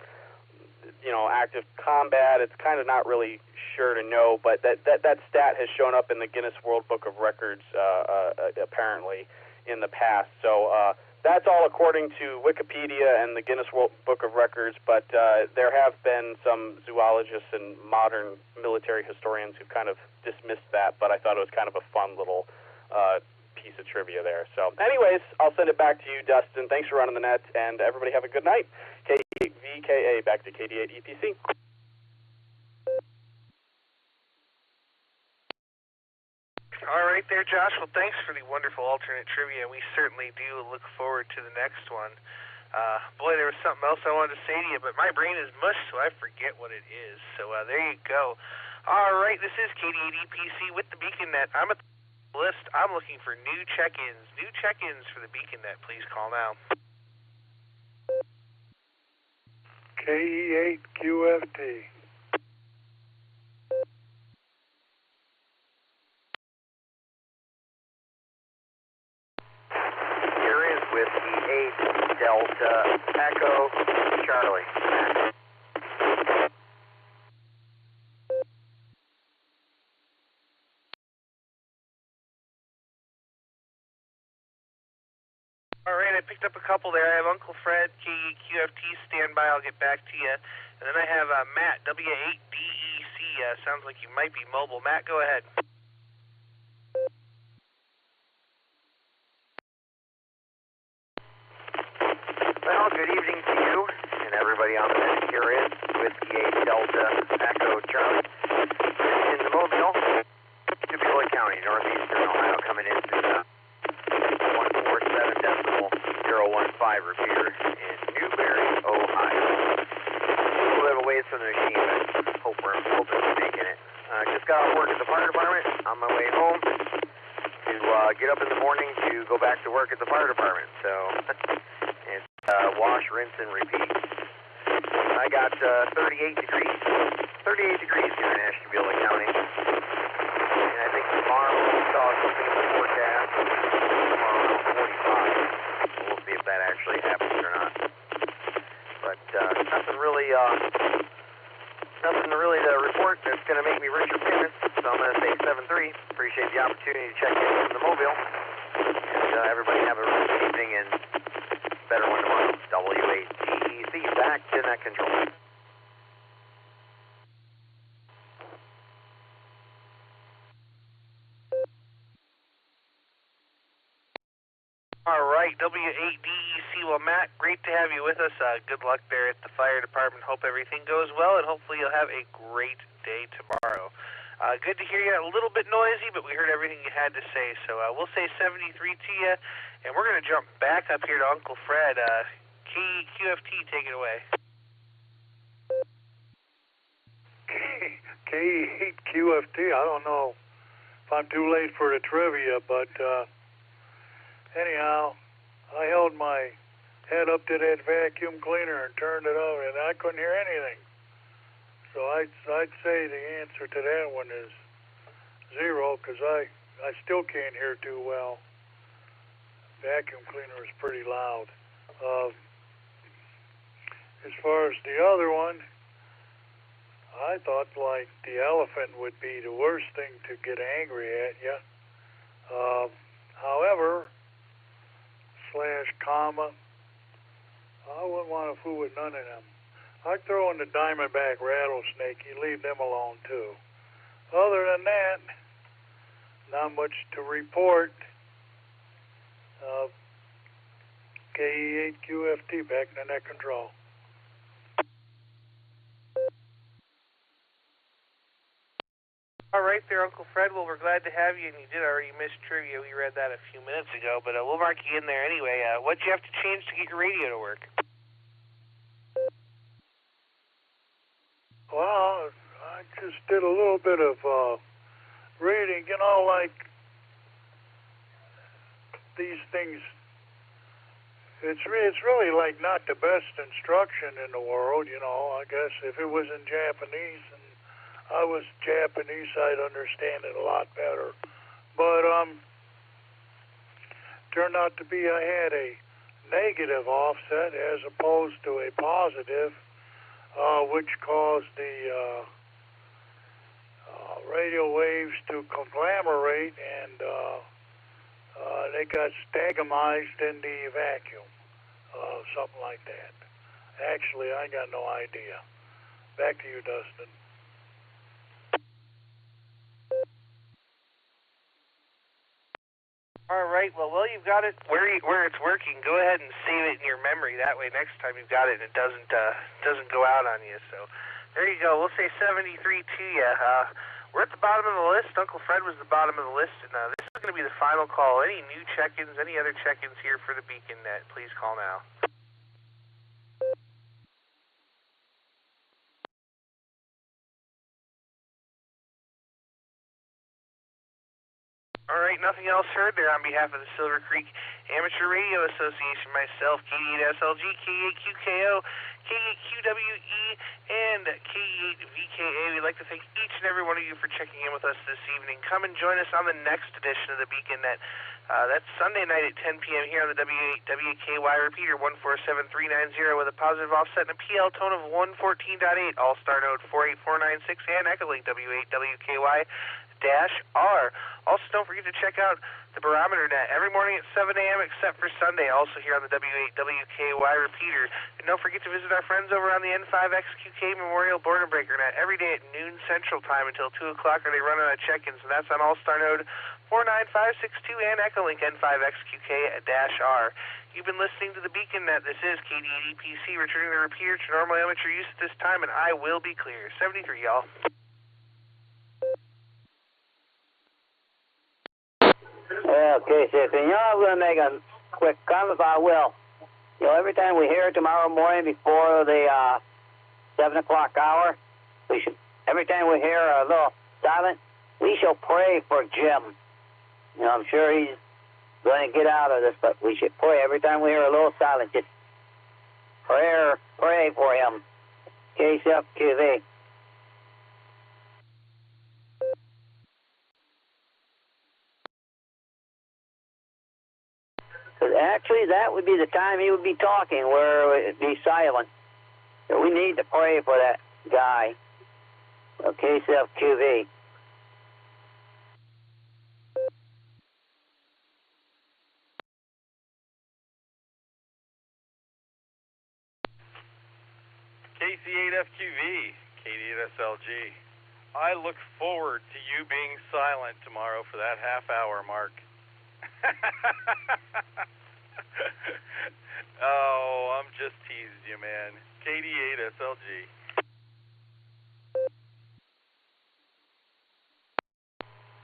active combat, it's kind of not really sure to know. But that stat has shown up in the Guinness World Book of Records apparently in the past. So that's all according to Wikipedia and the Guinness World Book of Records, but there have been some zoologists and modern military historians who kind of dismissed that, but I thought it was kind of a fun little piece of trivia there. So anyways, I'll send it back to you, Dustin. Thanks for running the net, and everybody have a good night. KVKA, back to KD8 EPC. All right there, Josh. Well, thanks for the wonderful alternate trivia. We certainly do look forward to the next one. Boy, there was something else I wanted to say to you, but my brain is mush, so I forget what it is. So there you go. All right, this is KD8EPC with the BeaconNet. I'm at the list. I'm looking for new check-ins. New check-ins for the BeaconNet. Please call now. KE8QFT. With the 8 Delta Echo Charlie. All right, I picked up a couple there. I have Uncle Fred, KEQFT, stand by. I'll get back to you. And then I have Matt, W8DEC. Sounds like you might be mobile. Matt, go ahead. Well, good evening to you and everybody on the net. Here is Whiskey 8 Delta Echo Charlie in the Mobile, Dubuque County, northeastern Ohio, coming into the 147.015 repeater in Newberry, Ohio. A little ways from the machine, but hope we're making it. Just got off work at the fire department. On my way home to get up in the morning to go back to work at the fire department. So. Wash, rinse, and repeat. I got 38 degrees here in Ashtabula County. And I think tomorrow we saw something in the forecast. Tomorrow around 45. We'll see if that actually happens or not. But nothing really to report that's going to make me richer payments. So I'm going to say 7-3. Appreciate the opportunity to check in from the Mobile. And everybody have a really good evening and better one tomorrow. W8DEC, back to net control. All right, W8DEC. Well, Matt, great to have you with us. Good luck there at the fire department. Hope everything goes well, and hopefully you'll have a great day tomorrow. Good to hear you. A little bit noisy, but we heard everything you had to say. So we'll say 73 to you, and we're going to jump back up here to Uncle Fred. KEQFT, take it away. KE8QFT, I don't know if I'm too late for the trivia, but anyhow, I held my head up to that vacuum cleaner and turned it on, and I couldn't hear anything. So I'd say the answer to that one is 0, because I still can't hear too well. Vacuum cleaner is pretty loud. As far as the other one, I thought like the elephant would be the worst thing to get angry at you. However, / comma, I wouldn't want to fool with none of them. I'd throw in the diamondback rattlesnake. You leave them alone too. Other than that, not much to report. KE8QFT back to net control. All right there, Uncle Fred. Well, we're glad to have you, and you did already miss trivia. We read that a few minutes ago, but we'll mark you in there anyway. What'd you have to change to get your radio to work? Well, I just did a little bit of reading, you know, like these things. It's really like not the best instruction in the world, you know. I guess if it was in Japanese and I was Japanese, I'd understand it a lot better. But turned out to be I had a negative offset as opposed to a positive, which caused the radio waves to conglomerate and they got stagamized in the vacuum, something like that. Actually, I got no idea. Back to you, Dustin. All right. Well, you've got it where it's working. Go ahead and save it in your memory. That way, next time you've got it, and it doesn't go out on you. So, there you go. We'll say 73 to you. We're at the bottom of the list. Uncle Fred was the bottom of the list, and this is going to be the final call. Any new check-ins, any other check-ins here for the Beacon Net, please call now. All right, nothing else heard there. On behalf of the Silvercreek Amateur Radio Association, myself, K8SLG, K8QKO, K8QWE, and K8VKA, we'd like to thank each and every one of you for checking in with us this evening. Come and join us on the next edition of the Beacon Net. That's Sunday night at 10 p.m. here on the WKY repeater 147390 with a positive offset and a PL tone of 114.8, Allstar Node 48496, and Echolink W8WKY -R. Also, don't forget to check out the Barometer Net every morning at 7 a.m. except for Sunday, also here on the W8WKY repeater. And don't forget to visit our friends over on the N5XQK Memorial Border Breaker Net every day at noon Central Time until 2 o'clock, or they run out of check-ins, and that's on Allstar Node 49562 and Echolink N5XQK-R. You've been listening to the Beacon Net. This is KD80PC returning the repeater to normal amateur use at this time, and I will be clear. 73, y'all. Okay, so you know, I'm going to make a quick comment, if I will. You know, every time we hear it tomorrow morning before the 7 o'clock hour, every time we hear a little silent, we shall pray for Jim. You know, I'm sure he's going to get out of this, but we should pray every time we hear a little silent. Just pray for him. KCFQV. Actually, that would be the time he would be talking, where it would be silent. So we need to pray for that guy. Okay, KCFQV. KC8FQV, KD8SLG. I look forward to you being silent tomorrow for that half-hour mark. Oh, I'm just teasing you, man. KD8SLG.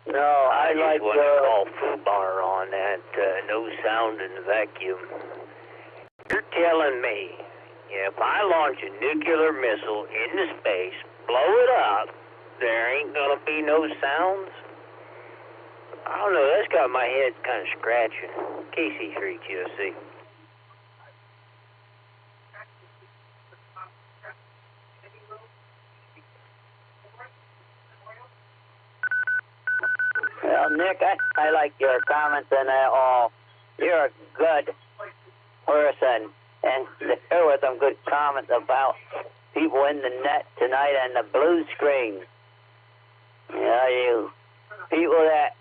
No, I like to call FUBAR on that no sound in the vacuum. You're telling me if I launch a nuclear missile into space, blow it up, there ain't gonna be no sounds? I don't know, that's got my head kind of scratching. KC3QC. Well, Nick, I like your comments and all. You're a good person, and there were some good comments about people in the net tonight and the blue screen. You know, you people that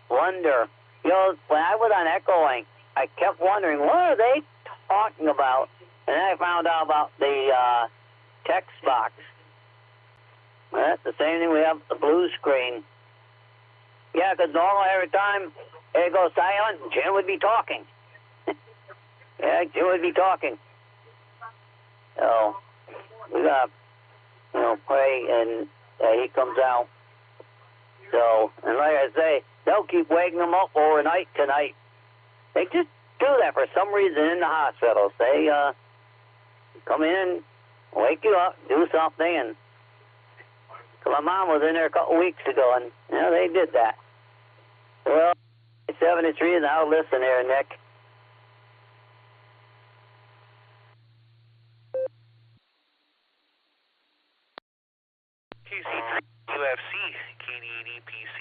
wonder. You know, when I was on Echolink, I kept wondering, what are they talking about? And then I found out about the text box. Well, that's the same thing we have with the blue screen. Yeah, because normally every time it goes silent, and Jim would be talking. Yeah, Jim would be talking. So we got, pray, and he comes out. So, and like I say, they'll keep waking them up overnight tonight. They just do that for some reason in the hospitals. They come in, wake you up, do something, and my mom was in there a couple weeks ago, and they did that. Well, 73 now. Listen there, Nick. QC3 UFC KD80PC.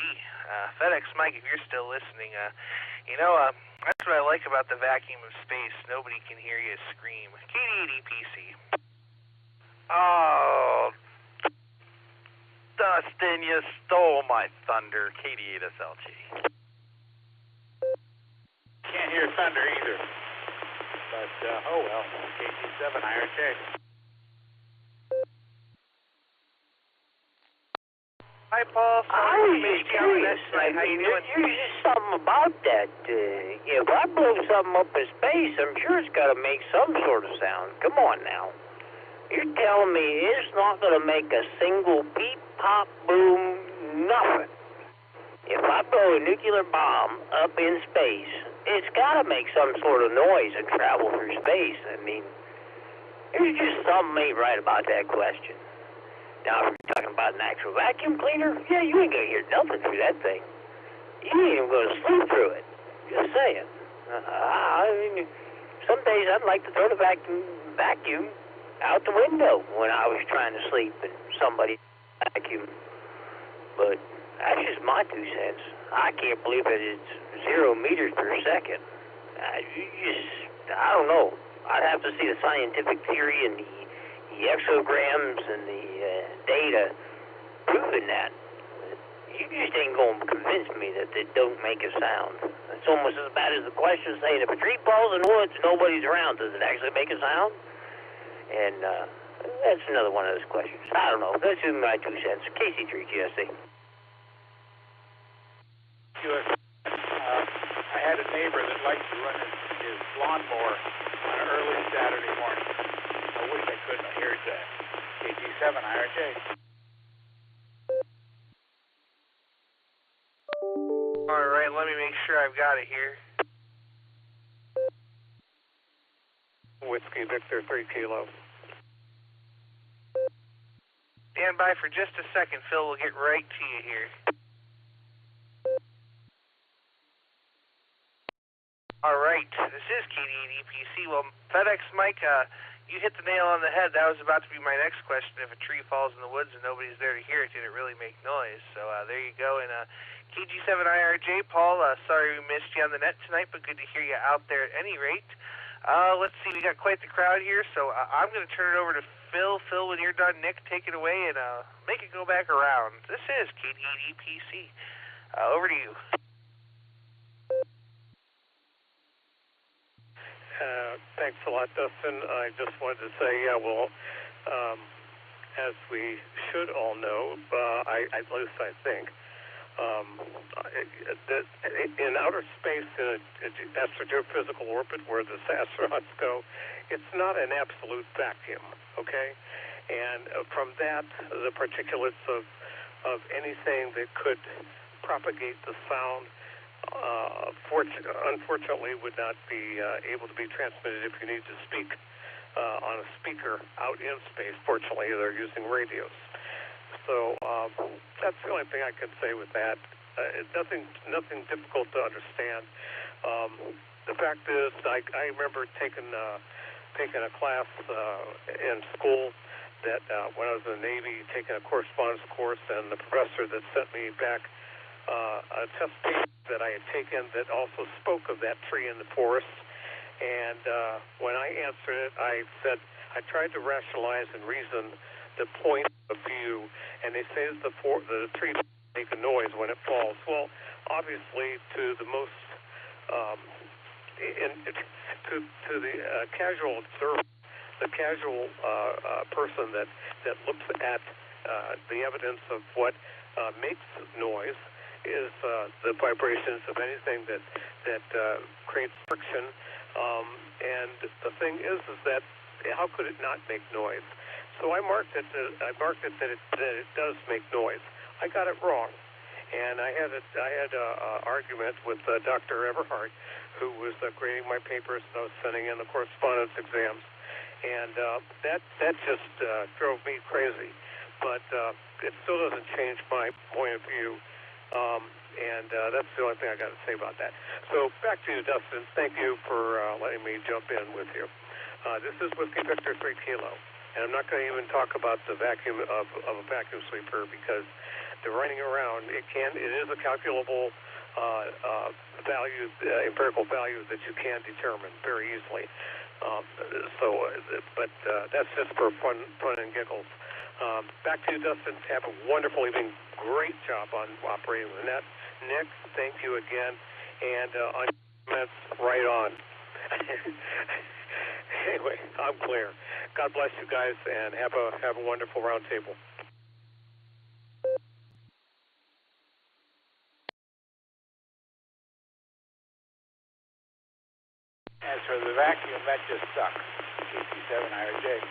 FedEx Mike, if you're still listening, that's what I like about the vacuum of space. Nobody can hear you scream. KD80PC. Oh, Dustin, you stole my thunder. KD8SLG. Can't hear thunder either. But, oh well, KG7 IRJ. Hi, Paul. I was just curious. How you doing? There's just something about that. If I blow something up in space, I'm sure it's got to make some sort of sound. Come on now. You're telling me it's not going to make a single beep, pop, boom, nothing. If I blow a nuclear bomb up in space, it's got to make some sort of noise and travel through space. I mean, there's just something ain't right about that question. Now, if you're talking about an actual vacuum cleaner, yeah, you ain't going to hear nothing through that thing. You ain't even going to sleep through it. Just saying. I mean, some days I'd like to throw the vacuum out the window when I was trying to sleep and somebody vacuumed. But that's just my 2 cents. I can't believe that it's 0 meters per second. I don't know. I'd have to see the scientific theory and the exograms and the data proving that. You just ain't going to convince me that they don't make a sound. It's almost as bad as the question saying if a tree falls in the woods, nobody's around, does it actually make a sound? And that's another one of those questions. I don't know. That's my 2 cents. KC3 GSC. I had a neighbor that liked to run his lawnmower on an early Saturday morning. I wish I could have heard that. KG7 IRJ. All right, let me make sure I've got it here. Whiskey Victor 3 Kilo. Stand by for just a second, Phil. We'll get right to you here. All right, this is KD80PC. Well, FedEx Mike, you hit the nail on the head. That was about to be my next question. If a tree falls in the woods and nobody's there to hear it, did it really make noise? So there you go. And KG7IRJ, Paul, sorry we missed you on the net tonight, but good to hear you out there at any rate. Let's see, we got quite the crowd here, so I'm going to turn it over to Phil. Phil, when you're done, Nick, take it away and make it go back around. This is KD80PC. Over to you. Thanks a lot, Dustin. I just wanted to say, as we should all know, at least I think, that in outer space, in an astrophysical orbit where the astronauts go, it's not an absolute vacuum, okay? And from that, the particulates of anything that could propagate the sound unfortunately would not be able to be transmitted if you need to speak on a speaker out in space. Fortunately, they're using radios. So that's the only thing I can say with that. Nothing difficult to understand. The fact is, I remember taking a class in school that when I was in the Navy, taking a correspondence course, and the professor that sent me back a test paper that I had taken that also spoke of that tree in the forest. And when I answered it, I said, I tried to rationalize and reason the point of view, and they say that the tree make a noise when it falls. Well, obviously, to the most, to the casual observer, the casual person that looks at the evidence of what makes noise, is the vibrations of anything that creates friction. And the thing is that how could it not make noise? So I marked it that it does make noise. I got it wrong, and I had a argument with Dr. Everhart, who was grading my papers, and I was sending in the correspondence exams, and that just drove me crazy. But it still doesn't change my point of view. And that's the only thing I got to say about that. So back to you, Dustin. Thank you for letting me jump in with you. This is Whiskey Victor 3 Kilo, and I'm not going to even talk about the vacuum of a vacuum sweeper because the running around, it is a calculable value, empirical value that you can determine very easily. But that's just for fun and giggles. Back to you, Dustin. Have a wonderful evening. Great job on operating the net. Nick, thank you again. And on comments, right on. Anyway, I'm clear. God bless you guys, and have a wonderful round table. As for the vacuum, that just sucks. 67 IRJ.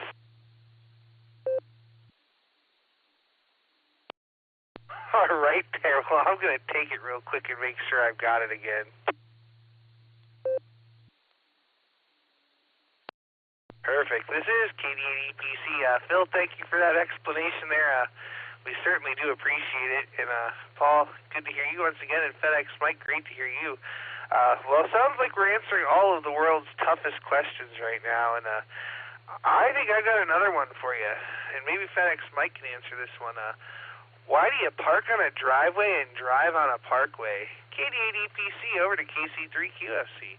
All right, there. Well, I'm going to take it real quick and make sure I've got it again. Perfect. This is KD8EPC. Phil, thank you for that explanation there. We certainly do appreciate it. And Paul, good to hear you once again. And FedEx Mike, great to hear you. Well, it sounds like we're answering all of the world's toughest questions right now. And I think I got another one for you. And maybe FedEx Mike can answer this one. Why do you park on a driveway and drive on a parkway? KD8EPC over to KC3QFC.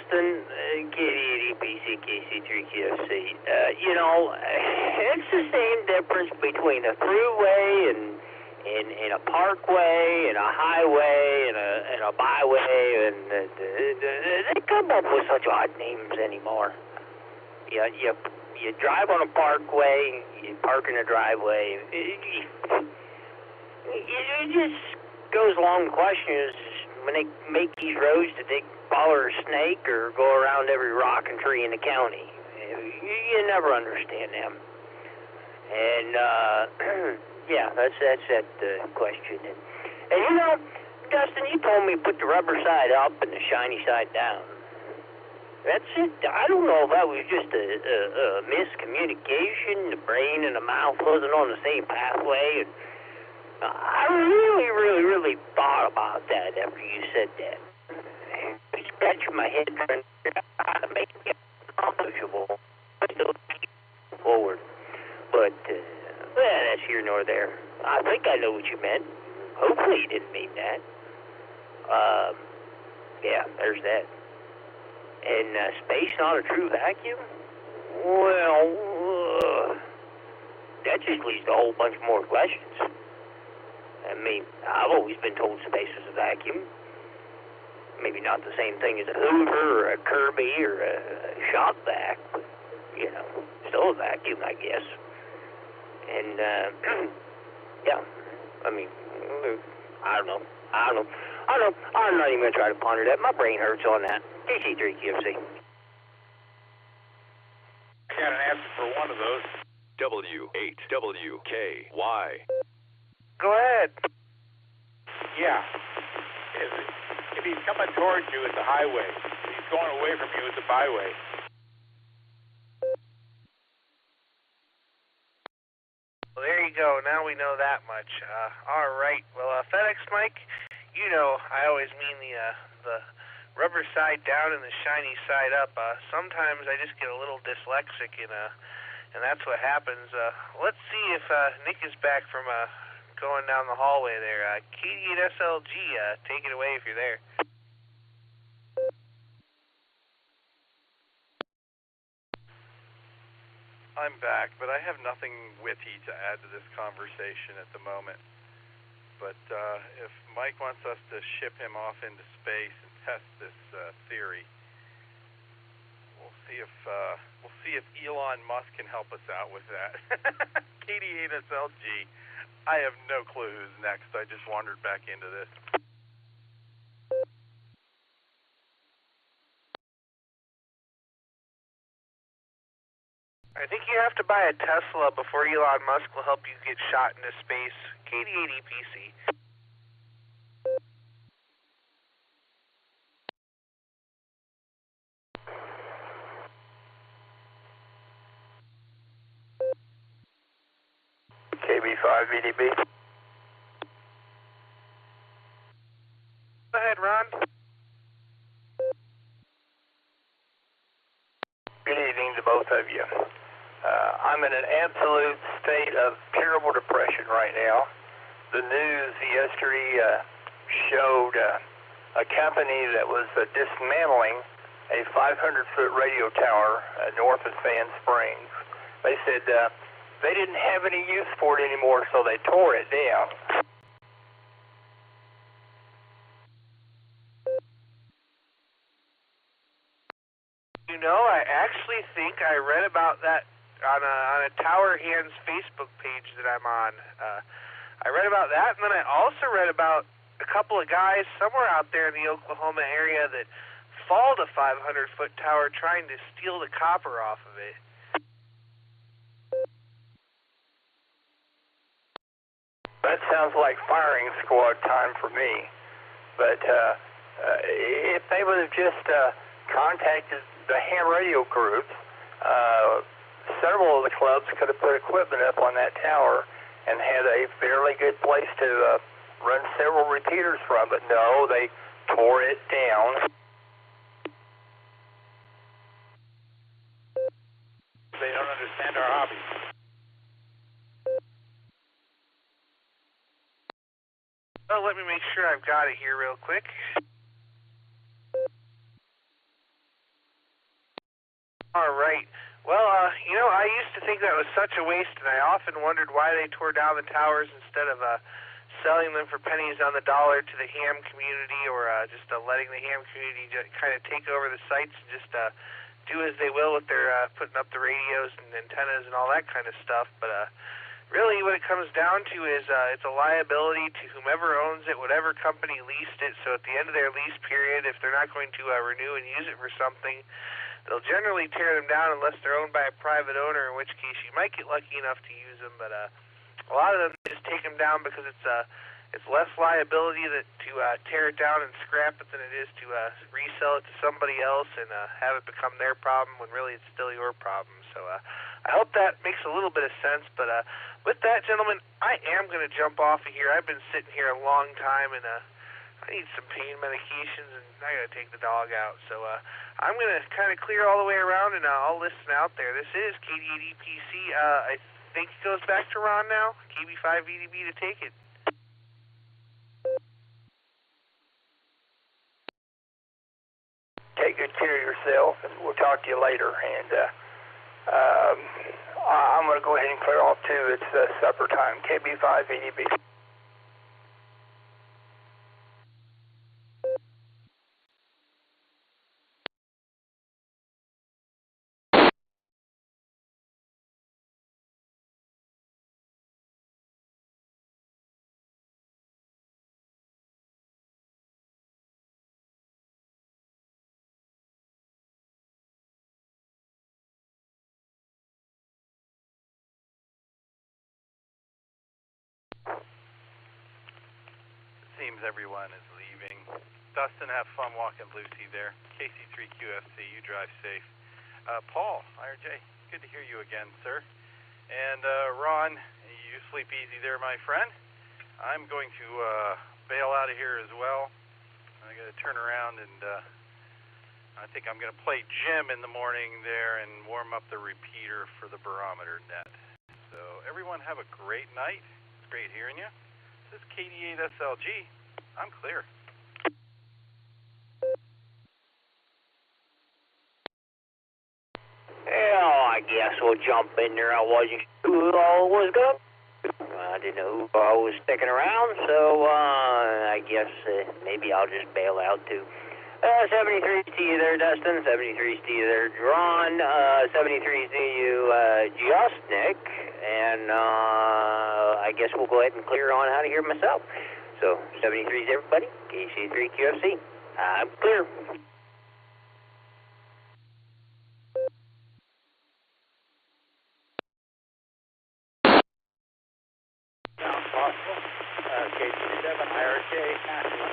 KD8EPC, KC3QFC. It's the same difference between a throughway and a parkway and a highway and a byway, and they come up with such odd names anymore. You drive on a parkway, you park in a driveway. It just goes along the question is when they make these roads, did they follow a snake or go around every rock and tree in the county? You never understand them. And yeah, that's that question. And Dustin, you told me put the rubber side up and the shiny side down. That's it. I don't know if that was just a miscommunication. The brain and the mouth wasn't on the same pathway. And I really thought about that after you said that. Scratching my head trying to make it accomplishable. Still forward. But, that's here nor there. I think I know what you meant. Hopefully you didn't mean that. Yeah, there's that. And space not a true vacuum? Well, that just leads to a whole bunch more questions. I mean, I've always been told space is a vacuum. Maybe not the same thing as a Hoover or a Kirby or a shop vac, but, still a vacuum, I guess. And, yeah, I mean, I don't know. I'm not even going to try to ponder that. My brain hurts on that. KC3QFC. I got an answer for one of those. W8WKY. Go ahead. Yeah. If he's coming towards you, it's a highway. If he's going away from you, it's a byway. Well, there you go. Now we know that much. All right. Well, FedEx Mike, I always mean the rubber side down and the shiny side up. Sometimes I just get a little dyslexic, and that's what happens. Let's see if Nick is back from going down the hallway there. KD8SLG, take it away if you're there. I'm back, but I have nothing witty to add to this conversation at the moment. But if Mike wants us to ship him off into space and test this theory, we'll We'll see if Elon Musk can help us out with that. KD8SLG. I have no clue who's next. I just wandered back into this. I think you have to buy a Tesla before Elon Musk will help you get shot into space. KD8EPC. KB5VDB. Go ahead, Ron. Good evening to both of you. I'm in an absolute state of terrible depression right now. The news yesterday showed a company that was dismantling a 500-foot radio tower north of Sand Springs. They said they didn't have any use for it anymore, so they tore it down. You know, I actually think I read about that on a Tower Hands Facebook page that I'm on. I read about that, and then I also read about a couple of guys somewhere out there in the Oklahoma area that falled a 500-foot tower trying to steal the copper off of it. That sounds like firing squad time for me. But if they would have just contacted the ham radio groups, several of the clubs could have put equipment up on that tower and had a fairly good place to run several repeaters from. But no, they tore it down. They don't understand our hobby. Oh, let me make sure I've got it here real quick. All right. Well, you know, I used to think that was such a waste, and I often wondered why they tore down the towers instead of selling them for pennies on the dollar to the ham community, or just letting the ham community kind of take over the sites and just do as they will with their putting up the radios and antennas and all that kind of stuff. But really what it comes down to is it's a liability to whomever owns it, whatever company leased it. So at the end of their lease period, if they're not going to renew and use it for something, they'll generally tear them down unless they're owned by a private owner, in which case you might get lucky enough to use them. But a lot of them just take them down because it's less liability to tear it down and scrap it than it is to resell it to somebody else and have it become their problem when really it's still your problem. So I hope that makes a little bit of sense. But with that, gentlemen, I am going to jump off of here. I've been sitting here a long time, and I need some pain medications, and I got to take the dog out. So I'm going to kind of clear all the way around, and I'll listen out there. This is KD8EPC. I think it goes back to Ron now. KB5VDB to take it. Take good care of yourself, and we'll talk to you later. And I'm going to go ahead and clear off, too. It's supper time. KB5VDB. Seems everyone is leaving. Dustin, have fun walking Lucy there. KC3QFC, you drive safe. Paul, IRJ, good to hear you again, sir. And Ron, you sleep easy there, my friend. I'm going to bail out of here as well. I got to turn around, and I think I'm going to play Jim in the morning there and warm up the repeater for the barometer net. So everyone have a great night. It's great hearing you. This is KD8SLG. I'm clear. Well, I guess we'll jump in there. I wasn't sure who all was going. I didn't know who all was sticking around, so I guess maybe I'll just bail out too. 73's to you there, Dustin. 73's to you there, Ron. 73's to you, just Nick. And I guess we'll go ahead and clear on out of here myself. So 73's everybody. KC3 QFC. I'm clear. Sounds possible. KC7 IRJ National.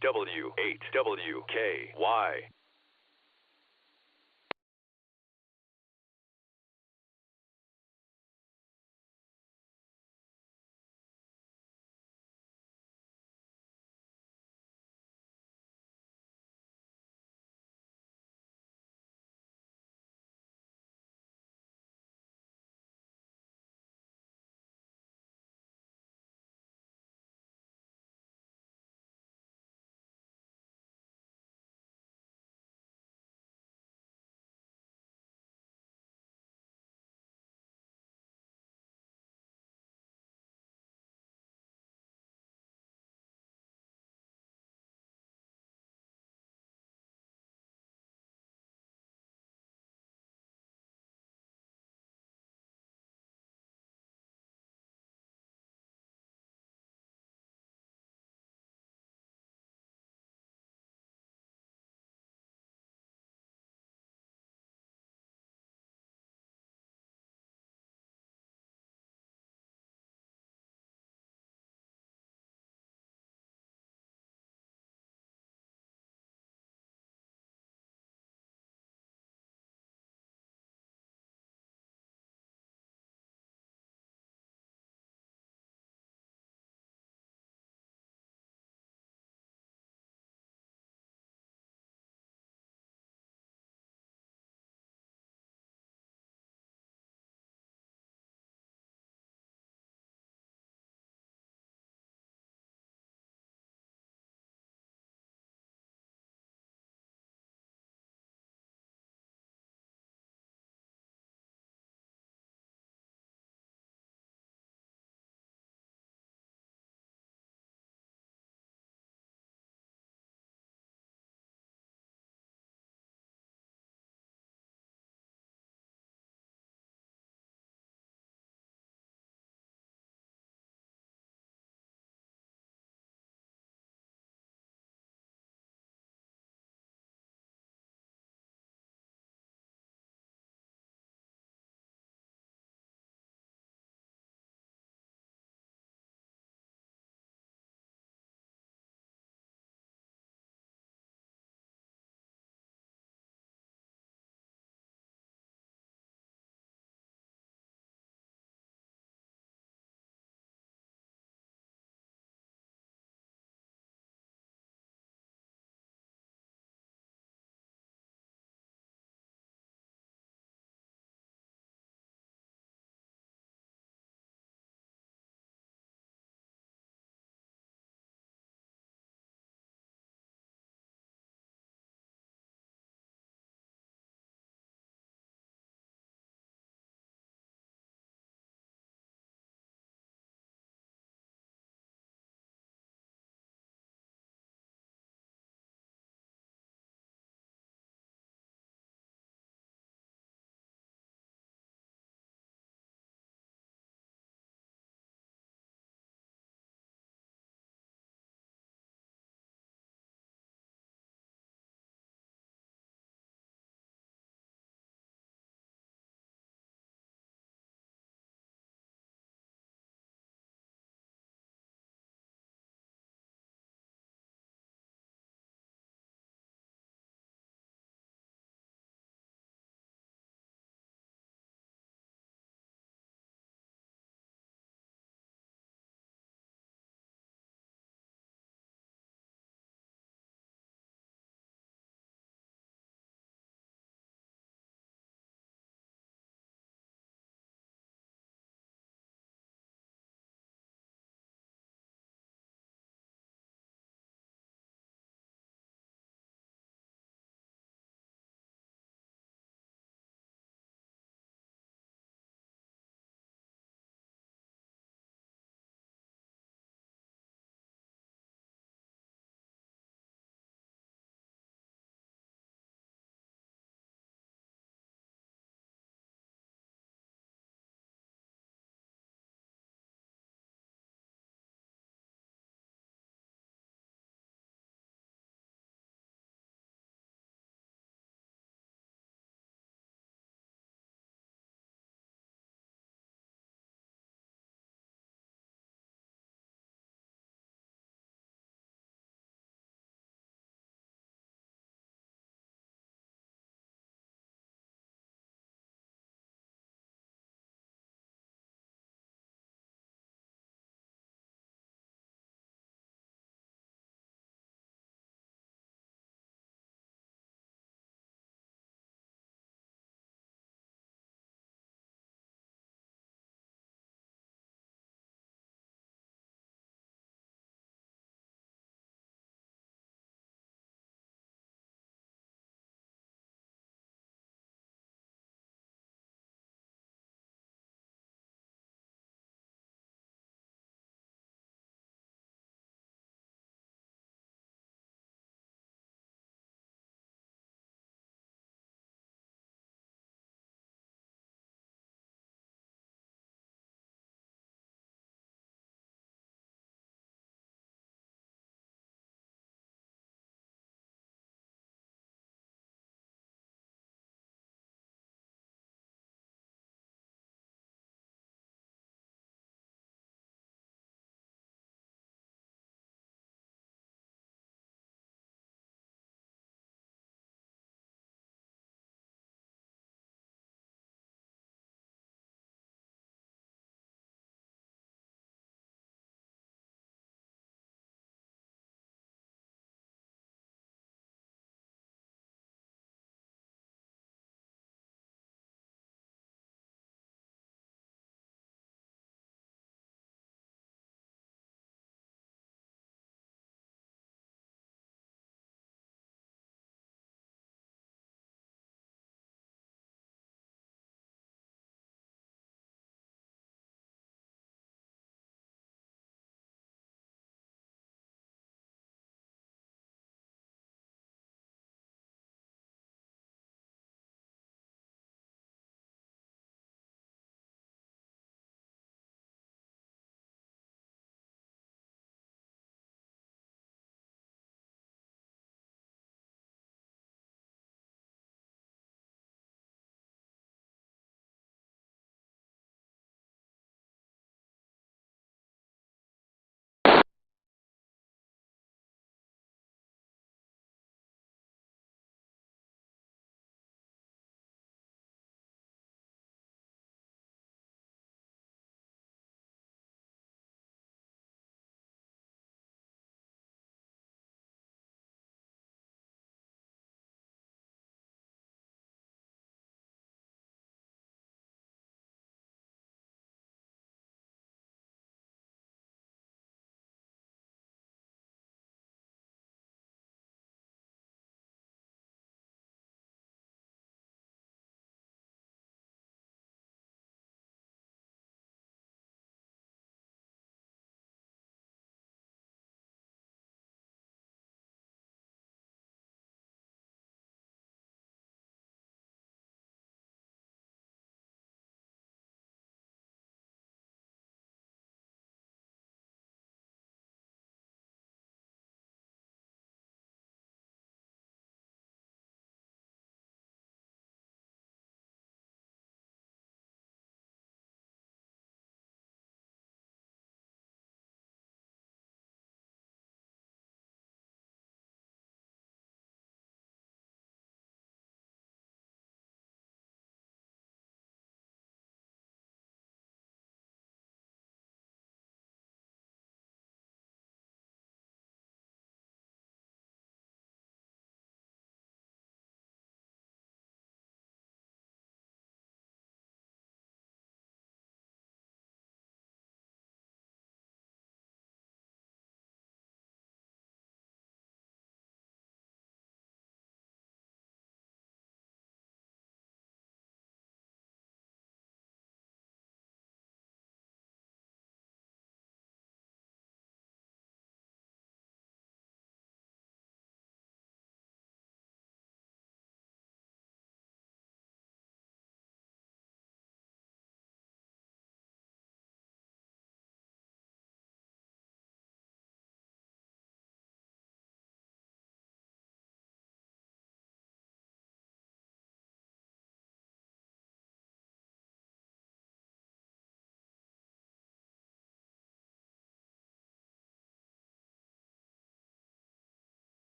W8WKY.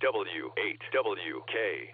W8WKY.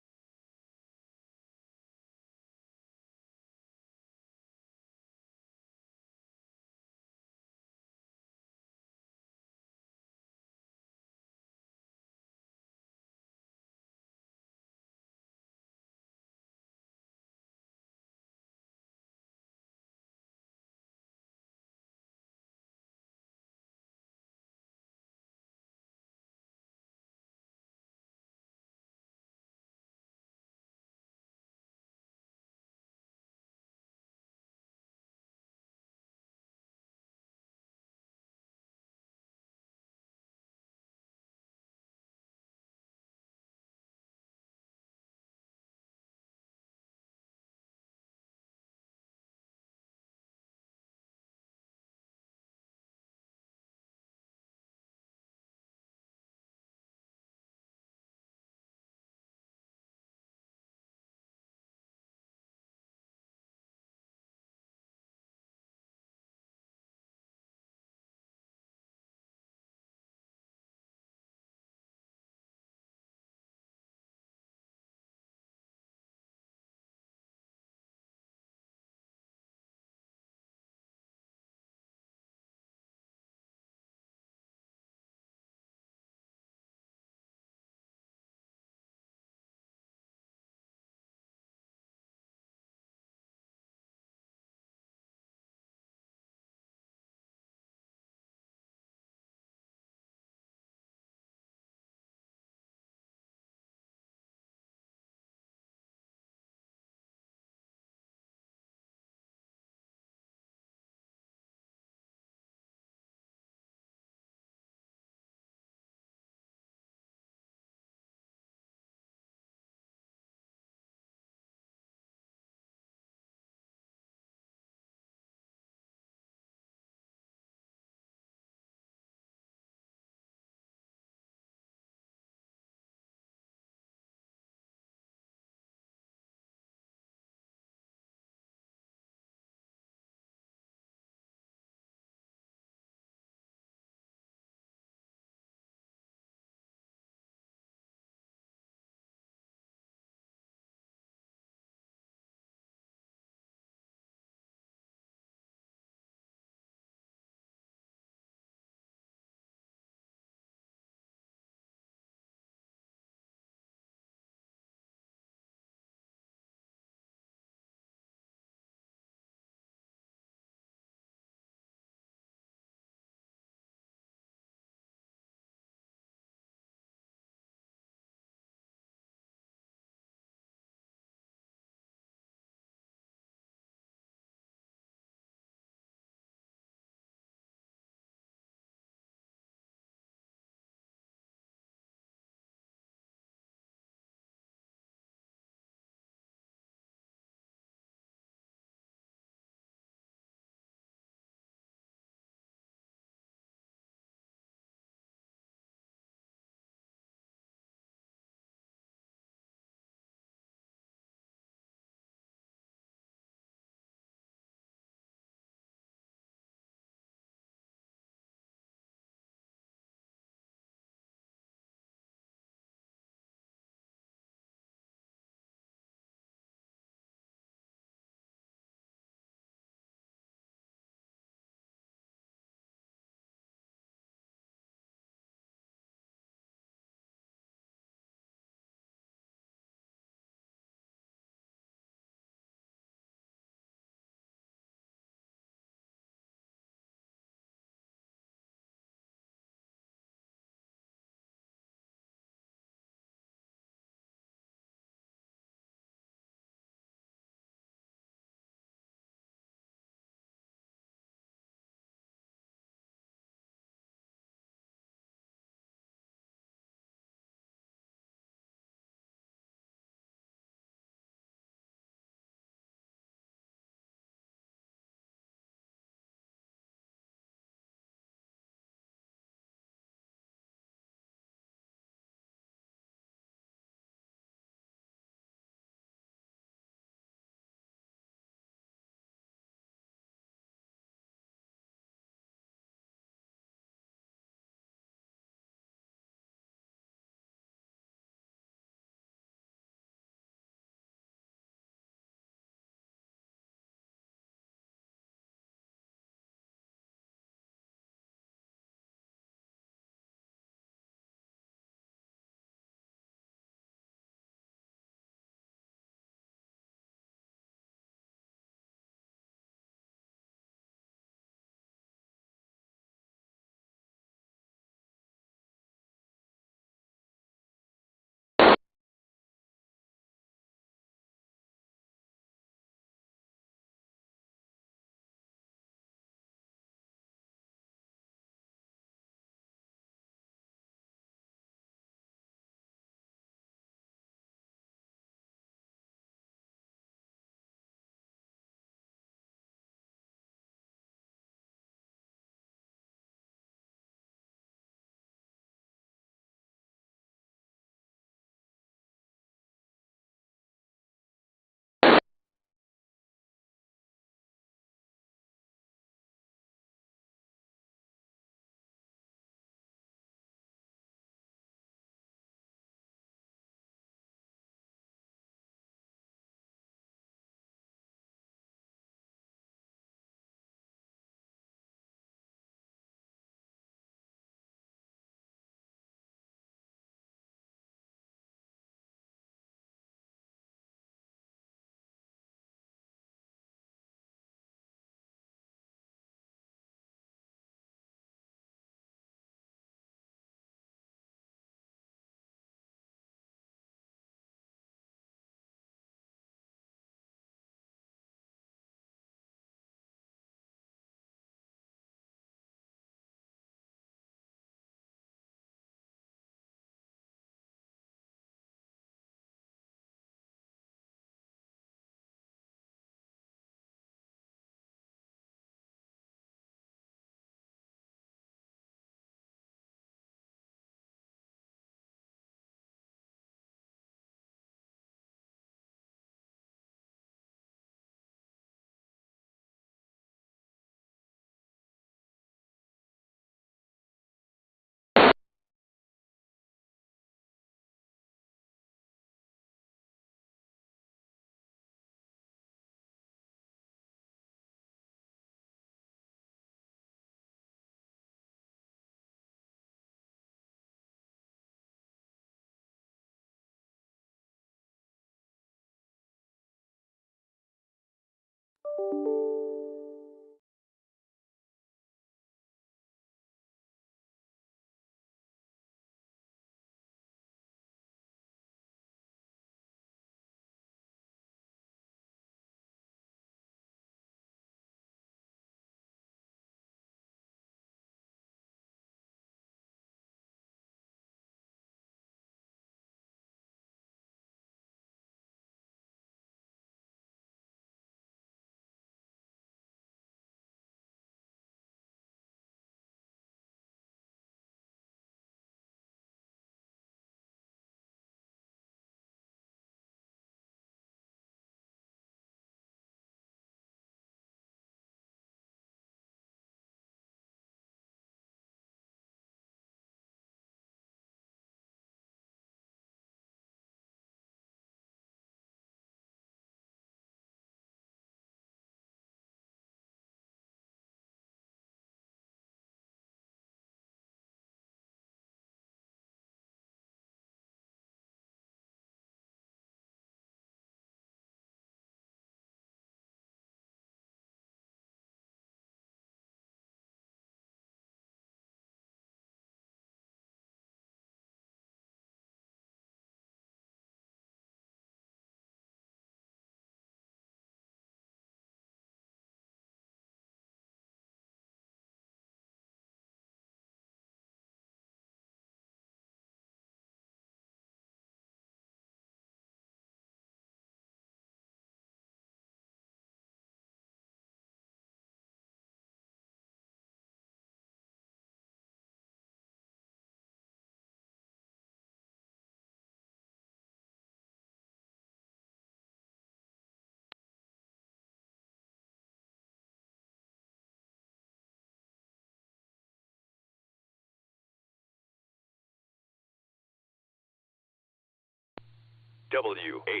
W8WKY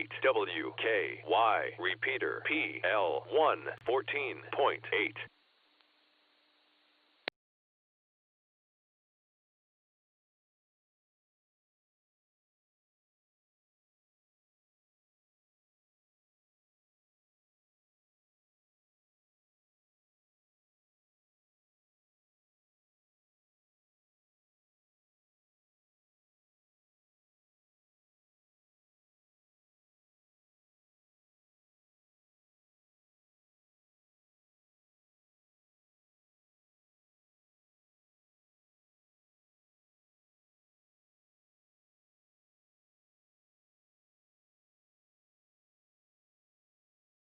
repeater PL1 14.8.